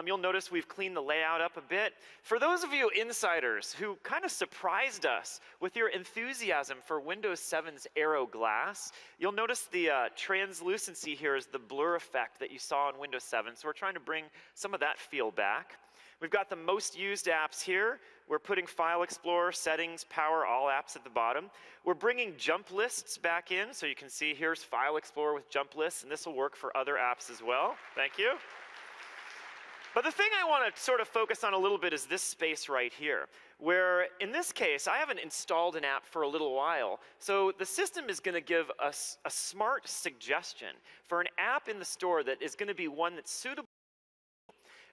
You'll notice we've cleaned the layout up a bit. For those of you insiders who kind of surprised us with your enthusiasm for Windows 7's Aero Glass, you'll notice the translucency here is the blur effect that you saw in Windows 7, so we're trying to bring some of that feel back. We've got the most used apps here. We're putting File Explorer, Settings, Power All apps at the bottom. We're bringing jump lists back in, so you can see here's File Explorer with jump lists, and this will work for other apps as well. Thank you. But the thing I want to sort of focus on a little bit is this space right here, where in this case, I haven't installed an app for a little while, so the system is going to give us a smart suggestion for an app in the store that is going to be one that's suitable.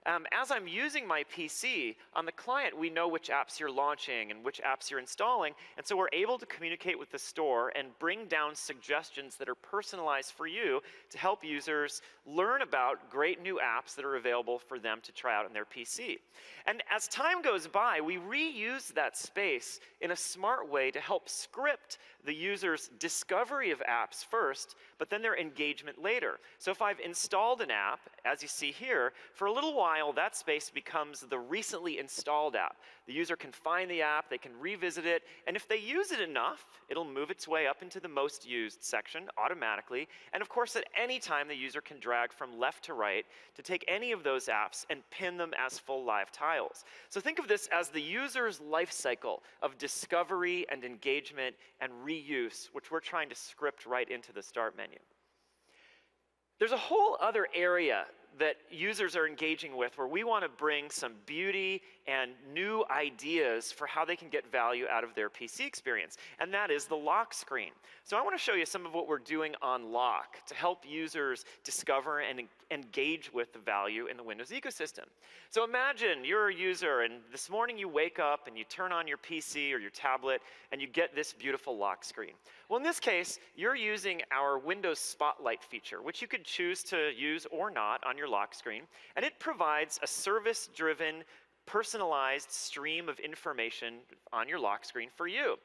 As I'm using my PC, on the client, we know which apps you're launching and which apps you're installing, and so we're able to communicate with the store and bring down suggestions that are personalized for you to help users learn about great new apps that are available for them to try out on their PC. And as time goes by, we reuse that space in a smart way to help script the user's discovery of apps first, but then their engagement later. So if I've installed an app, as you see here, for a little while, that space becomes the recently installed app. The user can find the app, they can revisit it, and if they use it enough, it'll move its way up into the most used section automatically. And of course, at any time, the user can drag from left to right to take any of those apps and pin them as full live tiles. So think of this as the user's life cycle of discovery and engagement and reuse, which we're trying to script right into the start menu. There's a whole other area that users are engaging with where we want to bring some beauty and new ideas for how they can get value out of their PC experience, and that is the lock screen. So I want to show you some of what we're doing on lock to help users discover and engage with the value in the Windows ecosystem. So imagine you're a user and this morning you wake up and you turn on your PC or your tablet and you get this beautiful lock screen. Well, in this case, you're using our Windows Spotlight feature, which you could choose to use or not on your lock screen, and it provides a service-driven, personalized stream of information on your lock screen for you.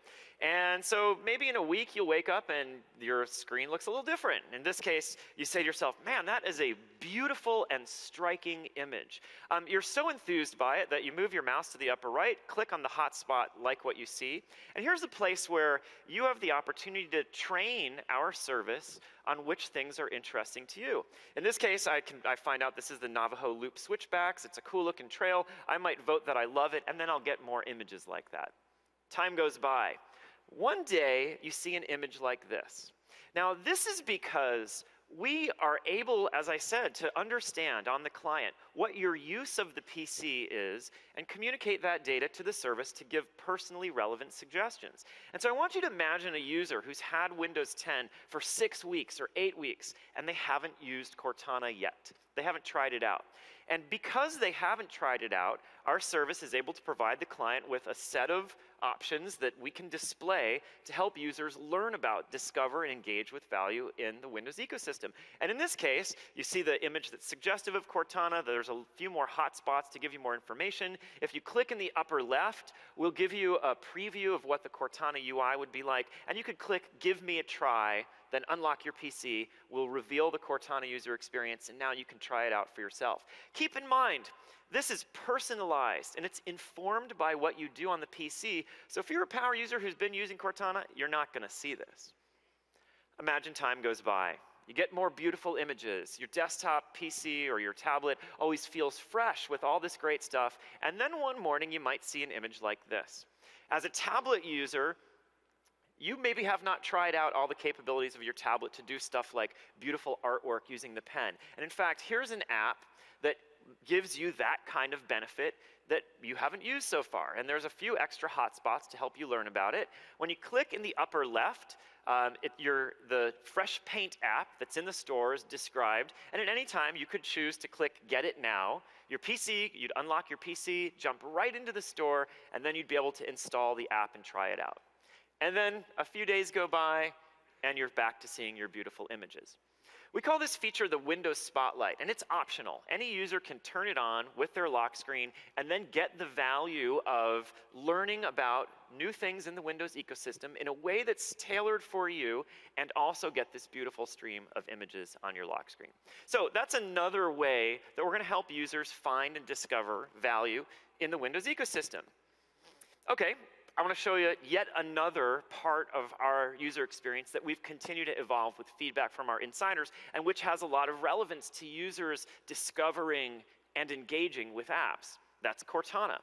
And so maybe in a week you'll wake up and your screen looks a little different. In this case, you say to yourself, man, that is a beautiful and striking image. You're so enthused by it that you move your mouse to the upper right, click on the hotspot, like what you see, and here's a place where you have the opportunity to train our service on which things are interesting to you. In this case, I find out this is the Navajo Loop switchbacks. It's a cool looking trail. I might vote that I love it, and then I'll get more images like that. Time goes by. One day, you see an image like this. Now, this is because we are able, as I said, to understand on the client what your use of the PC is and communicate that data to the service to give personally relevant suggestions. And so I want you to imagine a user who's had Windows 10 for 6 weeks or 8 weeks, and they haven't used Cortana yet. They haven't tried it out. And because they haven't tried it out, our service is able to provide the client with a set of options that we can display to help users learn about, discover, and engage with value in the Windows ecosystem. And in this case, you see the image that's suggestive of Cortana. There's a few more hotspots to give you more information. If you click in the upper left, we'll give you a preview of what the Cortana UI would be like. And you could click Give Me a Try, then unlock your PC. We'll reveal the Cortana user experience, and now you can try it out for yourself. Keep in mind, this is personalized, and it's informed by what you do on the PC. So if you're a power user who's been using Cortana, you're not going to see this. Imagine time goes by. You get more beautiful images. Your desktop PC or your tablet always feels fresh with all this great stuff. And then one morning, you might see an image like this. As a tablet user, you maybe have not tried out all the capabilities of your tablet to do stuff like beautiful artwork using the pen. And in fact, here's an app that gives you that kind of benefit that you haven't used so far. And there's a few extra hotspots to help you learn about it. When you click in the upper left, the Fresh Paint app that's in the store is described. And at any time, you could choose to click Get It Now. Your PC, you'd unlock your PC, jump right into the store, and then you'd be able to install the app and try it out. And then a few days go by, and you're back to seeing your beautiful images. We call this feature the Windows Spotlight, and it's optional. Any user can turn it on with their lock screen and then get the value of learning about new things in the Windows ecosystem in a way that's tailored for you, and also get this beautiful stream of images on your lock screen. So that's another way that we're going to help users find and discover value in the Windows ecosystem. Okay. I want to show you yet another part of our user experience that we've continued to evolve with feedback from our insiders, and which has a lot of relevance to users discovering and engaging with apps. That's Cortana.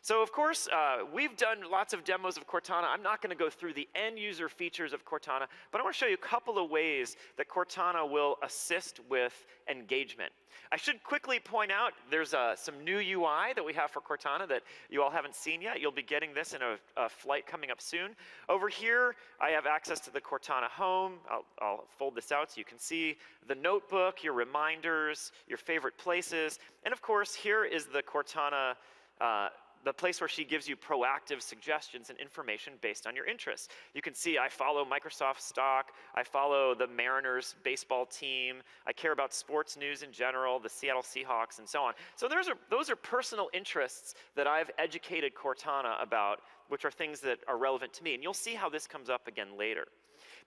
So of course, we've done lots of demos of Cortana. I'm not going to go through the end user features of Cortana, but I want to show you a couple of ways that Cortana will assist with engagement. I should quickly point out there's some new UI that we have for Cortana that you all haven't seen yet. You'll be getting this in a flight coming up soon. Over here, I have access to the Cortana home. I'll fold this out so you can see the notebook, your reminders, your favorite places. And of course, here is the Cortana the place where she gives you proactive suggestions and information based on your interests. You can see I follow Microsoft stock, I follow the Mariners baseball team, I care about sports news in general, the Seattle Seahawks, and so on. So those are personal interests that I've educated Cortana about, which are things that are relevant to me. And you'll see how this comes up again later.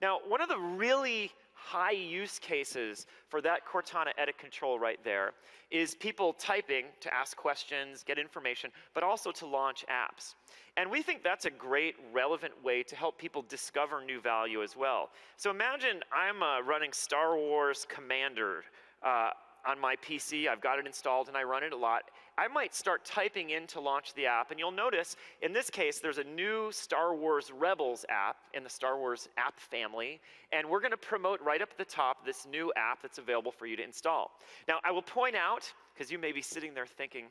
Now, one of the really high use cases for that Cortana edit control right there is people typing to ask questions, get information, but also to launch apps. And we think that's a great, relevant way to help people discover new value as well. So imagine I'm running Star Wars Commander on my PC. I've got it installed and I run it a lot. I might start typing in to launch the app, and you'll notice in this case there's a new Star Wars Rebels app in the Star Wars app family, and we're going to promote right up at the top this new app that's available for you to install. Now I will point out, because you may be sitting there thinking,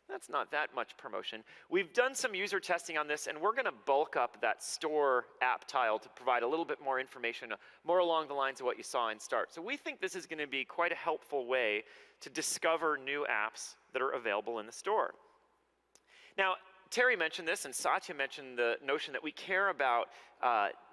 that's not that much promotion. We've done some user testing on this, and we're going to bulk up that store app tile to provide a little bit more information, more along the lines of what you saw in Start. So we think this is going to be quite a helpful way to discover new apps that are available in the store. Now, Terry mentioned this, and Satya mentioned the notion that we care about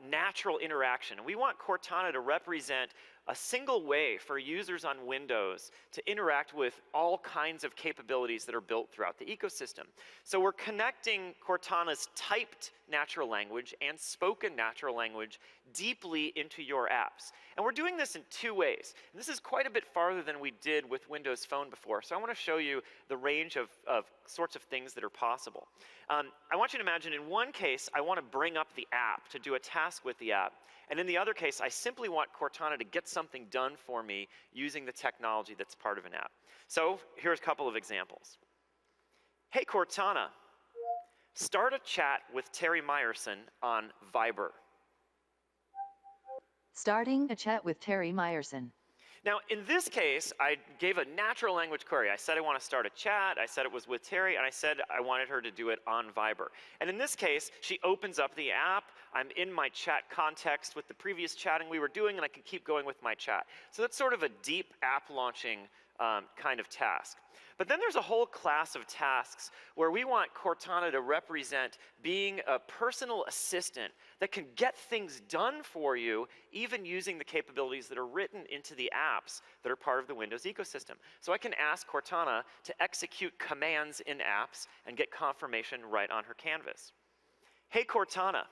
natural interaction. We want Cortana to represent a single way for users on Windows to interact with all kinds of capabilities that are built throughout the ecosystem. So we're connecting Cortana's typed natural language and spoken natural language deeply into your apps. And we're doing this in two ways. And this is quite a bit farther than we did with Windows Phone before. So I want to show you the range of sorts of things that are possible. I want you to imagine in one case, I want to bring up the app to do a task with the app. And in the other case, I simply want Cortana to get something done for me using the technology that's part of an app. So here's a couple of examples. Hey, Cortana, start a chat with Terry Myerson on Viber. Starting a chat with Terry Myerson. Now, in this case, I gave a natural language query. I said I want to start a chat, I said it was with Terry, and I said I wanted her to do it on Viber. And in this case, she opens up the app, I'm in my chat context with the previous chatting we were doing, and I can keep going with my chat. So that's sort of a deep app launching kind of task. But then there's a whole class of tasks where we want Cortana to represent being a personal assistant that can get things done for you, even using the capabilities that are written into the apps that are part of the Windows ecosystem. So I can ask Cortana to execute commands in apps and get confirmation right on her canvas. Hey, Cortana,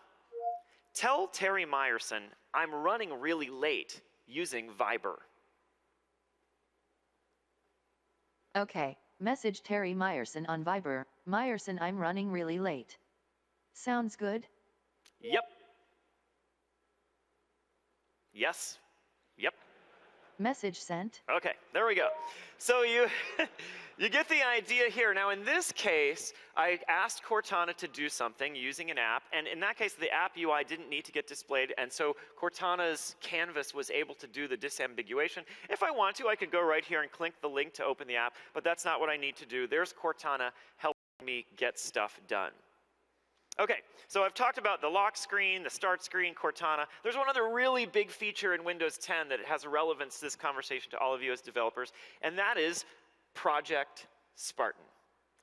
tell Terry Myerson I'm running really late using Viber. Okay, message Terry Myerson on Viber. Myerson, I'm running really late. Sounds good? Yep. Yes. Yep. Message sent. Okay, there we go. So you get the idea here. Now in this case, I asked Cortana to do something using an app, and in that case, the app UI didn't need to get displayed, and so Cortana's canvas was able to do the disambiguation. If I want to, I could go right here and click the link to open the app, but that's not what I need to do. There's Cortana helping me get stuff done. Okay, so I've talked about the lock screen, the start screen, Cortana. There's one other really big feature in Windows 10 that has relevance to this conversation to all of you as developers, and that is Project Spartan.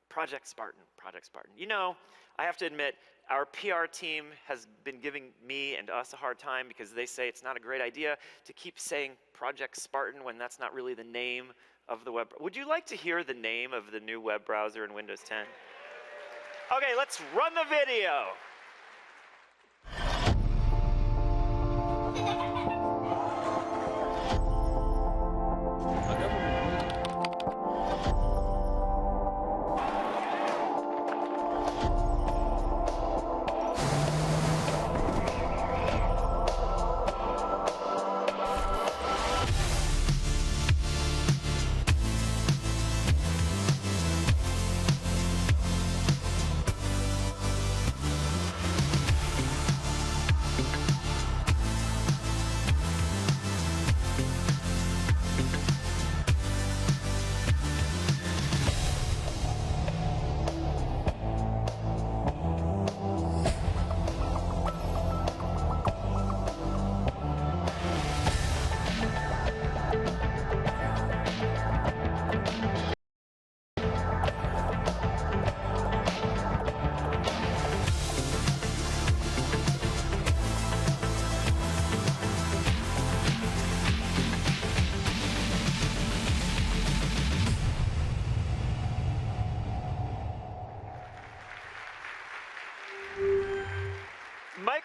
Project Spartan, Project Spartan. You know, I have to admit, our PR team has been giving me and us a hard time because they say it's not a great idea to keep saying Project Spartan when that's not really the name of the web. Would you like to hear the name of the new web browser in Windows 10? Okay, let's run the video.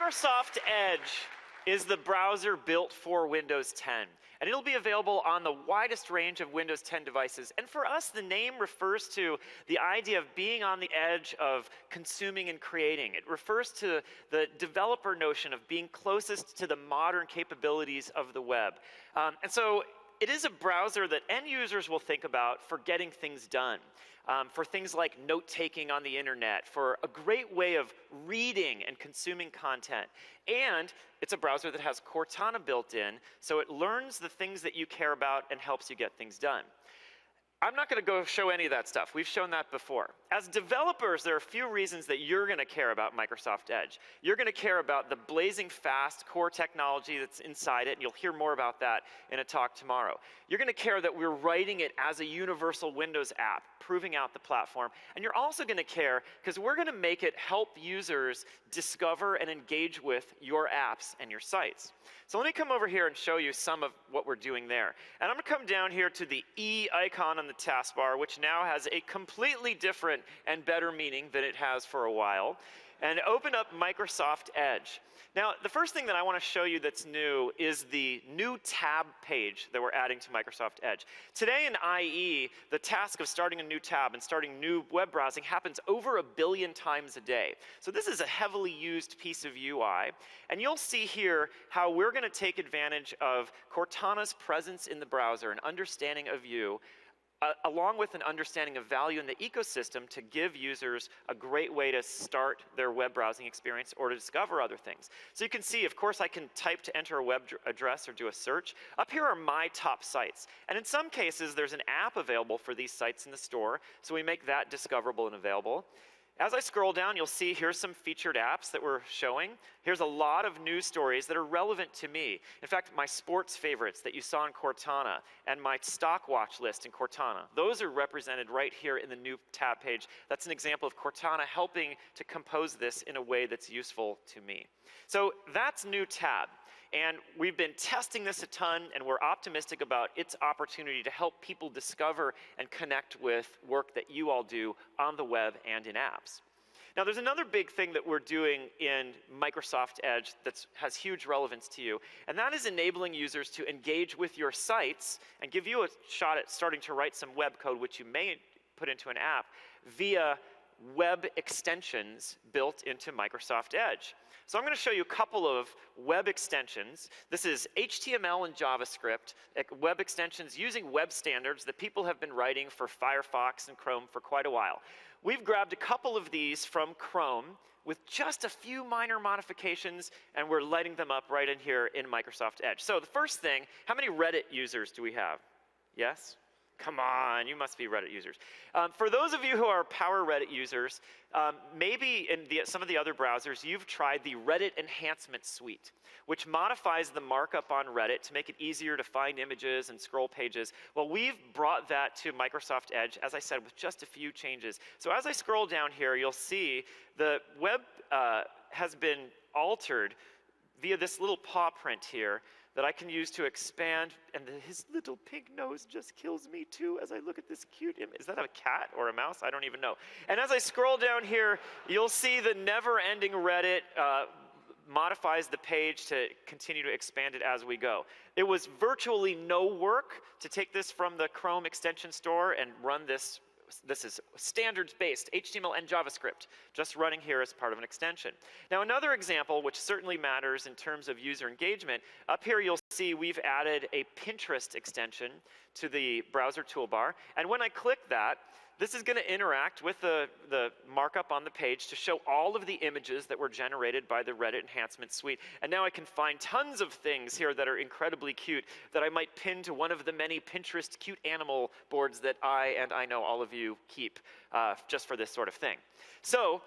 Microsoft Edge is the browser built for Windows 10. And it'll be available on the widest range of Windows 10 devices. And for us, the name refers to the idea of being on the edge of consuming and creating. It refers to the developer notion of being closest to the modern capabilities of the web. And so it is a browser that end users will think about for getting things done. For things like note-taking on the internet, for a great way of reading and consuming content. And it's a browser that has Cortana built in, so it learns the things that you care about and helps you get things done. I'm not going to go show any of that stuff. We've shown that before. As developers, there are a few reasons that you're going to care about Microsoft Edge. You're going to care about the blazing fast core technology that's inside it, and you'll hear more about that in a talk tomorrow. You're going to care that we're writing it as a universal Windows app, proving out the platform. And you're also going to care because we're going to make it help users discover and engage with your apps and your sites. So let me come over here and show you some of what we're doing there. And I'm going to come down here to the E icon on the taskbar, which now has a completely different and better meaning than it has for a while, and open up Microsoft Edge. Now, the first thing that I want to show you that's new is the new tab page that we're adding to Microsoft Edge. Today in IE, the task of starting a new tab and starting new web browsing happens over 1 billion times a day. So this is a heavily used piece of UI. And you'll see here how we're going to take advantage of Cortana's presence in the browser and understanding of you, along with an understanding of value in the ecosystem to give users a great way to start their web browsing experience or to discover other things. So you can see, of course, I can type to enter a web address or do a search. Up here are my top sites. And in some cases, there's an app available for these sites in the store, so we make that discoverable and available. As I scroll down, you'll see here's some featured apps that we're showing. Here's a lot of news stories that are relevant to me. In fact, my sports favorites that you saw in Cortana and my stock watch list in Cortana, those are represented right here in the new tab page. That's an example of Cortana helping to compose this in a way that's useful to me. So that's new tab. And we've been testing this a ton, and we're optimistic about its opportunity to help people discover and connect with work that you all do on the web and in apps. Now, there's another big thing that we're doing in Microsoft Edge that has huge relevance to you, and that is enabling users to engage with your sites and give you a shot at starting to write some web code, which you may put into an app, via web extensions built into Microsoft Edge. So I'm going to show you a couple of web extensions. This is HTML and JavaScript, web extensions using web standards that people have been writing for Firefox and Chrome for quite a while. We've grabbed a couple of these from Chrome with just a few minor modifications, and we're lighting them up right in here in Microsoft Edge. So the first thing, how many Reddit users do we have? Yes? Come on, you must be Reddit users. For those of you who are power Reddit users, maybe in some of the other browsers, you've tried the Reddit Enhancement Suite, which modifies the markup on Reddit to make it easier to find images and scroll pages. Well, we've brought that to Microsoft Edge, as I said, with just a few changes. So as I scroll down here, you'll see the web has been altered via this little paw print here that I can use to expand, and his little pink nose just kills me too as I look at this cute image. Is that a cat or a mouse? I don't even know. And as I scroll down here, you'll see the never-ending Reddit modifies the page to continue to expand it as we go. It was virtually no work to take this from the Chrome extension store and run this. This is standards-based HTML and JavaScript, just running here as part of an extension. Now, another example, which certainly matters in terms of user engagement, up here you'll see we've added a Pinterest extension to the browser toolbar. And when I click that, this is going to interact with the markup on the page to show all of the images that were generated by the Reddit Enhancement Suite. And now I can find tons of things here that are incredibly cute that I might pin to one of the many Pinterest cute animal boards that I know all of you keep just for this sort of thing. So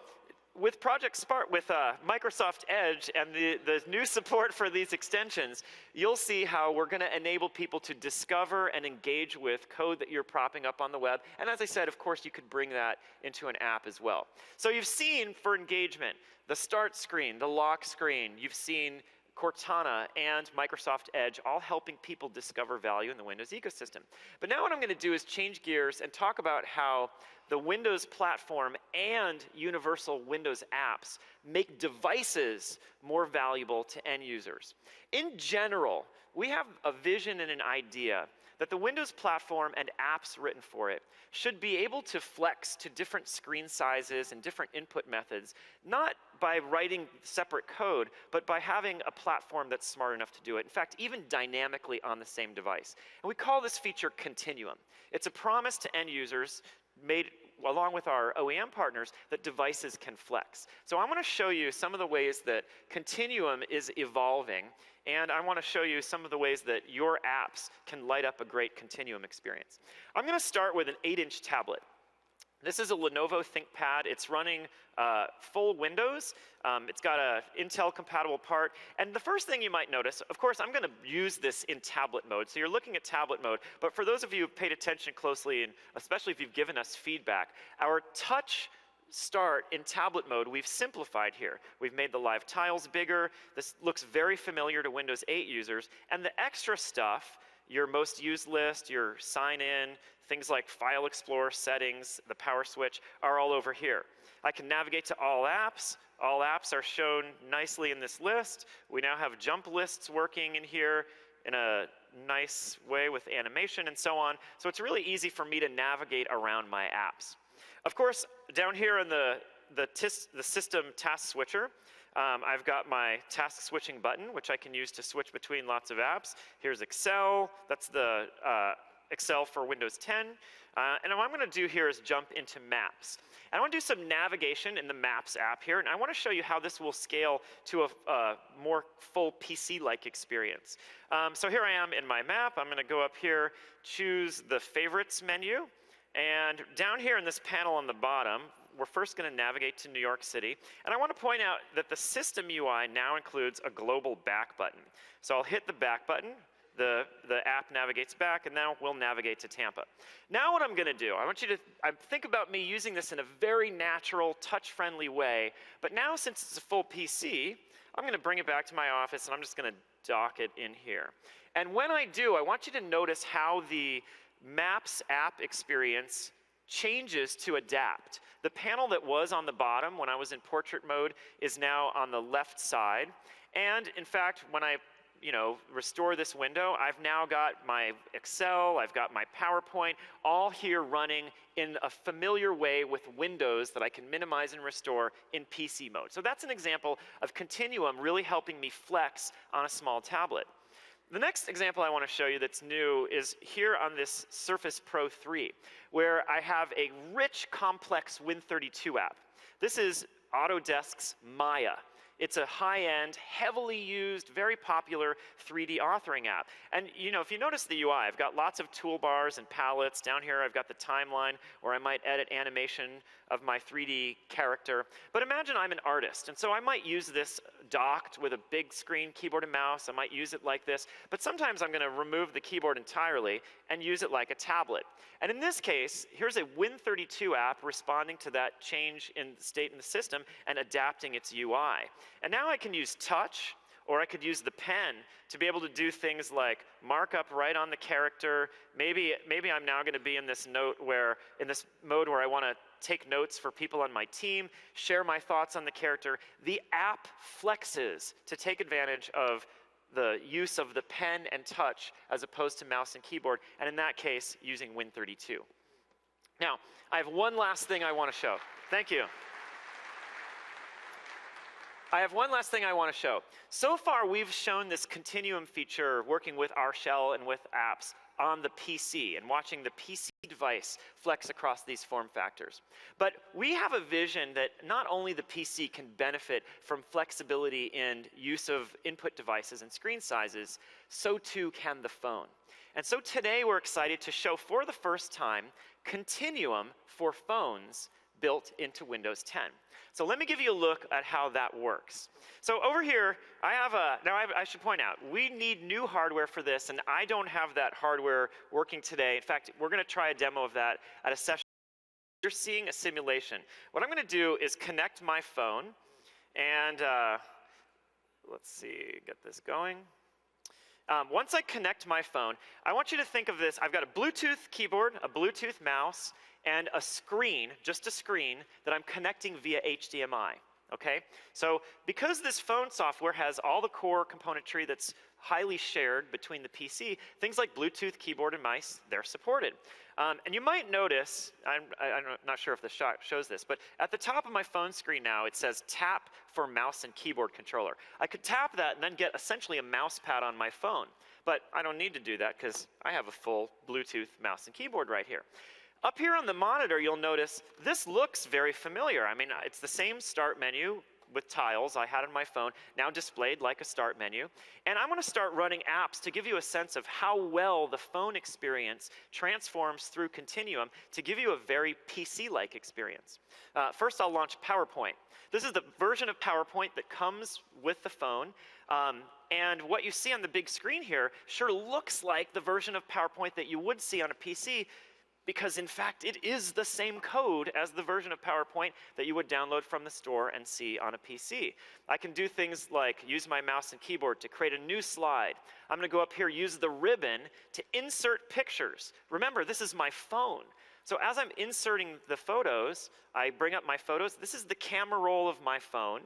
with Microsoft Edge and the new support for these extensions, you'll see how we're going to enable people to discover and engage with code that you're propping up on the web. And as I said, of course, you could bring that into an app as well. So you've seen, for engagement, the start screen, the lock screen. You've seen Cortana, and Microsoft Edge, all helping people discover value in the Windows ecosystem. But now what I'm going to do is change gears and talk about how the Windows platform and universal Windows apps make devices more valuable to end users. In general, we have a vision and an idea that the Windows platform and apps written for it should be able to flex to different screen sizes and different input methods, not by writing separate code, but by having a platform that's smart enough to do it. In fact, even dynamically on the same device. And we call this feature Continuum. It's a promise to end users made along with our OEM partners that devices can flex. So I want to show you some of the ways that Continuum is evolving, and I want to show you some of the ways that your apps can light up a great Continuum experience. I'm going to start with an 8-inch tablet. This is a Lenovo ThinkPad. It's running full Windows. It's got an Intel-compatible part. And the first thing you might notice, of course, I'm going to use this in tablet mode. So you're looking at tablet mode. But for those of you who've paid attention closely, and especially if you've given us feedback, our touch start in tablet mode, we've simplified here. We've made the live tiles bigger. This looks very familiar to Windows 8 users. And the extra stuff, your most used list, your sign in, things like File Explorer settings, the power switch, are all over here. I can navigate to all apps. All apps are shown nicely in this list. We now have jump lists working in here in a nice way with animation and so on. So it's really easy for me to navigate around my apps. Of course, down here in the system task switcher, I've got my task switching button, which I can use to switch between lots of apps. Here's Excel. That's the Excel for Windows 10. And what I'm going to do here is jump into Maps. And I want to do some navigation in the Maps app here, and I want to show you how this will scale to a more full PC-like experience. So here I am in my map. I'm going to go up here, choose the Favorites menu, and down here in this panel on the bottom, we're first going to navigate to New York City. And I want to point out that the system UI now includes a global back button. So I'll hit the back button. The app navigates back, and now we'll navigate to Tampa. Now what I'm going to do, I want you to think about me using this in a very natural, touch-friendly way. But now, since it's a full PC, I'm going to bring it back to my office, and I'm just going to dock it in here. And when I do, I want you to notice how the Maps app experience changes to adapt. The panel that was on the bottom when I was in portrait mode is now on the left side. And in fact, when I restore this window, I've now got my Excel, I've got my PowerPoint, all here running in a familiar way with Windows that I can minimize and restore in PC mode. So that's an example of Continuum really helping me flex on a small tablet. The next example I want to show you that's new is here on this Surface Pro 3, where I have a rich, complex Win32 app. This is Autodesk's Maya. It's a high-end, heavily used, very popular 3D authoring app. And if you notice the UI, I've got lots of toolbars and palettes. Down here, I've got the timeline where I might edit animation of my 3D character. But imagine I'm an artist, and so I might use this docked with a big screen keyboard and mouse. I might use it like this. But sometimes I'm going to remove the keyboard entirely and use it like a tablet. And in this case, here's a Win32 app responding to that change in the state in the system and adapting its UI. And now I can use touch, or I could use the pen to be able to do things like mark up right on the character. Maybe I'm now going to be in this mode where I want to take notes for people on my team, share my thoughts on the character. The app flexes to take advantage of the use of the pen and touch as opposed to mouse and keyboard, and in that case, using Win32. Now, I have one last thing I want to show. Thank you. I have one last thing I want to show. So far, we've shown this Continuum feature working with our shell and with apps on the PC and watching the PC device flex across these form factors. But we have a vision that not only the PC can benefit from flexibility in use of input devices and screen sizes, so too can the phone. And so today we're excited to show for the first time Continuum for phones built into Windows 10. So let me give you a look at how that works. So over here, I should point out, we need new hardware for this, and I don't have that hardware working today. In fact, we're going to try a demo of that at a session. You're seeing a simulation. What I'm going to do is connect my phone, and let's see, get this going. Once I connect my phone, I want you to think of this. I've got a Bluetooth keyboard, a Bluetooth mouse, and a screen, just a screen, that I'm connecting via HDMI. Okay? So because this phone software has all the core componentry that's highly shared between the PC, things like Bluetooth keyboard and mice, they're supported. And you might notice, I'm not sure if the shot shows this, but at the top of my phone screen now, it says tap for mouse and keyboard controller. I could tap that and then get essentially a mouse pad on my phone. But I don't need to do that because I have a full Bluetooth mouse and keyboard right here. Up here on the monitor, you'll notice this looks very familiar. I mean, it's the same start menu with tiles I had on my phone, now displayed like a start menu. And I'm going to start running apps to give you a sense of how well the phone experience transforms through Continuum to give you a very PC-like experience. First, I'll launch PowerPoint. This is the version of PowerPoint that comes with the phone. And what you see on the big screen here sure looks like the version of PowerPoint that you would see on a PC, because in fact it is the same code as the version of PowerPoint that you would download from the store and see on a PC. I can do things like use my mouse and keyboard to create a new slide. I'm going to go up here, use the ribbon to insert pictures. Remember, this is my phone. So as I'm inserting the photos, I bring up my photos. This is the camera roll of my phone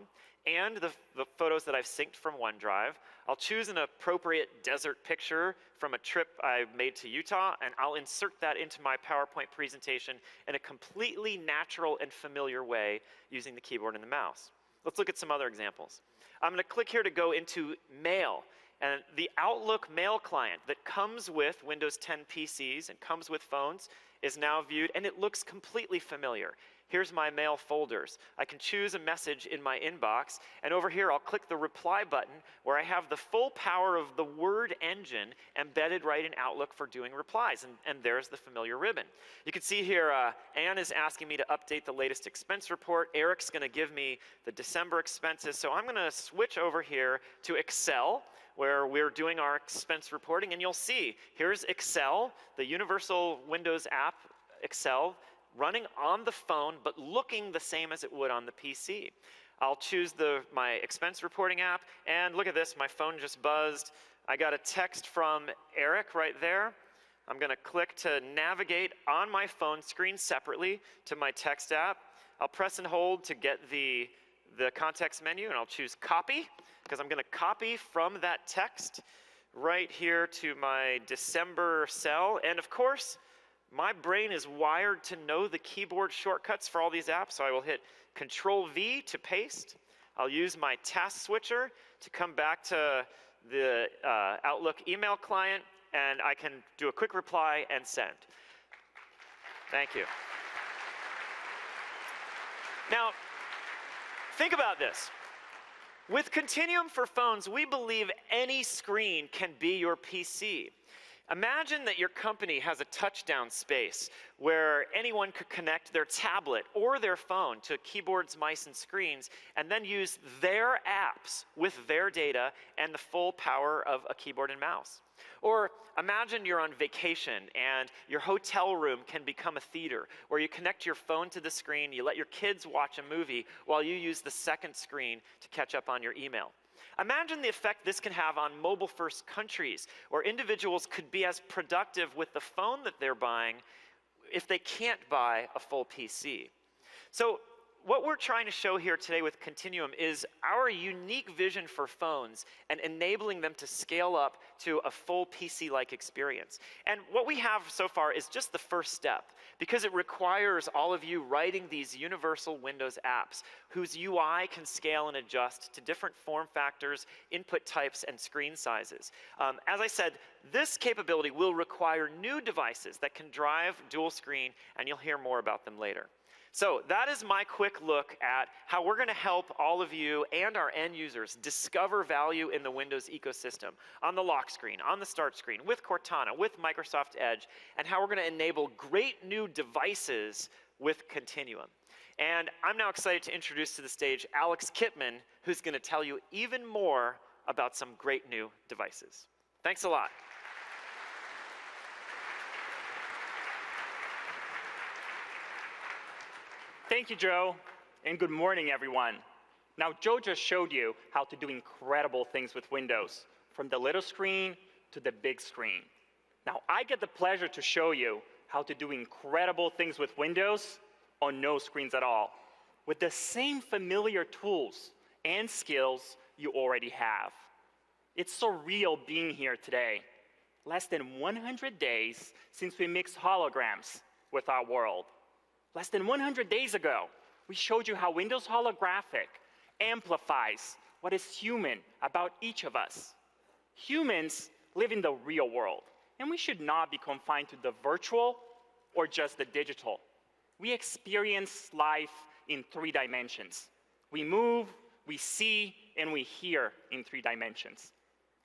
and the photos that I've synced from OneDrive. I'll choose an appropriate desert picture from a trip I made to Utah, and I'll insert that into my PowerPoint presentation in a completely natural and familiar way using the keyboard and the mouse. Let's look at some other examples. I'm going to click here to go into Mail. And the Outlook Mail client that comes with Windows 10 PCs and comes with phones is now viewed, and it looks completely familiar. Here's my mail folders. I can choose a message in my inbox, and over here I'll click the reply button where I have the full power of the Word engine embedded right in Outlook for doing replies, and there's the familiar ribbon. You can see here Anne is asking me to update the latest expense report. Eric's going to give me the December expenses, so I'm going to switch over here to Excel, where we're doing our expense reporting, and you'll see here's Excel, the universal Windows app, Excel, running on the phone, but looking the same as it would on the PC. I'll choose my expense reporting app, and look at this, my phone just buzzed. I got a text from Eric right there. I'm going to click to navigate on my phone screen separately to my text app. I'll press and hold to get the context menu, and I'll choose copy, because I'm going to copy from that text right here to my December cell. And of course, my brain is wired to know the keyboard shortcuts for all these apps, so I will hit Control-V to paste. I'll use my task switcher to come back to the Outlook email client, and I can do a quick reply and send. Thank you. Now, think about this. With Continuum for phones, we believe any screen can be your PC. Imagine that your company has a touchdown space where anyone could connect their tablet or their phone to keyboards, mice, and screens, and then use their apps with their data and the full power of a keyboard and mouse. Or imagine you're on vacation and your hotel room can become a theater where you connect your phone to the screen, you let your kids watch a movie while you use the second screen to catch up on your email. Imagine the effect this can have on mobile-first countries, where individuals could be as productive with the phone that they're buying if they can't buy a full PC. So what we're trying to show here today with Continuum is our unique vision for phones and enabling them to scale up to a full PC-like experience. And what we have so far is just the first step, because it requires all of you writing these universal Windows apps whose UI can scale and adjust to different form factors, input types, and screen sizes. As I said, this capability will require new devices that can drive dual screen, and you'll hear more about them later. So that is my quick look at how we're going to help all of you and our end users discover value in the Windows ecosystem on the lock screen, on the start screen, with Cortana, with Microsoft Edge, and how we're going to enable great new devices with Continuum. And I'm now excited to introduce to the stage Alex Kipman, who's going to tell you even more about some great new devices. Thanks a lot. Thank you, Joe, and good morning, everyone. Now, Joe just showed you how to do incredible things with Windows, from the little screen to the big screen. Now, I get the pleasure to show you how to do incredible things with Windows on no screens at all, with the same familiar tools and skills you already have. It's surreal being here today. Less than 100 days since we mixed holograms with our world. Less than 100 days ago, we showed you how Windows Holographic amplifies what is human about each of us. Humans live in the real world, and we should not be confined to the virtual or just the digital. We experience life in 3 dimensions. We move, we see, and we hear in 3 dimensions.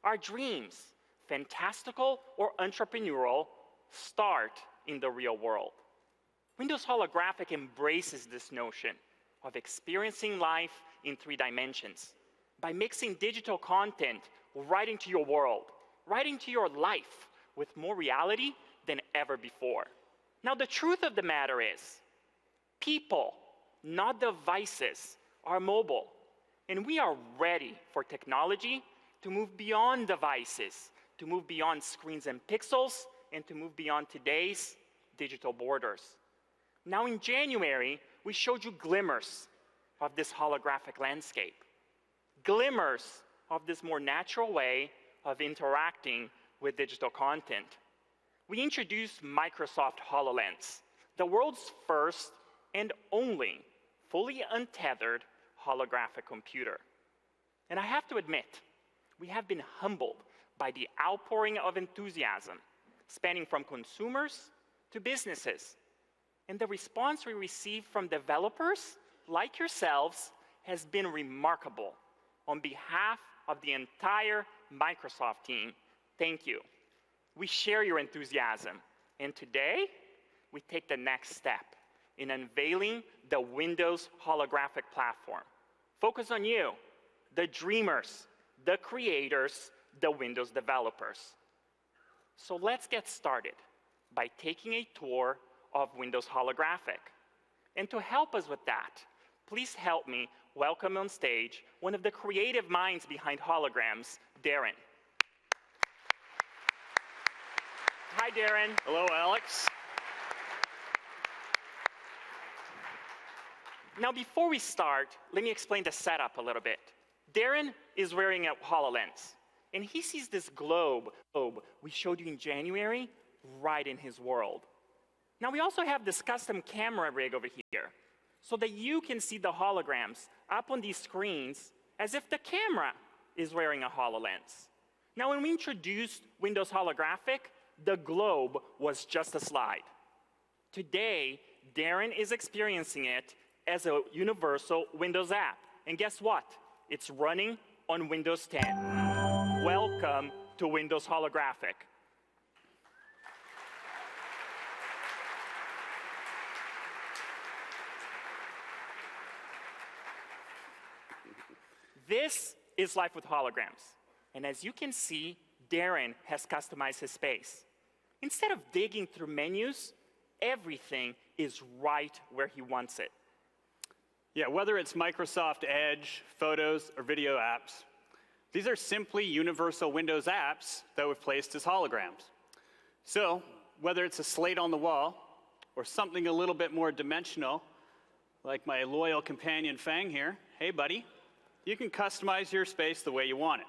Our dreams, fantastical or entrepreneurial, start in the real world. Windows Holographic embraces this notion of experiencing life in 3 dimensions by mixing digital content right into your world, right into your life with more reality than ever before. Now, the truth of the matter is, people, not devices, are mobile, and we are ready for technology to move beyond devices, to move beyond screens and pixels, and to move beyond today's digital borders. Now, in January, we showed you glimmers of this holographic landscape, glimmers of this more natural way of interacting with digital content. We introduced Microsoft HoloLens, the world's first and only fully untethered holographic computer. And I have to admit, we have been humbled by the outpouring of enthusiasm, spanning from consumers to businesses. And the response we received from developers like yourselves has been remarkable. On behalf of the entire Microsoft team, thank you. We share your enthusiasm, and today we take the next step in unveiling the Windows holographic platform. Focus on you, the dreamers, the creators, the Windows developers. So let's get started by taking a tour of Windows Holographic. And to help us with that, please help me welcome on stage one of the creative minds behind holograms, Darren. Hi, Darren. Hello, Alex. Now, before we start, let me explain the setup a little bit. Darren is wearing a HoloLens, and he sees this globe we showed you in January right in his world. Now, we also have this custom camera rig over here, so that you can see the holograms up on these screens as if the camera is wearing a HoloLens. Now, when we introduced Windows Holographic, the globe was just a slide. Today, Darren is experiencing it as a universal Windows app. And guess what? It's running on Windows 10. Welcome to Windows Holographic. This is Life with Holograms. And as you can see, Darren has customized his space. Instead of digging through menus, everything is right where he wants it. Yeah, whether it's Microsoft Edge, Photos, or video apps, these are simply universal Windows apps that we've placed as holograms. So, whether it's a slate on the wall, or something a little bit more dimensional, like my loyal companion Fang here, hey buddy, you can customize your space the way you want it.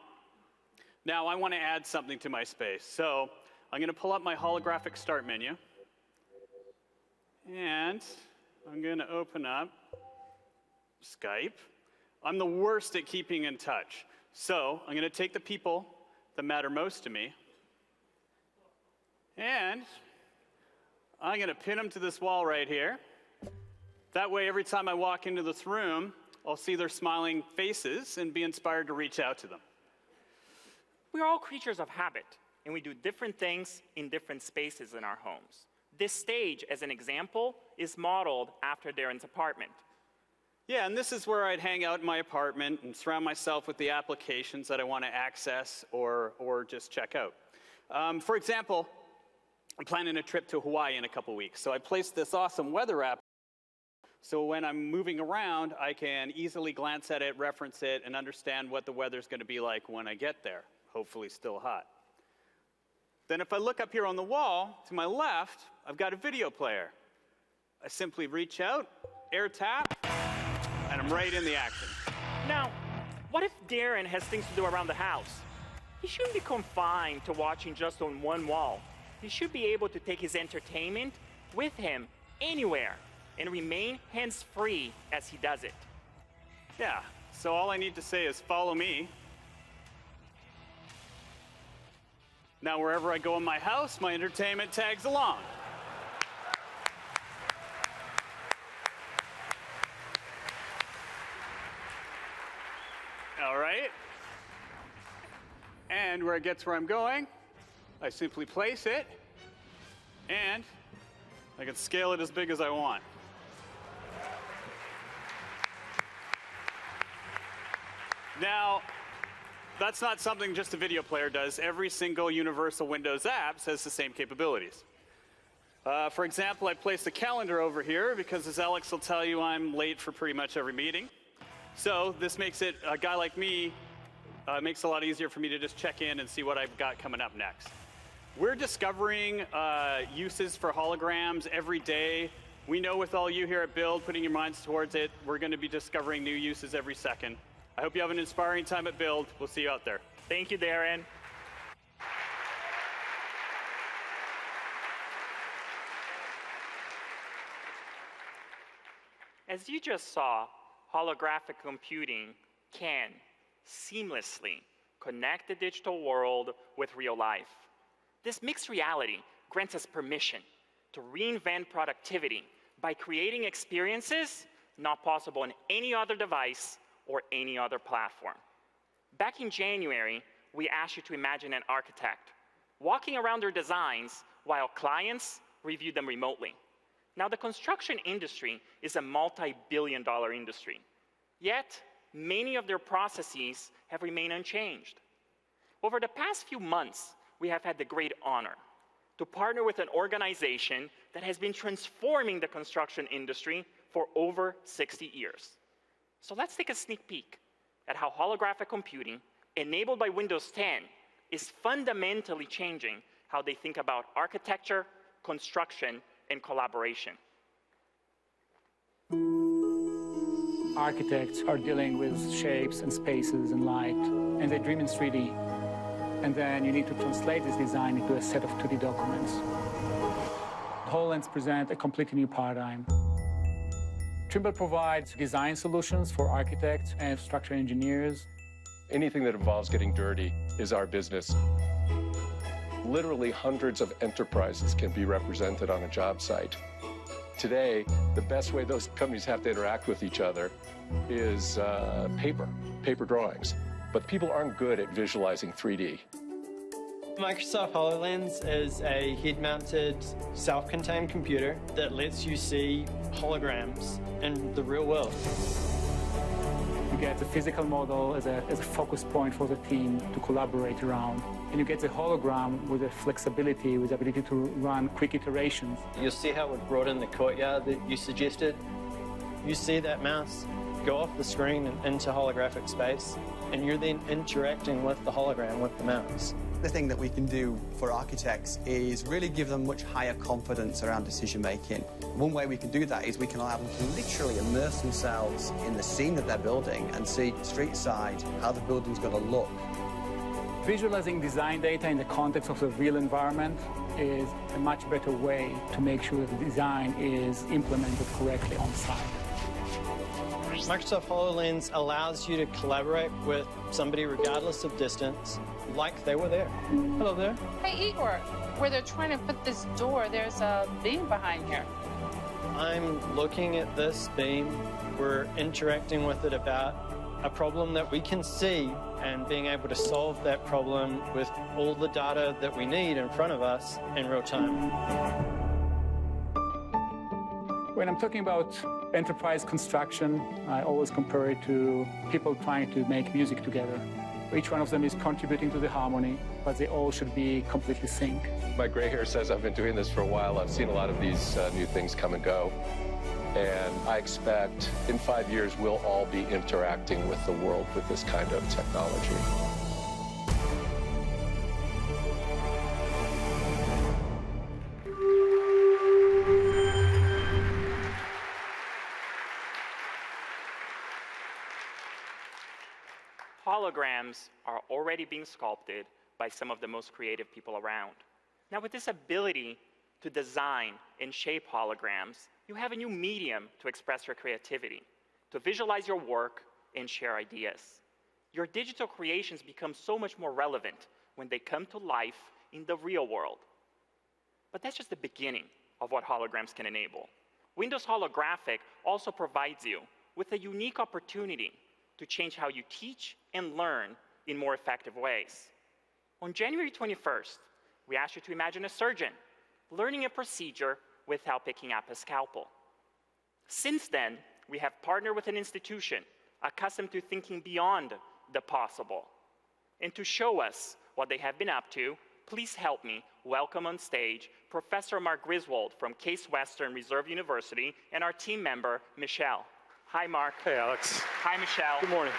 Now, I want to add something to my space, so I'm going to pull up my holographic start menu, and I'm going to open up Skype. I'm the worst at keeping in touch, so I'm going to take the people that matter most to me, and I'm going to pin them to this wall right here. That way, every time I walk into this room, I'll see their smiling faces and be inspired to reach out to them. We're all creatures of habit, and we do different things in different spaces in our homes. This stage, as an example, is modeled after Darren's apartment. Yeah, and this is where I'd hang out in my apartment and surround myself with the applications that I want to access or just check out. For example, I'm planning a trip to Hawaii in a couple weeks, so I placed this awesome weather app So when I'm moving around, I can easily glance at it, reference it, and understand what the weather's going to be like when I get there, hopefully still hot. Then if I look up here on the wall, to my left, I've got a video player. I simply reach out, air tap, and I'm right in the action. Now, what if Darren has things to do around the house? He shouldn't be confined to watching just on one wall. He should be able to take his entertainment with him anywhere and remain hands-free as he does it. Yeah, so all I need to say is follow me. Now wherever I go in my house, my entertainment tags along. All right. And where it gets where I'm going, I simply place it, and I can scale it as big as I want. Now, that's not something just a video player does. Every single universal Windows app has the same capabilities. For example, I placed a calendar over here because, as Alex will tell you, I'm late for pretty much every meeting. So this makes it, a guy like me, makes it a lot easier for me to just check in and see what I've got coming up next. We're discovering uses for holograms every day. We know with all you here at Build, putting your minds towards it, we're going to be discovering new uses every second. I hope you have an inspiring time at Build. We'll see you out there. Thank you, Darren. As you just saw, holographic computing can seamlessly connect the digital world with real life. This mixed reality grants us permission to reinvent productivity by creating experiences not possible on any other device or any other platform. Back in January, we asked you to imagine an architect walking around their designs while clients review them remotely. Now, the construction industry is a multi-billion-dollar industry, yet many of their processes have remained unchanged. Over the past few months, we have had the great honor to partner with an organization that has been transforming the construction industry for over 60 years. So let's take a sneak peek at how holographic computing, enabled by Windows 10, is fundamentally changing how they think about architecture, construction, and collaboration. Architects are dealing with shapes and spaces and light, and they dream in 3D. And then you need to translate this design into a set of 2D documents. HoloLens present a completely new paradigm. Trimble provides design solutions for architects and structural engineers. Anything that involves getting dirty is our business. Literally hundreds of enterprises can be represented on a job site. Today, the best way those companies have to interact with each other is paper drawings. But people aren't good at visualizing 3D. Microsoft HoloLens is a head-mounted, self-contained computer that lets you see holograms in the real world. You get the physical model as a focus point for the team to collaborate around. And you get the hologram with the flexibility, with the ability to run quick iterations. You'll see how we've brought in the courtyard that you suggested. You see that mouse go off the screen and into holographic space, and you're then interacting with the hologram with the mouse. The thing that we can do for architects is really give them much higher confidence around decision making. One way we can do that is we can allow them to literally immerse themselves in the scene that they're building and see street side how the building's going to look. Visualizing design data in the context of the real environment is a much better way to make sure that the design is implemented correctly on site. Microsoft HoloLens allows you to collaborate with somebody regardless of distance, like they were there. Hello there. Hey, Igor, where they're trying to put this door, there's a beam behind here. I'm looking at this beam. We're interacting with it about a problem that we can see and being able to solve that problem with all the data that we need in front of us in real time. When I'm talking about enterprise construction, I always compare it to people trying to make music together. Each one of them is contributing to the harmony, but they all should be completely synced. My gray hair says I've been doing this for a while. I've seen a lot of these new things come and go. And I expect in 5 years, we'll all be interacting with the world with this kind of technology. Holograms are already being sculpted by some of the most creative people around. Now, with this ability to design and shape holograms, you have a new medium to express your creativity, to visualize your work and share ideas. Your digital creations become so much more relevant when they come to life in the real world. But that's just the beginning of what holograms can enable. Windows Holographic also provides you with a unique opportunity to change how you teach and learn in more effective ways. On January 21st, we asked you to imagine a surgeon learning a procedure without picking up a scalpel. Since then, we have partnered with an institution accustomed to thinking beyond the possible. And to show us what they have been up to, please help me welcome on stage Professor Mark Griswold from Case Western Reserve University and our team member, Michelle. Hi, Mark. Hey, Alex. Hi, Michelle. Good morning.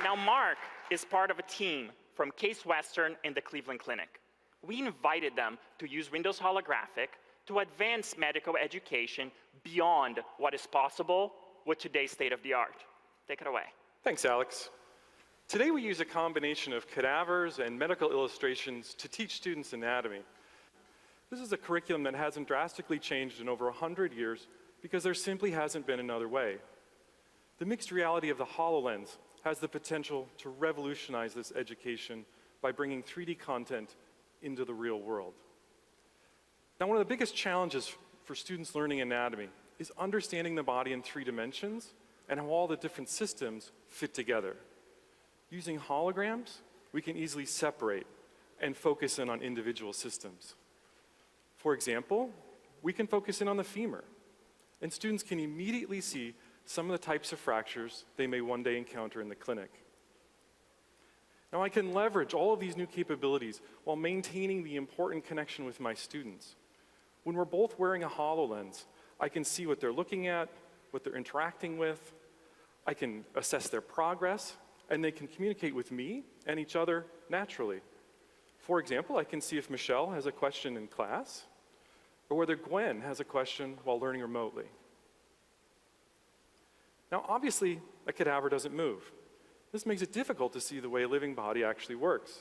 Now, Mark is part of a team from Case Western and the Cleveland Clinic. We invited them to use Windows Holographic to advance medical education beyond what is possible with today's state-of-the-art. Take it away. Thanks, Alex. Today we use a combination of cadavers and medical illustrations to teach students anatomy. This is a curriculum that hasn't drastically changed in over 100 years because there simply hasn't been another way. The mixed reality of the HoloLens has the potential to revolutionize this education by bringing 3D content into the real world. Now, one of the biggest challenges for students learning anatomy is understanding the body in 3 dimensions and how all the different systems fit together. Using holograms, we can easily separate and focus in on individual systems. For example, we can focus in on the femur, and students can immediately see some of the types of fractures they may one day encounter in the clinic. Now, I can leverage all of these new capabilities while maintaining the important connection with my students. When we're both wearing a HoloLens, I can see what they're looking at, what they're interacting with. I can assess their progress, and they can communicate with me and each other naturally. For example, I can see if Michelle has a question in class, or whether Gwen has a question while learning remotely. Now, obviously, a cadaver doesn't move. This makes it difficult to see the way a living body actually works.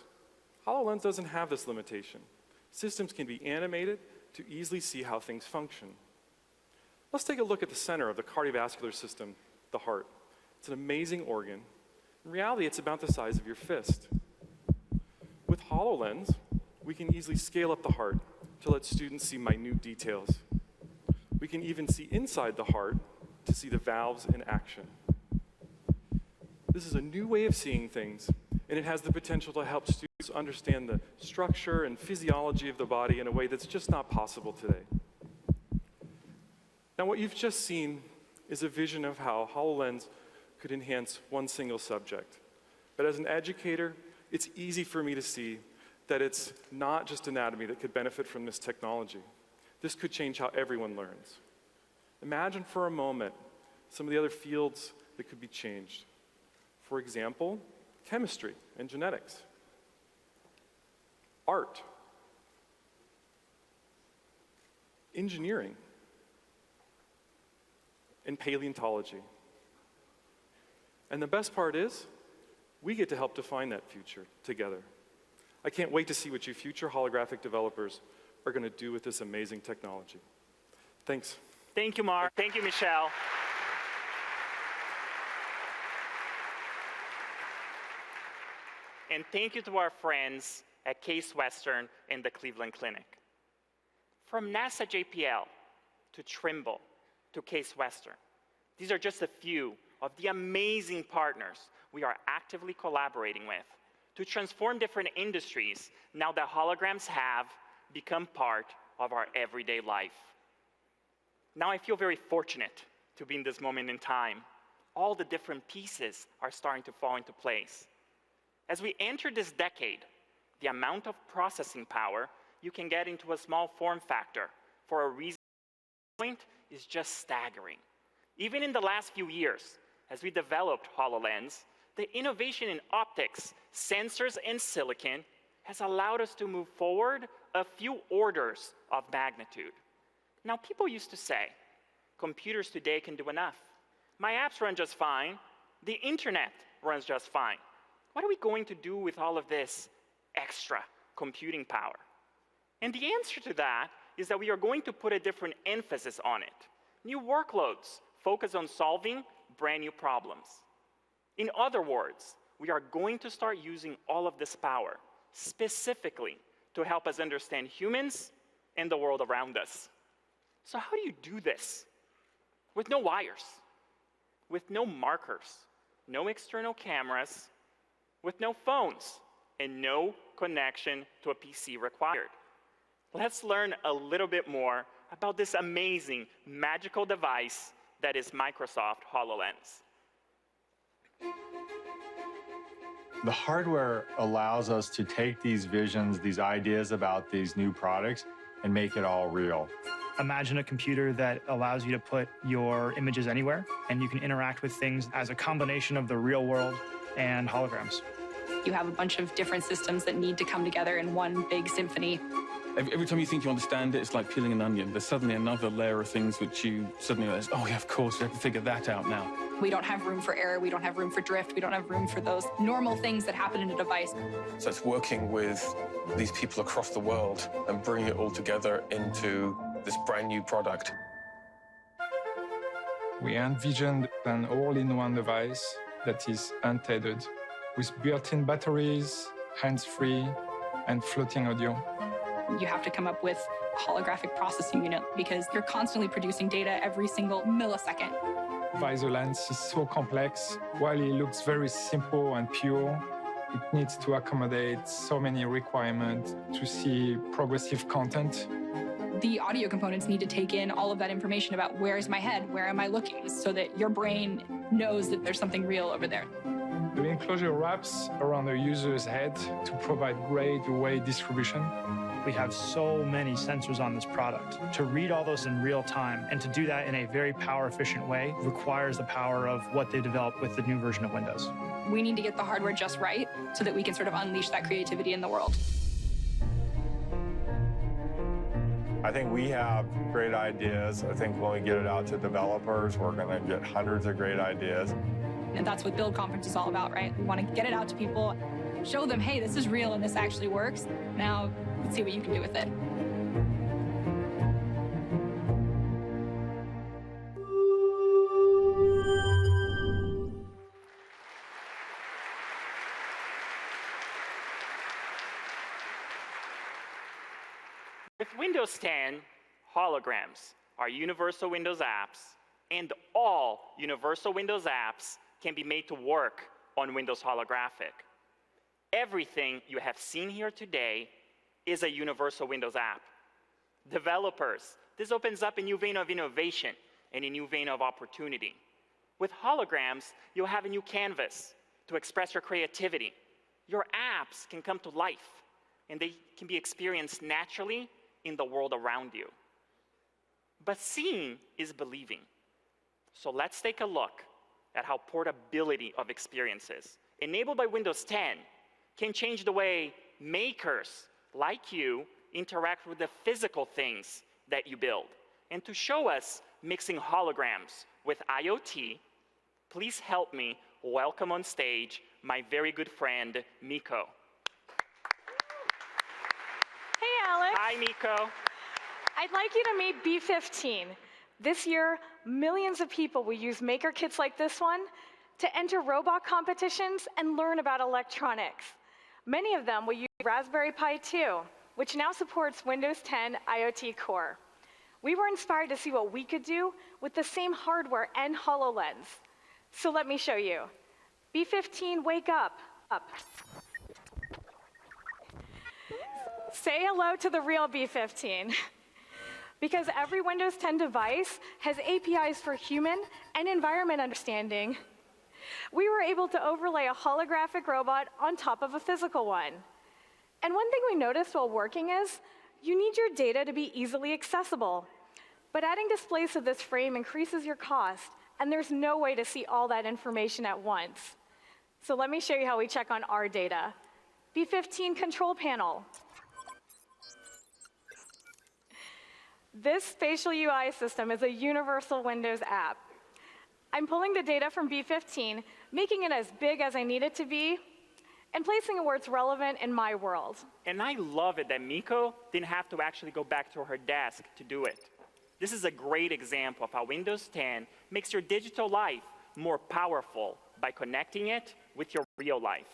HoloLens doesn't have this limitation. Systems can be animated to easily see how things function. Let's take a look at the center of the cardiovascular system, the heart. It's an amazing organ. In reality, it's about the size of your fist. With HoloLens, we can easily scale up the heart to let students see minute details. We can even see inside the heart to see the valves in action. This is a new way of seeing things, and it has the potential to help students understand the structure and physiology of the body in a way that's just not possible today. Now, what you've just seen is a vision of how HoloLens could enhance one single subject. But as an educator, it's easy for me to see that it's not just anatomy that could benefit from this technology. This could change how everyone learns. Imagine for a moment some of the other fields that could be changed. For example, chemistry and genetics, art, engineering, and paleontology. And the best part is, we get to help define that future together. I can't wait to see what you future holographic developers are going to do with this amazing technology. Thanks. Thank you, Mark. Thank you, Michelle. And thank you to our friends at Case Western and the Cleveland Clinic. From NASA JPL to Trimble to Case Western, these are just a few of the amazing partners we are actively collaborating with to transform different industries now that holograms have become part of our everyday life. Now I feel very fortunate to be in this moment in time. All the different pieces are starting to fall into place. As we enter this decade, the amount of processing power you can get into a small form factor for a reason point is just staggering. Even in the last few years, as we developed HoloLens, the innovation in optics, sensors, and silicon has allowed us to move forward a few orders of magnitude. Now, people used to say, computers today can do enough. My apps run just fine. The internet runs just fine. What are we going to do with all of this extra computing power? And the answer to that is that we are going to put a different emphasis on it. New workloads focus on solving brand new problems. In other words, we are going to start using all of this power specifically to help us understand humans and the world around us. So how do you do this? With no wires, with no markers, no external cameras, with no phones, and no connection to a PC required. Let's learn a little bit more about this amazing, magical device that is Microsoft HoloLens. The hardware allows us to take these visions, these ideas about these new products, and make it all real. Imagine a computer that allows you to put your images anywhere, and you can interact with things as a combination of the real world and holograms. You have a bunch of different systems that need to come together in one big symphony. Every time you think you understand it, it's like peeling an onion. There's suddenly another layer of things which you suddenly realize, oh yeah, of course, we have to figure that out now. We don't have room for error, we don't have room for drift, we don't have room for those normal things that happen in a device. So it's working with these people across the world and bringing it all together into this brand new product. We envisioned an all-in-one device that is untethered, with built-in batteries, hands-free, and floating audio. You have to come up with a holographic processing unit because you're constantly producing data every single millisecond. Visor lens is so complex. While it looks very simple and pure, it needs to accommodate so many requirements to see progressive content. The audio components need to take in all of that information about where is my head, where am I looking, so that your brain knows that there's something real over there. The enclosure wraps around the user's head to provide great weight distribution. We have so many sensors on this product. To read all those in real time and to do that in a very power-efficient way requires the power of what they developed with the new version of Windows. We need to get the hardware just right so that we can sort of unleash that creativity in the world. I think we have great ideas. I think when we get it out to developers, we're going to get hundreds of great ideas. And that's what Build Conference is all about, right? We want to get it out to people, show them, hey, this is real and this actually works. Now, let's see what you can do with it. With Windows 10, holograms are universal Windows apps, and all universal Windows apps can be made to work on Windows Holographic. Everything you have seen here today is a universal Windows app. Developers, this opens up a new vein of innovation and a new vein of opportunity. With holograms, you'll have a new canvas to express your creativity. Your apps can come to life, and they can be experienced naturally in the world around you. But seeing is believing. So let's take a look at how portability of experiences enabled by Windows 10 can change the way makers like you interact with the physical things that you build. And to show us mixing holograms with IoT, please help me welcome on stage my very good friend, Miko. Hey, Alex. Hi, Miko. I'd like you to meet B15. This year, millions of people will use maker kits like this one to enter robot competitions and learn about electronics. Many of them will use Raspberry Pi 2, which now supports Windows 10 IoT Core. We were inspired to see what we could do with the same hardware and HoloLens. So let me show you. B15, wake up. Up. Say hello to the real B15. Because every Windows 10 device has APIs for human and environment understanding, we were able to overlay a holographic robot on top of a physical one. And one thing we noticed while working is, you need your data to be easily accessible. But adding displays to this frame increases your cost, and there's no way to see all that information at once. So let me show you how we check on our data. B15 control panel. This spatial UI system is a universal Windows app. I'm pulling the data from B15, making it as big as I need it to be, and placing it where it's relevant in my world. And I love it that Miko didn't have to actually go back to her desk to do it. This is a great example of how Windows 10 makes your digital life more powerful by connecting it with your real life.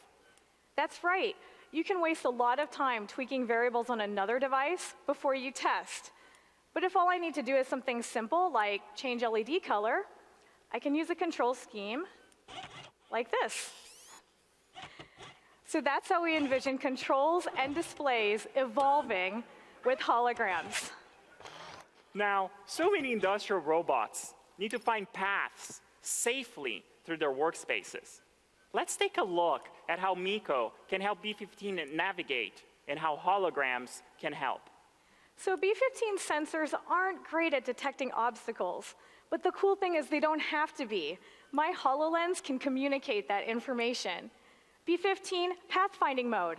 That's right. You can waste a lot of time tweaking variables on another device before you test. But if all I need to do is something simple like change LED color, I can use a control scheme like this. So that's how we envision controls and displays evolving with holograms. Now, so many industrial robots need to find paths safely through their workspaces. Let's take a look at how Miko can help B15 navigate and how holograms can help. So B15 sensors aren't great at detecting obstacles, but the cool thing is they don't have to be. My HoloLens can communicate that information. B15 pathfinding mode.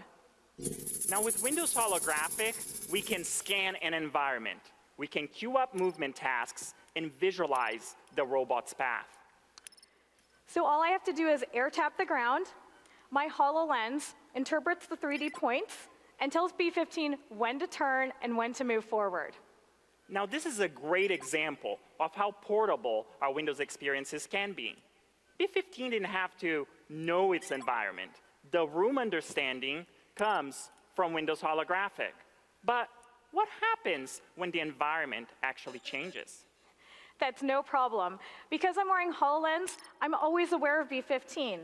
Now with Windows Holographic, we can scan an environment. We can queue up movement tasks and visualize the robot's path. So all I have to do is air tap the ground. My HoloLens interprets the 3D points and tells B15 when to turn and when to move forward. Now this is a great example of how portable our Windows experiences can be. B15 didn't have to know its environment. The room understanding comes from Windows Holographic. But what happens when the environment actually changes? That's no problem. Because I'm wearing HoloLens, I'm always aware of B15.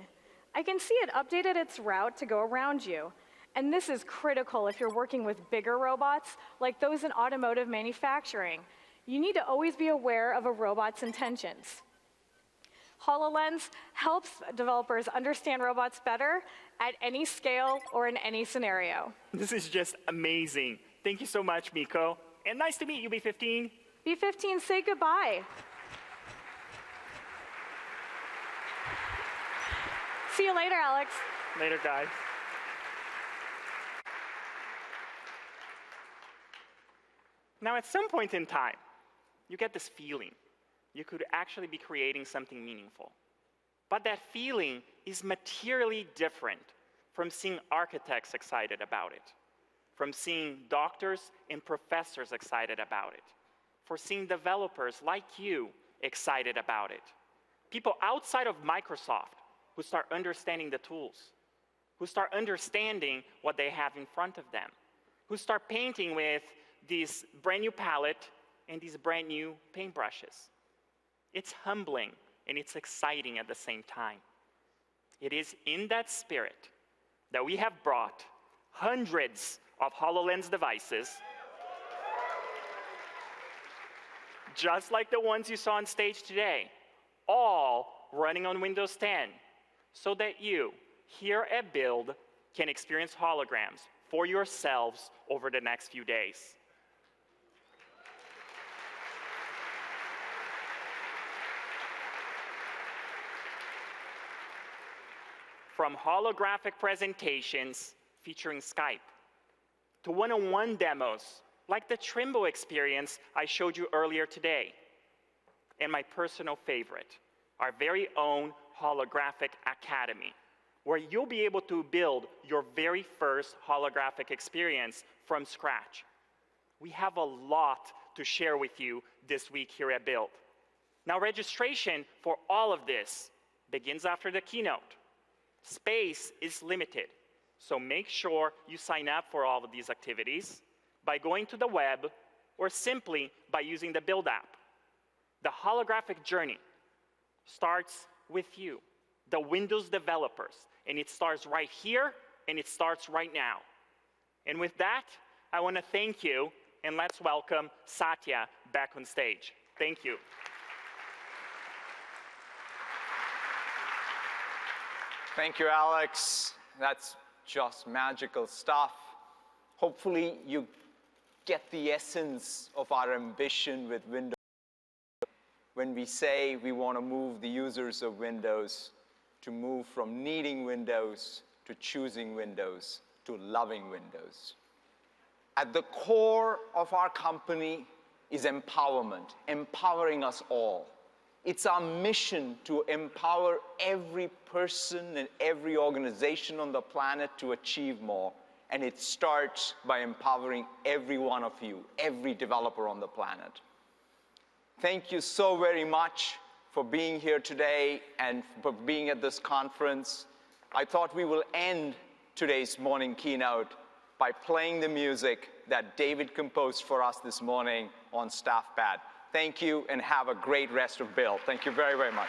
I can see it updated its route to go around you. And this is critical if you're working with bigger robots, like those in automotive manufacturing. You need to always be aware of a robot's intentions. HoloLens helps developers understand robots better at any scale or in any scenario. This is just amazing. Thank you so much, Miko. And nice to meet you, B15. B15, say goodbye. See you later, Alex. Later, guys. Now, at some point in time, you get this feeling you could actually be creating something meaningful. But that feeling is materially different from seeing architects excited about it, from seeing doctors and professors excited about it, for seeing developers like you excited about it. People outside of Microsoft who start understanding the tools, who start understanding what they have in front of them, who start painting with this brand new palette and these brand new paintbrushes. It's humbling and it's exciting at the same time. It is in that spirit that we have brought hundreds of HoloLens devices, just like the ones you saw on stage today, all running on Windows 10, so that you, here at Build, can experience holograms for yourselves over the next few days. From holographic presentations featuring Skype, to one-on-one demos, like the Trimble experience I showed you earlier today, and my personal favorite, our very own Holographic Academy, where you'll be able to build your very first holographic experience from scratch. We have a lot to share with you this week here at Build. Now, registration for all of this begins after the keynote. Space is limited, so make sure you sign up for all of these activities by going to the web or simply by using the Build app. The holographic journey starts with you, the Windows developers, and it starts right here and it starts right now. And with that, I want to thank you, and let's welcome Satya back on stage. Thank you. Thank you, Alex. That's just magical stuff. Hopefully, you get the essence of our ambition with Windows. when we say we want to move the users of Windows to move from needing Windows to choosing Windows to loving Windows. At the core of our company is empowerment, empowering us all. It's our mission to empower every person and every organization on the planet to achieve more. And it starts by empowering every one of you, every developer on the planet. Thank you so very much for being here today and for being at this conference. I thought we will end today's morning keynote by playing the music that David composed for us this morning on StaffPad. Thank you, and have a great rest of Build. Thank you very, very much.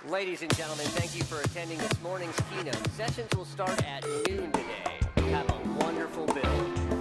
Ladies and gentlemen, thank you for attending this morning's keynote. Sessions will start at noon today. Have a wonderful build.